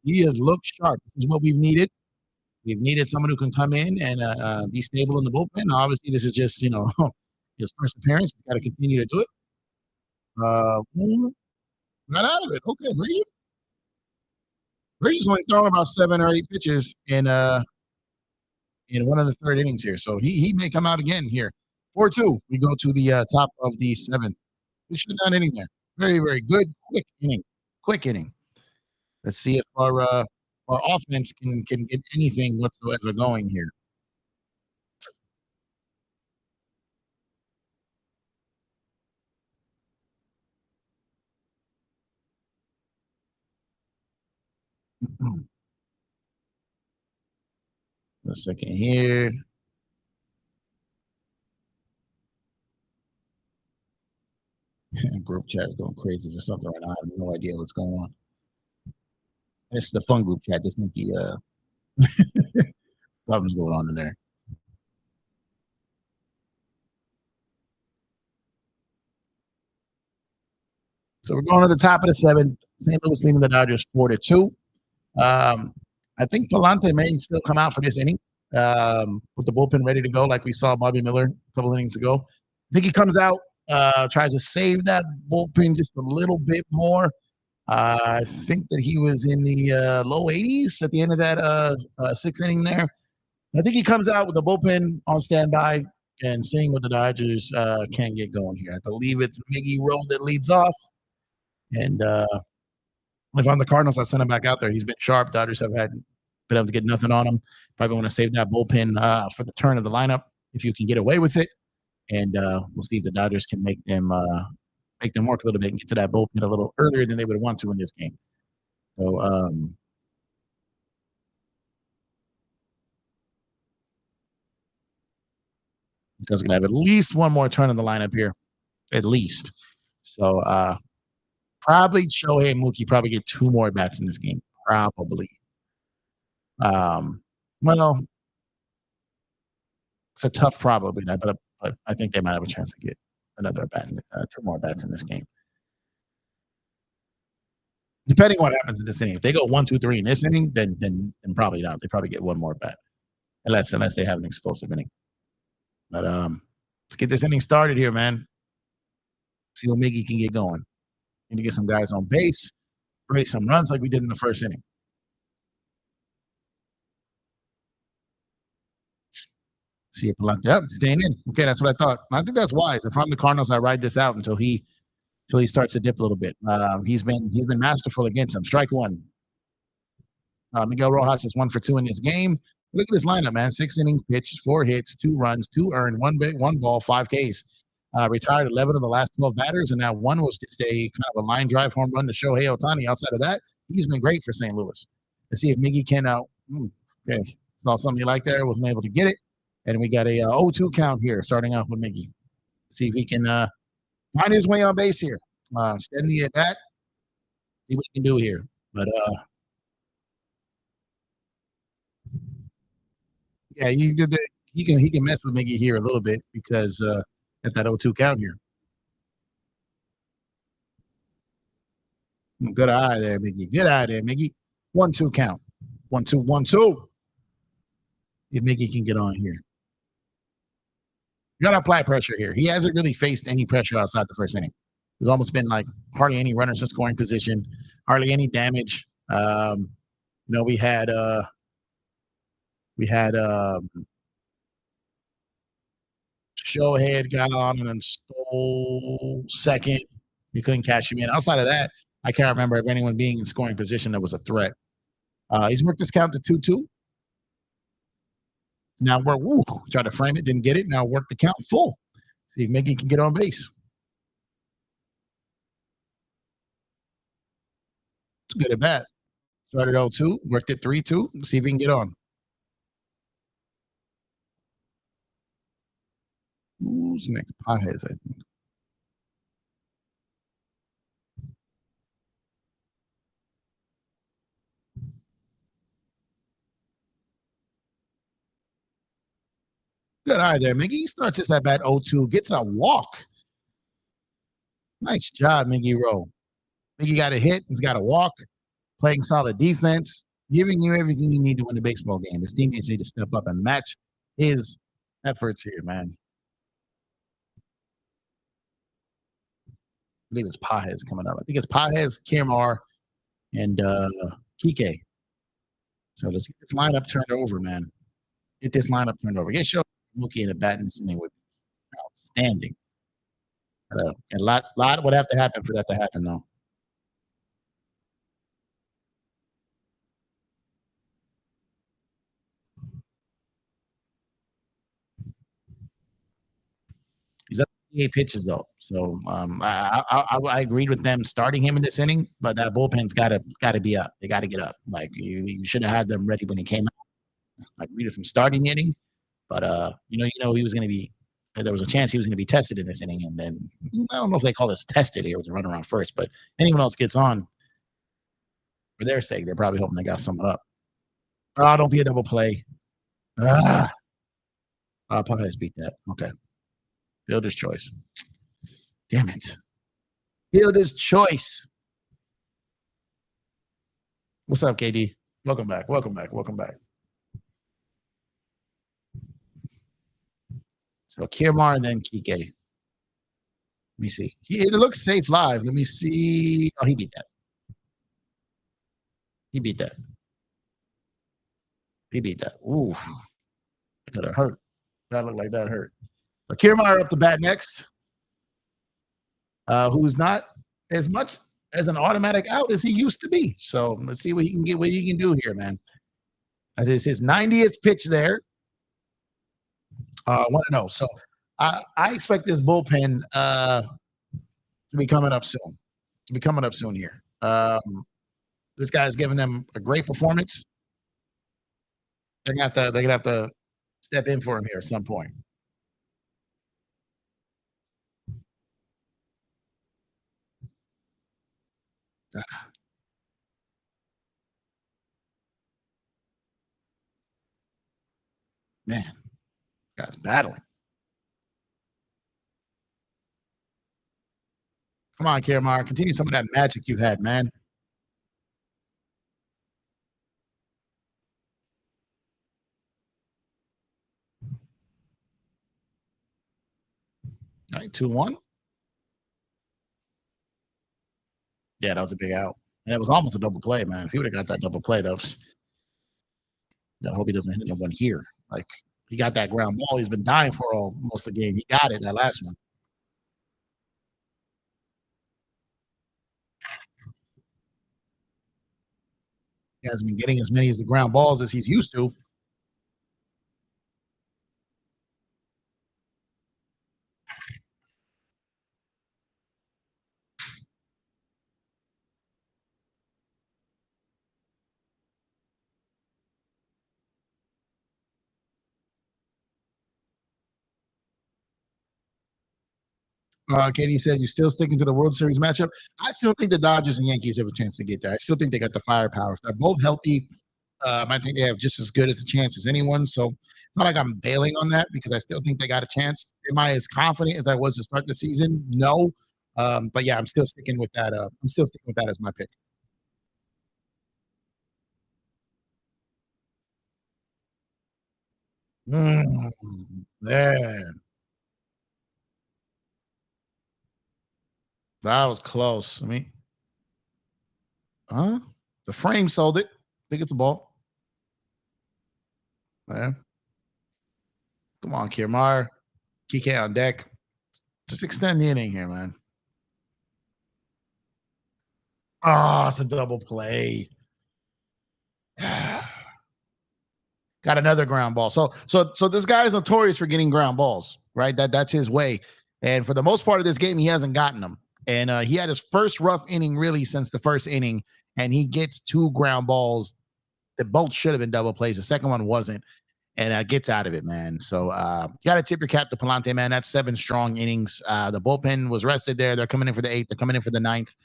He has looked sharp. This is what we've needed. We've needed someone who can come in and be stable in the bullpen. Obviously, this is just his first appearance. He's got to continue to do it. Got out of it. Okay, Brazier's only thrown about 7 or 8 pitches in one of the third innings here, so he may come out again here. 4-2. We go to the top of the 7th. We should not inning there. Very, very good. Quick inning. Let's see if our offense can get anything whatsoever going here. A second here. Group chat is going crazy for something right now. I have no idea what's going on. This is the fun group chat. This is the problems going on in there. So we're going to the top of the 7th. St. Louis leading the Dodgers 4-2. I think Palante may still come out for this inning. with the bullpen ready to go, like we saw Bobby Miller a couple innings ago. I think he comes out, tries to save that bullpen just a little bit more. I think that he was in the low 80s at the end of that sixth inning there. I think he comes out with the bullpen on standby and seeing what the Dodgers can get going here. I believe it's Miggy Rowe that leads off. And if I'm the Cardinals, I send him back out there. He's been sharp. Dodgers have been able to get nothing on him. Probably want to save that bullpen for the turn of the lineup if you can get away with it. And we'll see if the Dodgers can make them work a little bit and get to that bullpen a little earlier than they would want to in this game. So because we're gonna have at least one more turn in the lineup here, at least. So probably Shohei and Mookie probably get two more bats in this game, probably. Well, it's a tough probably, but I think they might have a chance to get another bat, two more bats in this game. Depending on what happens in this inning, if they go 1, 2, 3 in this inning, then probably not. They probably get one more bat, unless they have an explosive inning. But let's get this inning started here, man. See what Miggy can get going. Need to get some guys on base, raise some runs like we did in the first inning. See if yep, staying in. Okay, that's what I thought. I think that's wise. If I'm the Cardinals, I ride this out until he starts to dip a little bit. He's been masterful against him. Strike one. Miguel Rojas is 1 for 2 in this game. Look at this lineup, man. 6 innings pitched, 4 hits, 2 runs, 2 earned, 1 ball, 5 Ks. Retired 11 of the last 12 batters, and now 1 was just a kind of a line drive home run to Shohei Ohtani. Outside of that, he's been great for St. Louis. Let's see if Miggy can okay, saw something you like there, wasn't able to get it. And we got a 0-2 count here, starting off with Miggy. See if he can find his way on base here. Steady at that. See what he can do here. But yeah, you did that. He can mess with Miggy here a little bit because at that 0-2 count here. Good eye there, Miggy. Good eye there, Miggy. 1-2 count. 1-2, 1-2. If Miggy can get on here. You got to apply pressure here. He hasn't really faced any pressure outside the first inning. There's almost been like hardly any runners in scoring position, hardly any damage. We had Shohei had got on and then stole second. You couldn't catch him in. Outside of that, I can't remember if anyone being in scoring position that was a threat. He's worked this count to 2-2. Now we're try to frame it, didn't get it. Now work the count full. See if Miggy can get on base. It's good at bat. Started 0-2, worked it 3-2. See if he can get on. Who's next? Pajes, I think. Good eye there, Miggy. He starts this at bat 0-2, gets a walk. Nice job, Miggy Rowe. Miggy got a hit, he's got a walk, playing solid defense, giving you everything you need to win the baseball game. His teammates need to step up and match his efforts here, man. I believe it's Pajes coming up. I think it's Pajes, Kirmar, and Kike. So let's get this lineup turned over, man. Get this lineup turned over. Get Shohei Mookie in the bat in this inning would be outstanding. A lot would have to happen for that to happen, though. He's up 8 pitches, though. So I agreed with them starting him in this inning, but that bullpen's got to be up. They got to get up. Like you should have had them ready when he came out. I agreed with him starting the inning, but he was going to be. There was a chance he was going to be tested in this inning, and then I don't know if they call this tested here with the run around first, but anyone else gets on for their sake, they're probably hoping they got someone up. Oh, don't be a double play. Pajes beat that. Okay. Fielder's choice. Damn it. Fielder's choice. What's up, KD? Welcome back. So Kiermaier and then Kike. Let me see. It looks safe live. Let me see. Oh, he beat that. He beat that. He beat that. Ooh, that could have hurt. That looked like that hurt. So Kiermaier up to bat next. Who's not as much as an automatic out as he used to be. So let's see what he can get, what he can do here, man. That is his 90th pitch there. 1-0. So I expect this bullpen to be coming up soon. To be coming up soon here. This guy's giving them a great performance. They're gonna have to step in for him here at some point. Man, guy's battling. Come on, Kiermaier. Continue some of that magic you had, man. All right, 2-1. Yeah, that was a big out. And it was almost a double play, man. If he would have got that double play, that was. I hope he doesn't hit no one here. Like, he got that ground ball. He's been dying for most of the game. He got it, that last one. He hasn't been getting as many as the ground balls as he's used to. Katie said, "You still sticking to the World Series matchup?" I still think the Dodgers and Yankees have a chance to get there. I still think they got the firepower. They're both healthy. I think they have just as good as a chance as anyone. So it's not like I'm bailing on that because I still think they got a chance. Am I as confident as I was to start the season? No. But yeah, I'm still sticking with that. I'm still sticking with that as my pick. Mm, man, that was close. I mean, huh? The frame sold it. I think it's a ball. Man, come on, Kiermaier. Kike on deck. Just extend the inning here, man. Oh, it's a double play. Got another ground ball. So this guy is notorious for getting ground balls, right? That's his way. And for the most part of this game, he hasn't gotten them. And he had his first rough inning really since the first inning, and he gets two ground balls that both should have been double plays. The second one wasn't, and gets out of it, man. So you got to tip your cap to Palante, man. That's 7 strong innings. The bullpen was rested there. They're coming in for the 8th. They're coming in for the 9th.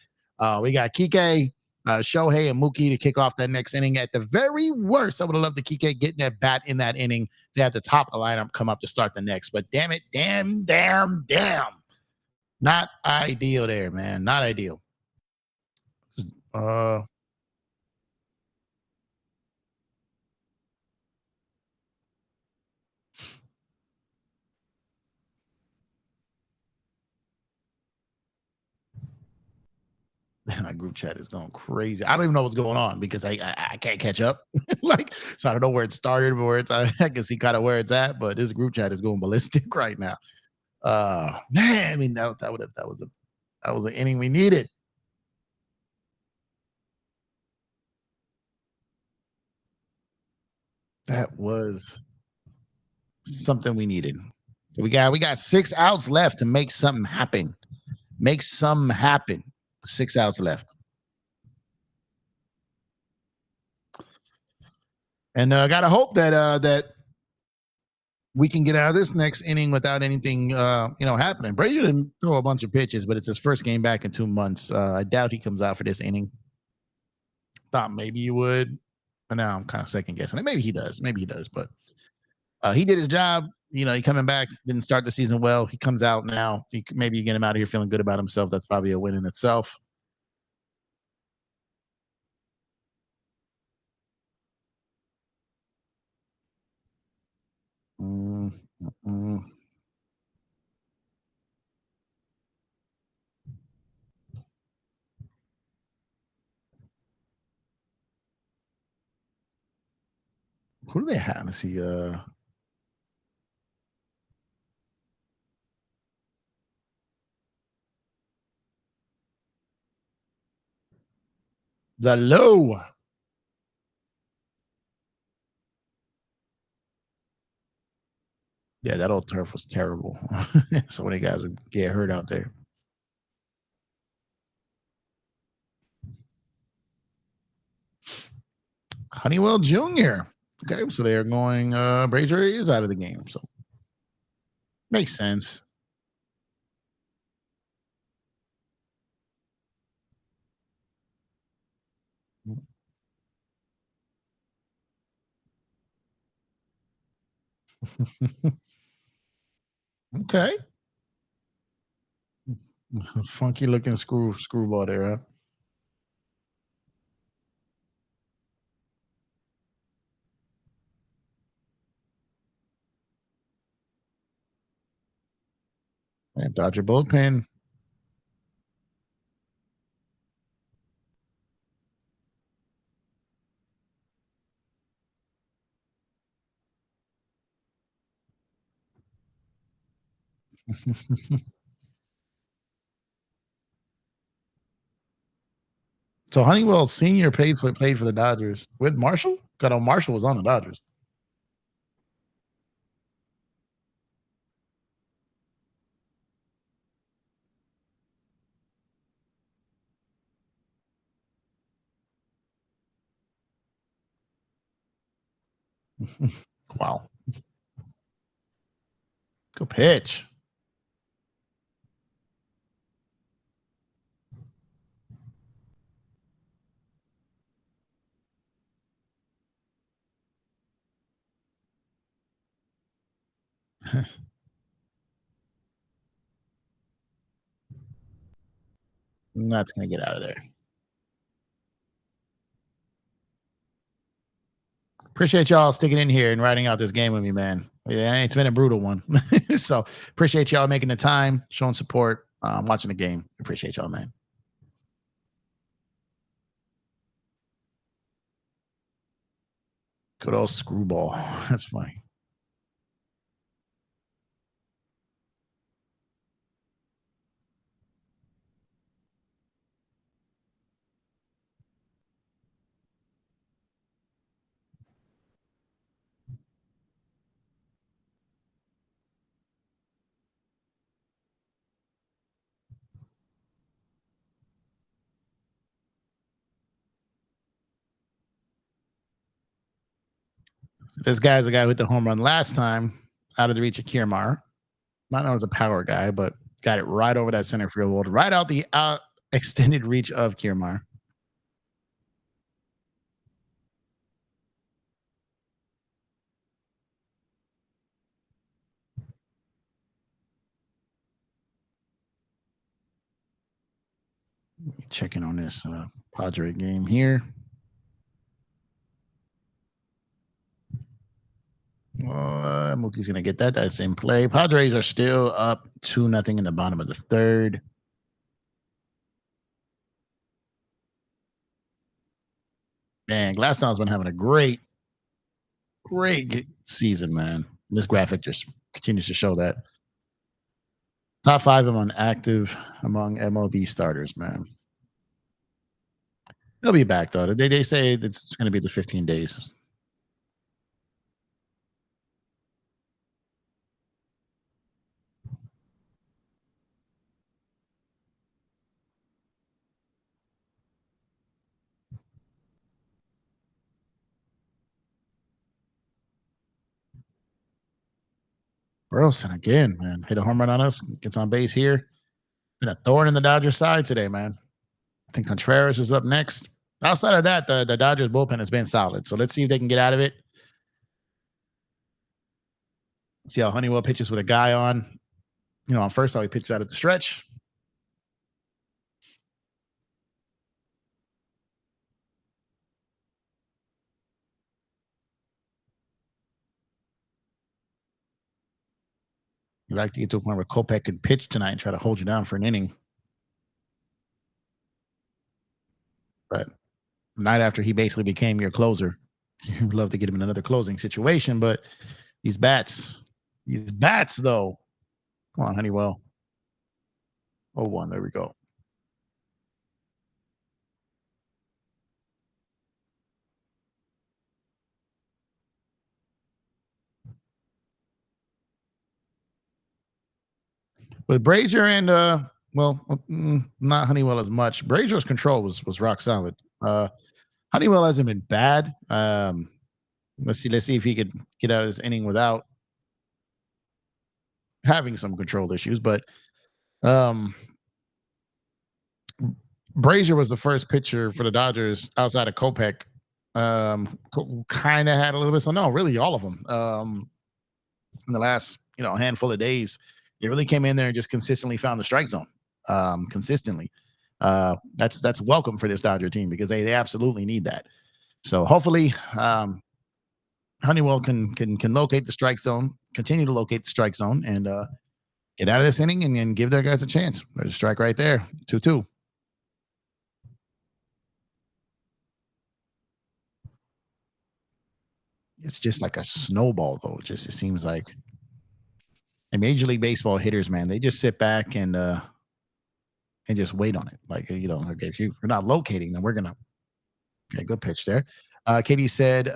We got Kike, Shohei, and Mookie to kick off that next inning. At the very worst, I would have loved the Kike getting that bat in that inning to have the top of the lineup come up to start the next. But damn it, damn. Not ideal there, man. Not ideal. Uh, my group chat is going crazy. I don't even know what's going on because I can't catch up. Like, so I don't know where it started, but where it's I can see kind of where it's at, but this group chat is going ballistic right now. Man, I mean that was an inning we needed. That was something we needed. So we got 6 outs left to make something happen. Make something happen. 6 outs left. And I gotta hope that we can get out of this next inning without anything happening. Brazier didn't throw a bunch of pitches, but it's his first game back in 2 months. I doubt he comes out for this inning. Thought maybe he would, but now I'm kind of second guessing it. Maybe he does. But he did his job. He coming back, didn't start the season well. He comes out now. Maybe you get him out of here feeling good about himself. That's probably a win in itself. Mm, mm, mm. Who do they have? Let's see. The low. Yeah, that old turf was terrible. So many guys would get hurt out there. Honeywell Jr. Okay, so they're going Brazier is out of the game. So makes sense. Okay. Funky looking screwball there, huh? And Dodger bullpen. So Honeywell Senior played for the Dodgers with Marshall. Got on Marshall was on the Dodgers. Wow. Good pitch. That's gonna get out of there. Appreciate y'all sticking in here and writing out this game with me, man. Yeah, it's been a brutal one. So appreciate y'all making the time, showing support, watching the game. Appreciate y'all, man. Good old screwball. That's funny. This guy's the guy who hit the home run last time out of the reach of Kiermaier. Not known as a power guy, but got it right over that center field wall, right out the extended reach of Kiermaier. Checking on this Padre game here. Mookie's gonna get that. That's in play. Padres are still up 2-0 in the bottom of the third. Man, Glasnow's been having a great season, man. This graphic just continues to show that. Top 5 among active among MLB starters, man. They'll be back though. They say it's going to be the 15 days. Burleson again, man. Hit a home run on us. Gets on base here. Been a thorn in the Dodgers side today, man. I think Contreras is up next. Outside of that, the Dodgers bullpen has been solid. So let's see if they can get out of it. See how Honeywell pitches with a guy on. You know, on first, how he pitches out at the stretch. You like to get to a point where Kopech can pitch tonight and try to hold you down for an inning. But night after he basically became your closer. You'd love to get him in another closing situation, but these bats though. Come on, Honeywell. Oh, one. There we go. With Brazier and not Honeywell as much. Brazier's control was rock solid. Honeywell hasn't been bad. Let's see if he could get out of this inning without having some control issues. But um, Brazier was the first pitcher for the Dodgers outside of Kopech. Kind of had a little bit. So no, really all of them. In the last handful of days, he really came in there and just consistently found the strike zone. Consistently. That's welcome for this Dodger team because they absolutely need that. So hopefully, Honeywell can locate the strike zone, continue to locate the strike zone, and get out of this inning and give their guys a chance. There's a strike right there, 2-2. It's just like a snowball, though. It seems like. And Major League Baseball hitters, man, they just sit back and just wait on it. Like okay, if you're not locating, then we're gonna. Okay, good pitch there. Katie said,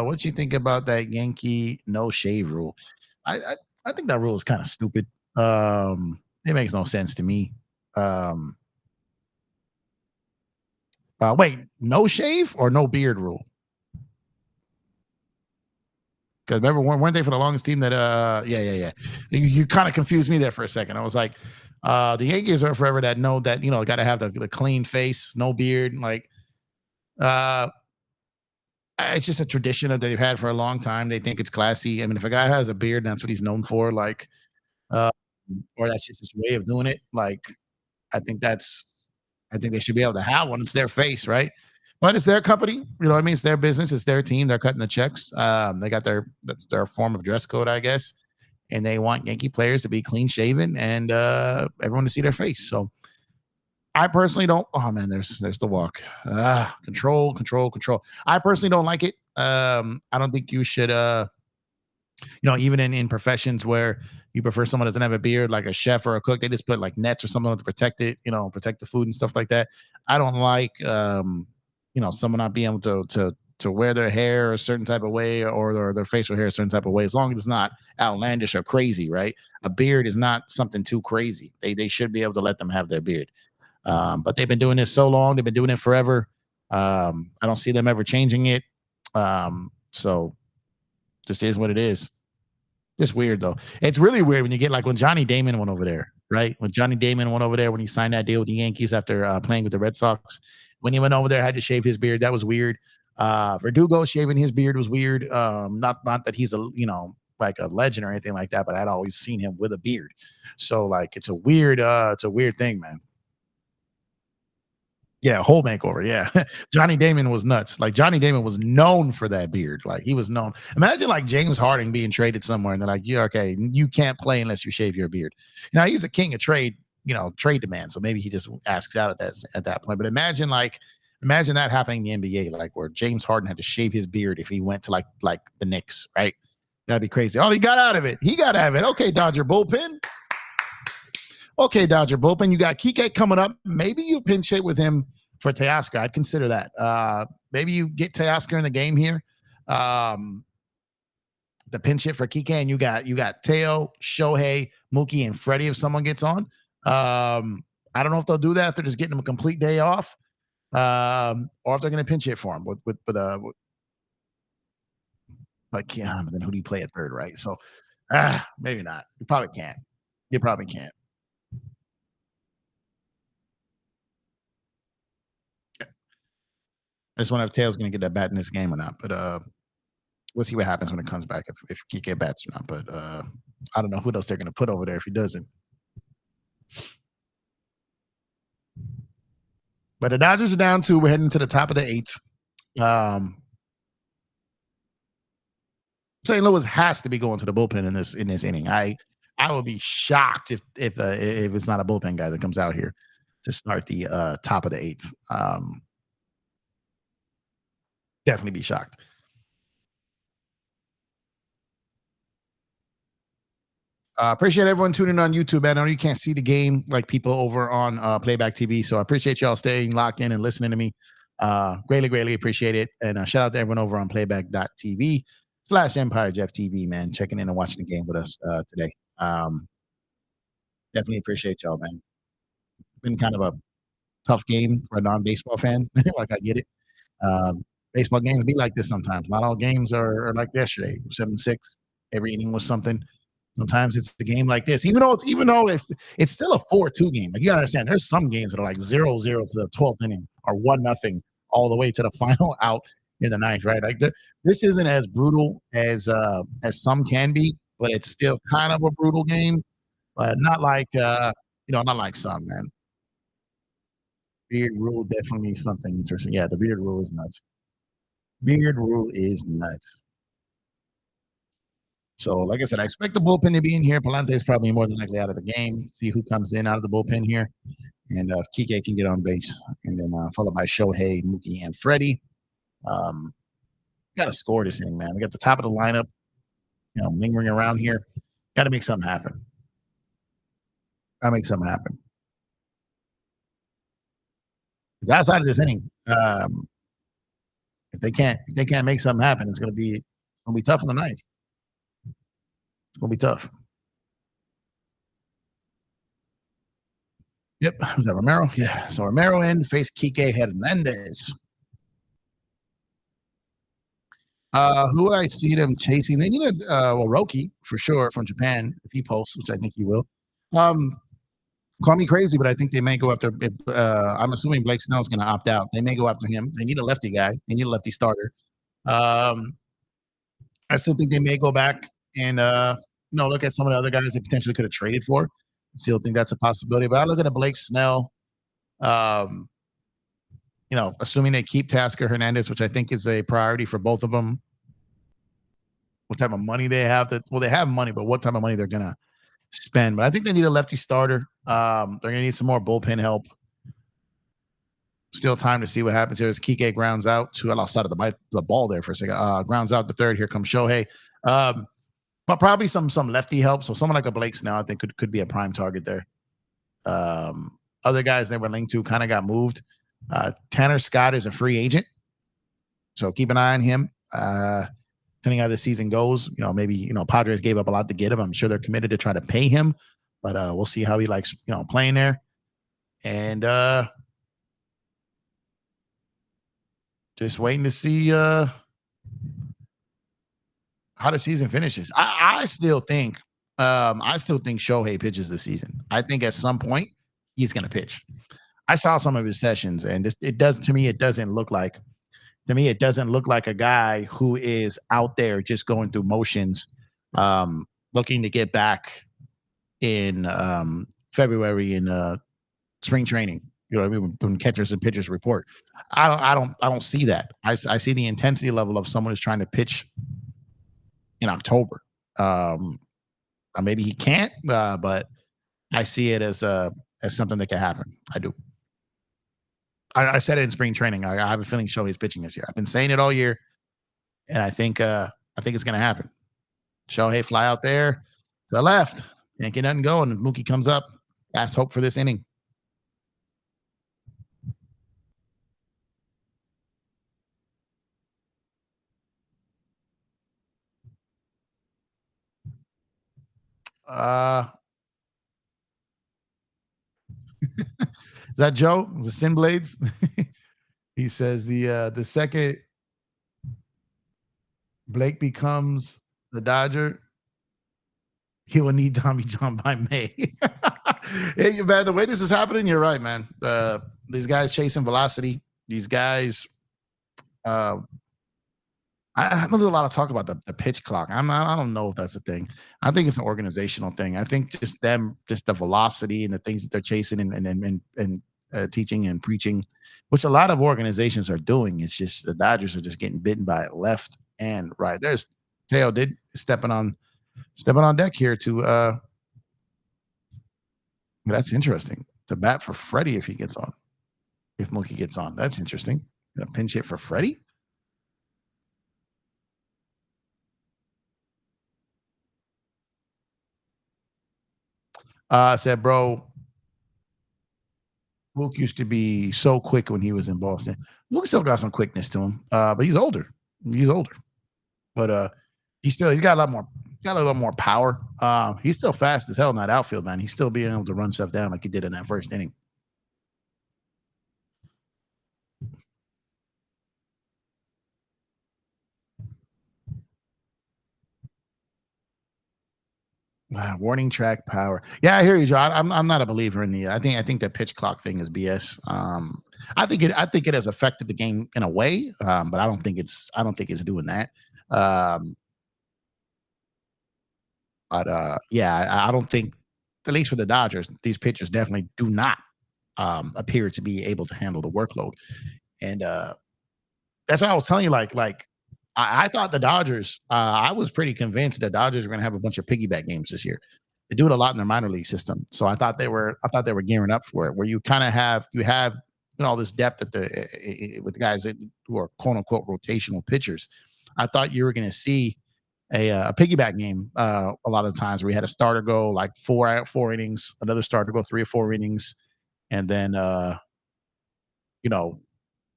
"What do you think about that Yankee no shave rule?" I think that rule is kind of stupid. It makes no sense to me. Wait, no shave or no beard rule? Because remember, weren't they for the longest team that yeah. You kind of confused me there for a second. I was like, the Yankees are forever that know that got to have the clean face, no beard. Like it's just a tradition that they've had for a long time. They think it's classy. I mean, if a guy has a beard, that's what he's known for. Like, uh, or that's just his way of doing it. Like, I think I think they should be able to have one. It's their face, right? But it's their company. What I mean? It's their business. It's their team. They're cutting the checks. They got that's their form of dress code, I guess. And they want Yankee players to be clean shaven and everyone to see their face. So I personally don't. Oh man, there's the walk. Control. I personally don't like it. I don't think you should. Even in professions where you prefer someone that doesn't have a beard, like a chef or a cook, they just put like nets or something to protect it. Protect the food and stuff like that. I don't like someone not being able to wear their hair a certain type of way or their facial hair a certain type of way, as long as it's not outlandish or crazy, right? A beard is not something too crazy. They should be able to let them have their beard. But they've been doing this so long. They've been doing it forever. I don't see them ever changing it. So just is what it is. Just weird, though. It's really weird when you get like when Johnny Damon went over there, right? When Johnny Damon went over there when he signed that deal with the Yankees after playing with the Red Sox. When he went over there, had to shave his beard. That was weird. Verdugo shaving his beard was weird. Not that he's like a legend or anything like that, but I'd always seen him with a beard. So like it's a weird thing, man. Yeah, whole makeover. Yeah. Johnny Damon was nuts. Like Johnny Damon was known for that beard. Like he was known. Imagine like James Harden being traded somewhere and they're like, yeah, okay, you can't play unless you shave your beard. Now he's a king of trade, trade demand. So maybe he just asks out at that point. But imagine that happening in the NBA, like where James Harden had to shave his beard if he went to like the Knicks, right? That'd be crazy. Oh, he got out of it. Okay, Dodger bullpen. Okay, Dodger bullpen. You got Kike coming up. Maybe you pinch hit with him for Teoscar. I'd consider that. Maybe you get Teoscar in the game here. The pinch hit for Kike, and you got Teo, Shohei, Mookie, and Freddie if someone gets on. I don't know if they'll do that if they're just getting him a complete day off, or if they're going to pinch hit for him with like yeah. But then who do you play at third, right? So maybe not. You probably can't. You probably can't. I just wonder if Taylor's going to get that bat in this game or not. But we'll see what happens when it comes back if Kike bats or not. But I don't know who else they're going to put over there if he doesn't. But the Dodgers are down 2. We're heading to the top of the 8th. St. Louis has to be going to the bullpen in this inning. I would be shocked if it's not a bullpen guy that comes out here to start the top of the 8th. Definitely be shocked. Appreciate everyone tuning in on YouTube. I know you can't see the game like people over on Playback TV, so I appreciate y'all staying locked in and listening to me. Greatly appreciate it. And shout out to everyone over on PlayBackTV/EmpireJeffTV, man, checking in and watching the game with us today. Definitely appreciate y'all, man. Been kind of a tough game for a non-baseball fan. Like, I get it. Baseball games be like this sometimes. Not all games are like yesterday. 7-6. Every inning was something. Sometimes it's the game like this, even though it's still a 4-2 game. Like, you gotta understand, there's some games that are like 0-0 to the 12th inning or 1-0 all the way to the final out in the ninth, right? Like, this isn't as brutal as some can be, but it's still kind of a brutal game, but not like not like some, man. Beard rule definitely something interesting. Yeah, the beard rule is nuts. Beard rule is nuts. So, like I said, I expect the bullpen to be in here. Palante is probably more than likely out of the game. See who comes in out of the bullpen here. And Kike can get on base. And then followed by Shohei, Mookie, and Freddie. Got to score this inning, man. We got the top of the lineup, lingering around here. Got to make something happen. Got to make something happen. Because outside of this inning, if they can't make something happen, it's gonna be tough in the ninth. It's gonna be tough. Yep, was that Romero? Yeah. So Romero in, face Kike Hernandez. Who I see them chasing? They need Roki for sure from Japan if he posts, which I think he will. Call me crazy, but I think they may go after. I'm assuming Blake Snell's going to opt out. They may go after him. They need a lefty guy. They need a lefty starter. I still think they may go back and look at some of the other guys they potentially could have traded for. Still think that's a possibility. But I look at a Blake Snell. Assuming they keep Tasker Hernandez, which I think is a priority for both of them. What type of money they have? They have money, but what type of money they're gonna spend? But I think they need a lefty starter. They're gonna need some more bullpen help. Still time to see what happens here as Kike grounds out to. I lost sight of the ball there for a second. Grounds out the third. Here comes Shohei. But probably some lefty help. So someone like a Blake Snell, I think could be a prime target there. Other guys they were linked to kind of got moved. Tanner Scott is a free agent, so keep an eye on him. Depending how the season goes, maybe Padres gave up a lot to get him. I'm sure they're committed to try to pay him, but we'll see how he likes playing there. And just waiting to see how the season finishes. I still think Shohei pitches this season. I think at some point he's going to pitch. I saw some of his sessions, and it doesn't look like a guy who is out there just going through motions, looking to get back in February in spring training. When catchers and pitchers report. I don't see that. I see the intensity level of someone who's trying to pitch in October. Maybe he can't, but I see it as something that can happen. I do. I said it in spring training. I have a feeling Shohei's pitching this year. I've been saying it all year, and I think it's going to happen. Shohei fly out there to the left, can't get nothing going, and Mookie comes up. Last hope for this inning. Is that Joe? The Sin Blades? He says the second Blake becomes the Dodger, he will need Tommy John by May. Hey, man, the way this is happening, you're right, man. These guys chasing velocity. These guys, I know there's a lot of talk about the pitch clock. I don't know if that's a thing. I think it's an organizational thing. I think just the velocity and the things that they're chasing and teaching and preaching, which a lot of organizations are doing. It's just the Dodgers are just getting bitten by it left and right. There's Teo stepping on deck here to. That's interesting. To bat for Freddie if he gets on, if Mookie gets on. That's interesting. A pinch hit for Freddie. Said, bro, Luke used to be so quick when he was in Boston. Luke still got some quickness to him, but he's older. He's older, but he's got a lot more power. He's still fast as hell in that outfield, man. He's still being able to run stuff down like he did in that first inning. Warning track power. Yeah, I hear you, Joe. I'm not a believer in the. I think that pitch clock thing is BS. I think it has affected the game in a way, but I don't think it's doing that. Um, but yeah, I don't think, at least for the Dodgers, these pitchers definitely do not appear to be able to handle the workload. And that's what I was telling you. I thought the Dodgers. I was pretty convinced that Dodgers were going to have a bunch of piggyback games this year. They do it a lot in their minor league system, so I thought they were gearing up for it. Where you kind of have all this depth at with the guys who are quote unquote rotational pitchers. I thought you were going to see a piggyback game a lot of the times where we had a starter go like four innings, another starter go 3 or 4 innings, and then you know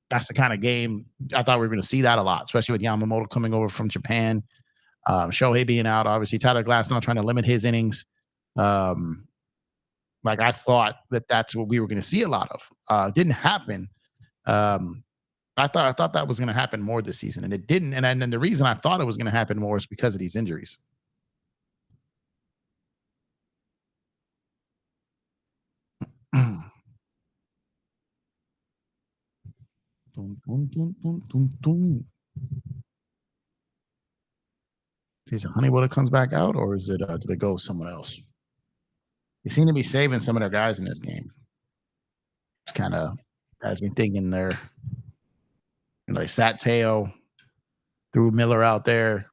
that's the kind of game I thought we were going to see that a lot, especially with Yamamoto coming over from Japan, Shohei being out, obviously Tyler Glass not trying to limit his innings. Um, like I thought that's what we were going to see a lot of. Didn't happen. Um, I thought that was going to happen more this season, and it didn't. And then the reason I thought it was going to happen more is because of these injuries. Dun, dun, dun, dun, dun, dun. Is it Honeywell that comes back out, or is it do they go with someone else? They seem to be saving some of their guys in this game. It's kind of has me thinking they sat Teo, threw Miller out there,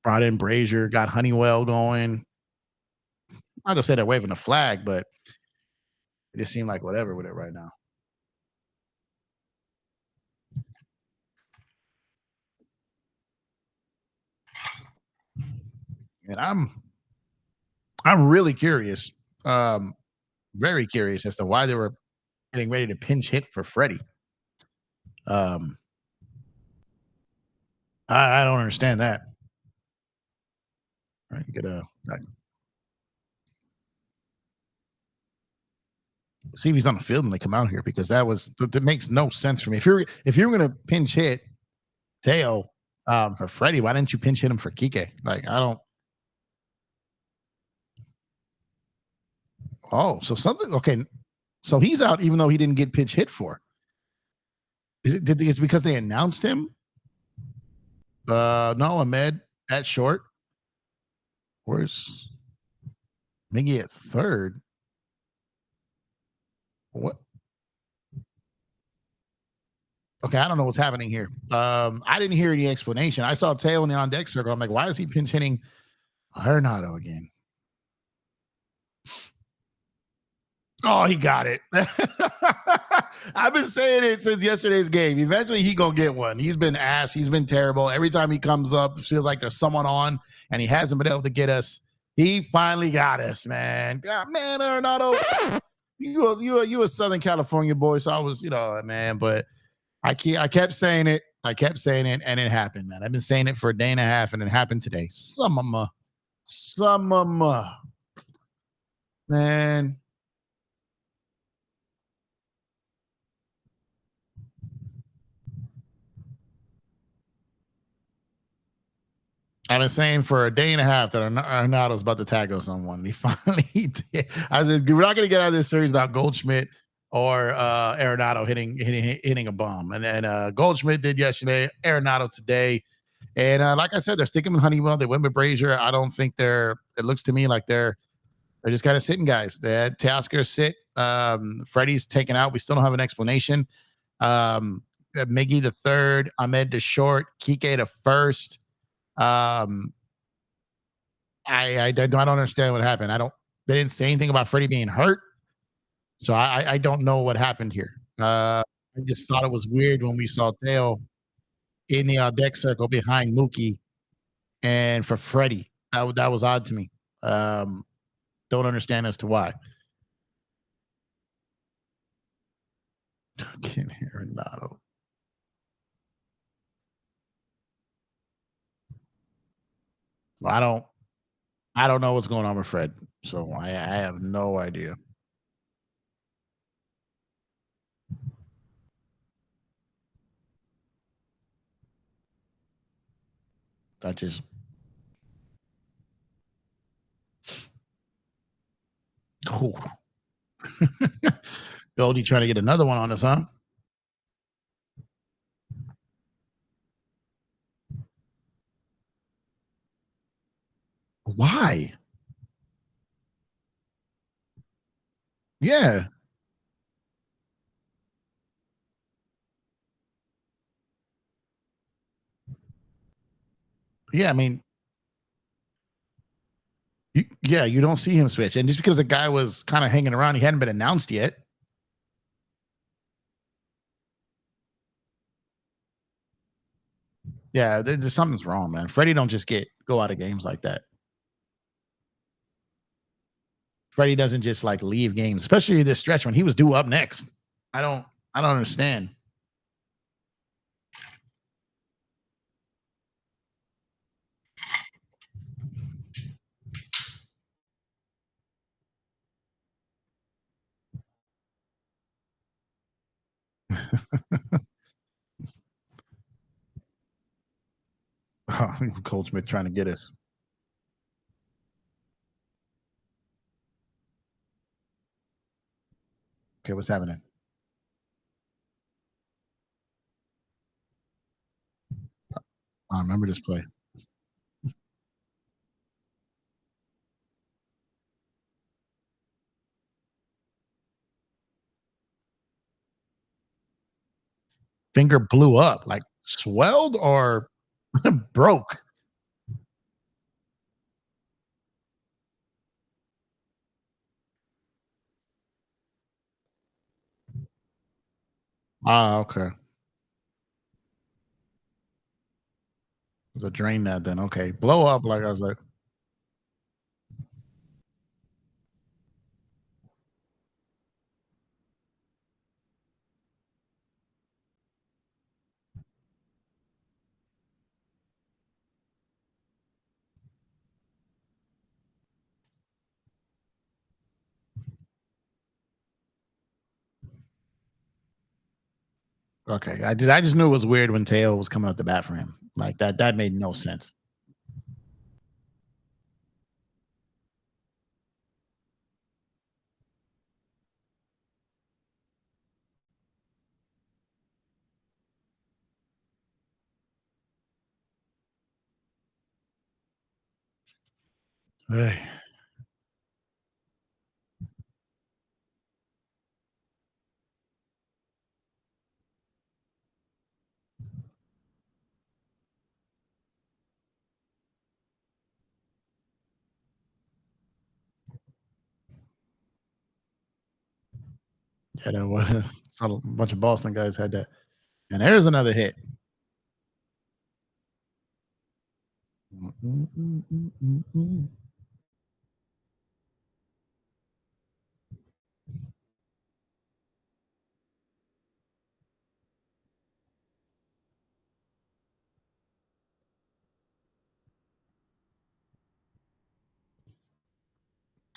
brought in Brazier, got Honeywell going. Not to say they're waving a flag, but it just seemed like whatever with it right now. And I'm really curious, um, very curious as to why they were getting ready to pinch hit for Freddie. Um, I don't understand that. Right, you gotta see if he's on the field when they come out here because that makes no sense for me. If you're gonna pinch hit Teo for Freddie, why didn't you pinch hit him for Kike? Like I don't. Oh, so something okay. So he's out even though he didn't get pitch hit for. It's because they announced him? No, Ahmed at short. Where's Miggy at third? What? Okay, I don't know what's happening here. I didn't hear any explanation. I saw Teo in the on deck circle. I'm like, why is he pinch hitting Arenado again? Oh, he got it. I've been saying it since yesterday's game. Eventually, he gonna get one. He's been ass. He's been terrible. Every time he comes up, it feels like there's someone on, and he hasn't been able to get us. He finally got us, man. God, man, Arenado, you a Southern California boy, so I was, man. But I kept saying it. I kept saying it, and it happened, man. I've been saying it for a day and a half, and it happened today. Some man. I've been saying for a day and a half that Arnado's about to tag us on one. And he finally did. I said, we're not going to get out of this series without Goldschmidt or Arenado hitting a bomb. And then Goldschmidt did yesterday, Arenado today. And like I said, they're sticking with Honeywell. They went with Brazier. I don't think it looks to me like they're just kind of sitting guys. They had Tasker sit. Freddie's taken out. We still don't have an explanation. Miggy to third, Ahmed to short, Kike to first. I don't understand what happened. They didn't say anything about Freddie being hurt. So I don't know what happened here. I just thought it was weird when we saw Teo in the deck circle behind Mookie and for Freddie. That was odd to me. Don't understand as to why. Can't hear Renato. Well, I don't know what's going on with Fred, so I have no idea. That just oh. Goldie trying to get another one on us, huh? Why? Yeah. Yeah, I mean, yeah, you don't see him switch. And just because the guy was kind of hanging around, he hadn't been announced yet. Yeah, there's something's wrong, man. Freddie don't just go out of games like that. Freddie doesn't just like leave games, especially this stretch when he was due up next. I don't I don't understand. Coach Smith trying to get us. Okay, what's happening? I remember this play. Finger blew up, like swelled or broke. Ah, okay. The drain that then. Okay. Blow up, like I was like, okay. I just knew it was weird when Teo was coming up the bat for him. Like that made no sense. Hey. Yeah, there was saw a bunch of Boston guys had that. And there's another hit. Mm, mm, mm, mm, mm, mm.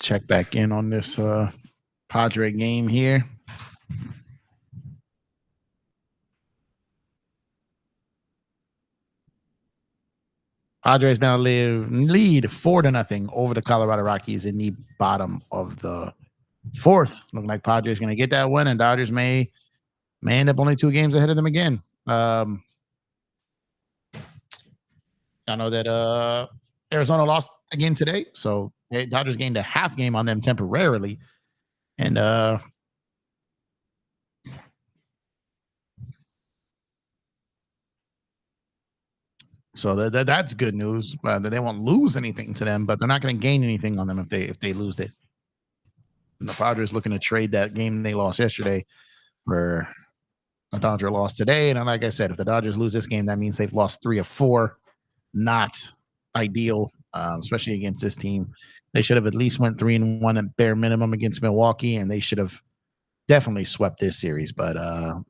Check back in on this Padre game here. Padres now lead 4-0 over the Colorado Rockies in the bottom of the fourth. Looking like Padres going to get that win, and Dodgers may end up only 2 games ahead of them again. I know that Arizona lost again today, so Dodgers gained a half game on them temporarily, and so that's good news. That they won't lose anything to them, but they're not going to gain anything on them if they lose it. And the Padres looking to trade that game they lost yesterday for a Dodger loss today. And like I said, if the Dodgers lose this game, that means they've lost 3 of 4. Not ideal, especially against this team. They should have at least went 3-1 at bare minimum against Milwaukee, and they should have definitely swept this series. But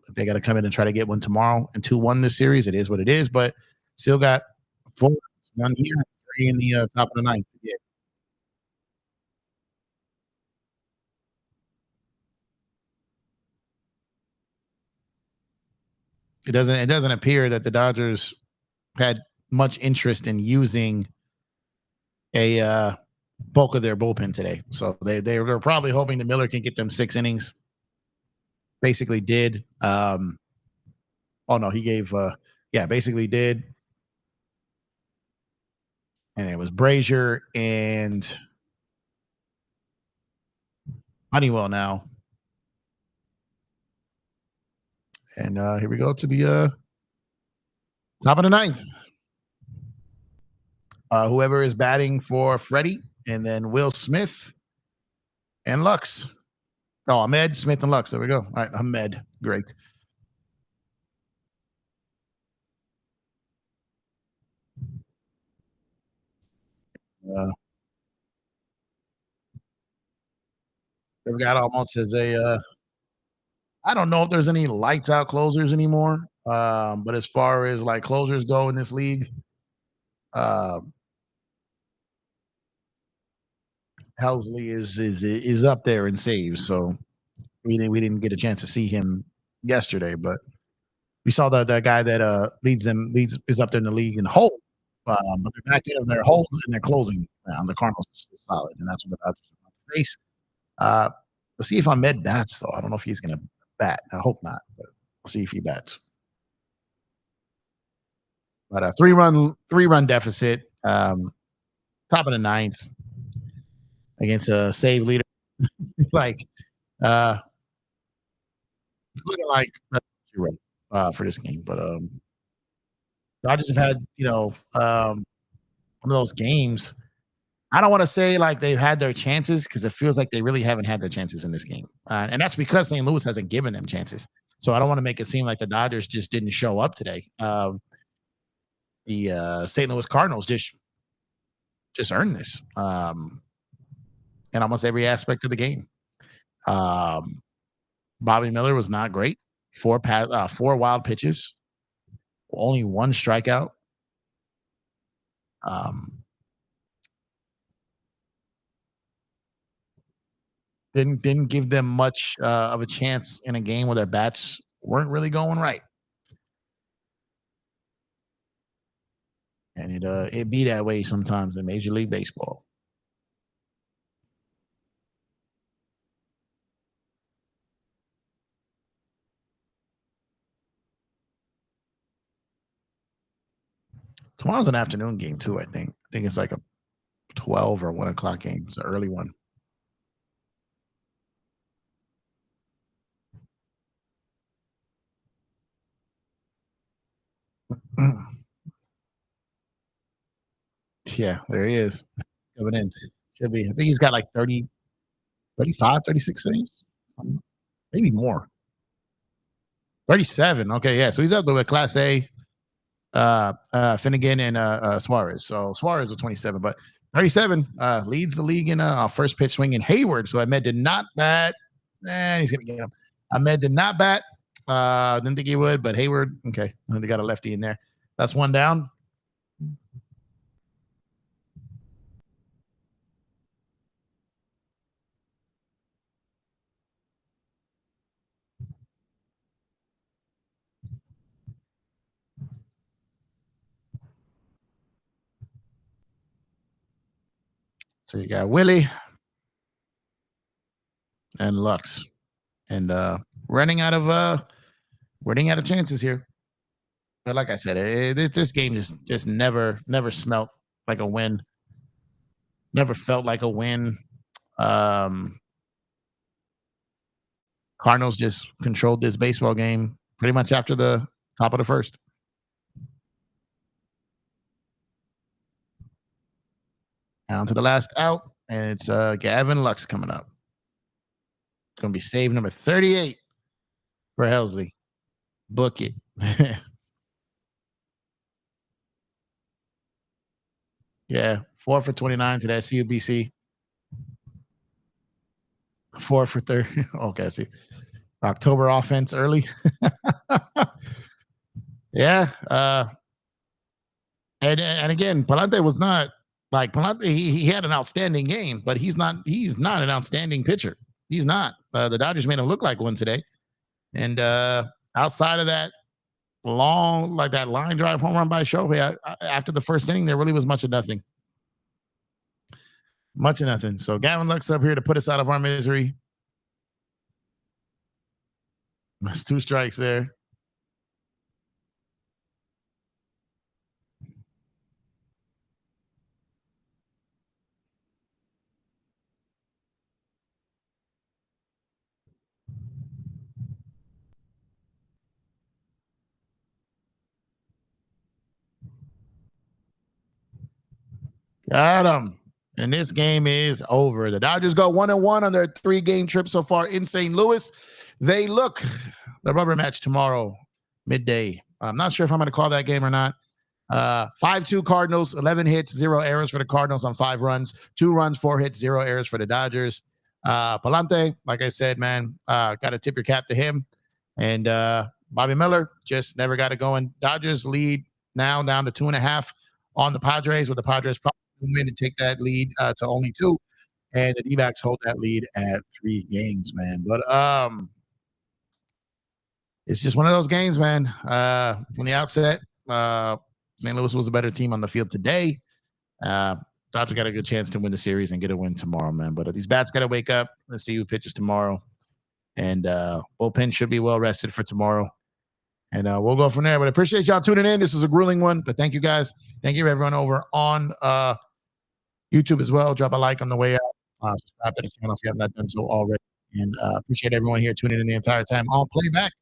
if they got to come in and try to get one tomorrow and 2-1 this series, it is what it is. But still got 4, 1 here, 3 in the top of the ninth. Yeah. It doesn't appear that the Dodgers had much interest in using a bulk of their bullpen today. So they're probably hoping that Miller can get them 6 innings. Basically did. Oh no, he gave basically did. And it was Brazier and Honeywell now. And here we go to the top of the ninth. Whoever is batting for Freddie, and then Will Smith and Lux. Oh, Ahmed, Smith, and Lux. There we go. All right, Ahmed. Great. They've got almost as a I don't know if there's any lights out closers anymore. But as far as like closers go in this league, uh, Helsley is up there in saves. So we didn't get a chance to see him yesterday, but we saw that guy that leads is up there in the league in hold. But they're back in their hold and they're closing. The Cardinals is solid, and that's what the Dodgers are about to face. We'll see if Ahmed bats though. I don't know if he's going to bat. I hope not, but we'll see if he bats. But a three run deficit, top of the ninth against a save leader. Like it's looking like for this game. But Dodgers have had one of those games. I don't want to say like they've had their chances because it feels like they really haven't had their chances in this game, and that's because St. Louis hasn't given them chances. So I don't want to make it seem like the Dodgers just didn't show up today. The St. Louis Cardinals just earned this in almost every aspect of the game. Um, Bobby Miller was not great. 4 wild pitches, only 1 strikeout. Didn't give them much of a chance in a game where their bats weren't really going right. And it be that way sometimes in Major League Baseball. Tomorrow's an afternoon game too, I think. I think it's like a 12 or 1 o'clock game. It's an early one. Yeah, there he is. Coming in. Should be. I think he's got like 30, 35, 36 saves. Maybe more. 37. Okay, yeah. So he's up there with Class A, Finnegan, and Suarez. So Suarez was 27, but 37 leads the league in first pitch swing in Hayward. So Ahmed did not bat. And he's going to get him. Ahmed did not bat. Didn't think he would, but Hayward, okay. They got a lefty in there. That's 1 down. So you got Willie and Lux, and running out of chances here. But like I said, this game just never smelt like a win. Never felt like a win. Um, Cardinals just controlled this baseball game pretty much after the top of the first. Down to the last out, and it's Gavin Lux coming up. It's going to be save number 38 for Helsley. Book it. Yeah, 4 for 29 to that CUBC. 4 for 30. Okay, I see. October offense early. Yeah. And again, Palante was not like Palante. He had an outstanding game, but he's not an outstanding pitcher. He's not. The Dodgers made him look like one today. And outside of that long, like that line drive home run by Shohei, after the first inning, there really was much of nothing. Much of nothing. So Gavin Lux up here to put us out of our misery. That's 2 strikes there. Got him. And this game is over. The Dodgers go 1-1 on their 3-game trip so far in St. Louis. They look the rubber match tomorrow, midday. I'm not sure if I'm going to call that game or not. 5-2 Cardinals, 11 hits, 0 errors for the Cardinals on 5 runs, 2 runs, 4 hits, 0 errors for the Dodgers. Palante, like I said, man, got to tip your cap to him. And Bobby Miller just never got it going. Dodgers lead now down to 2.5 on the Padres, with the Padres probably win to take that lead to only 2. And the D-backs hold that lead at 3 games, man. But it's just one of those games, man. From the outset, St. Louis was a better team on the field today. Dodgers got a good chance to win the series and get a win tomorrow, man. But these bats got to wake up. Let's see who pitches tomorrow. And bullpen should be well rested for tomorrow. And we'll go from there. But I appreciate y'all tuning in. This was a grueling one, but thank you guys. Thank you everyone over on YouTube as well. Drop a like on the way out. Subscribe to the channel if you have not done so already. And appreciate everyone here tuning in the entire time on Playback.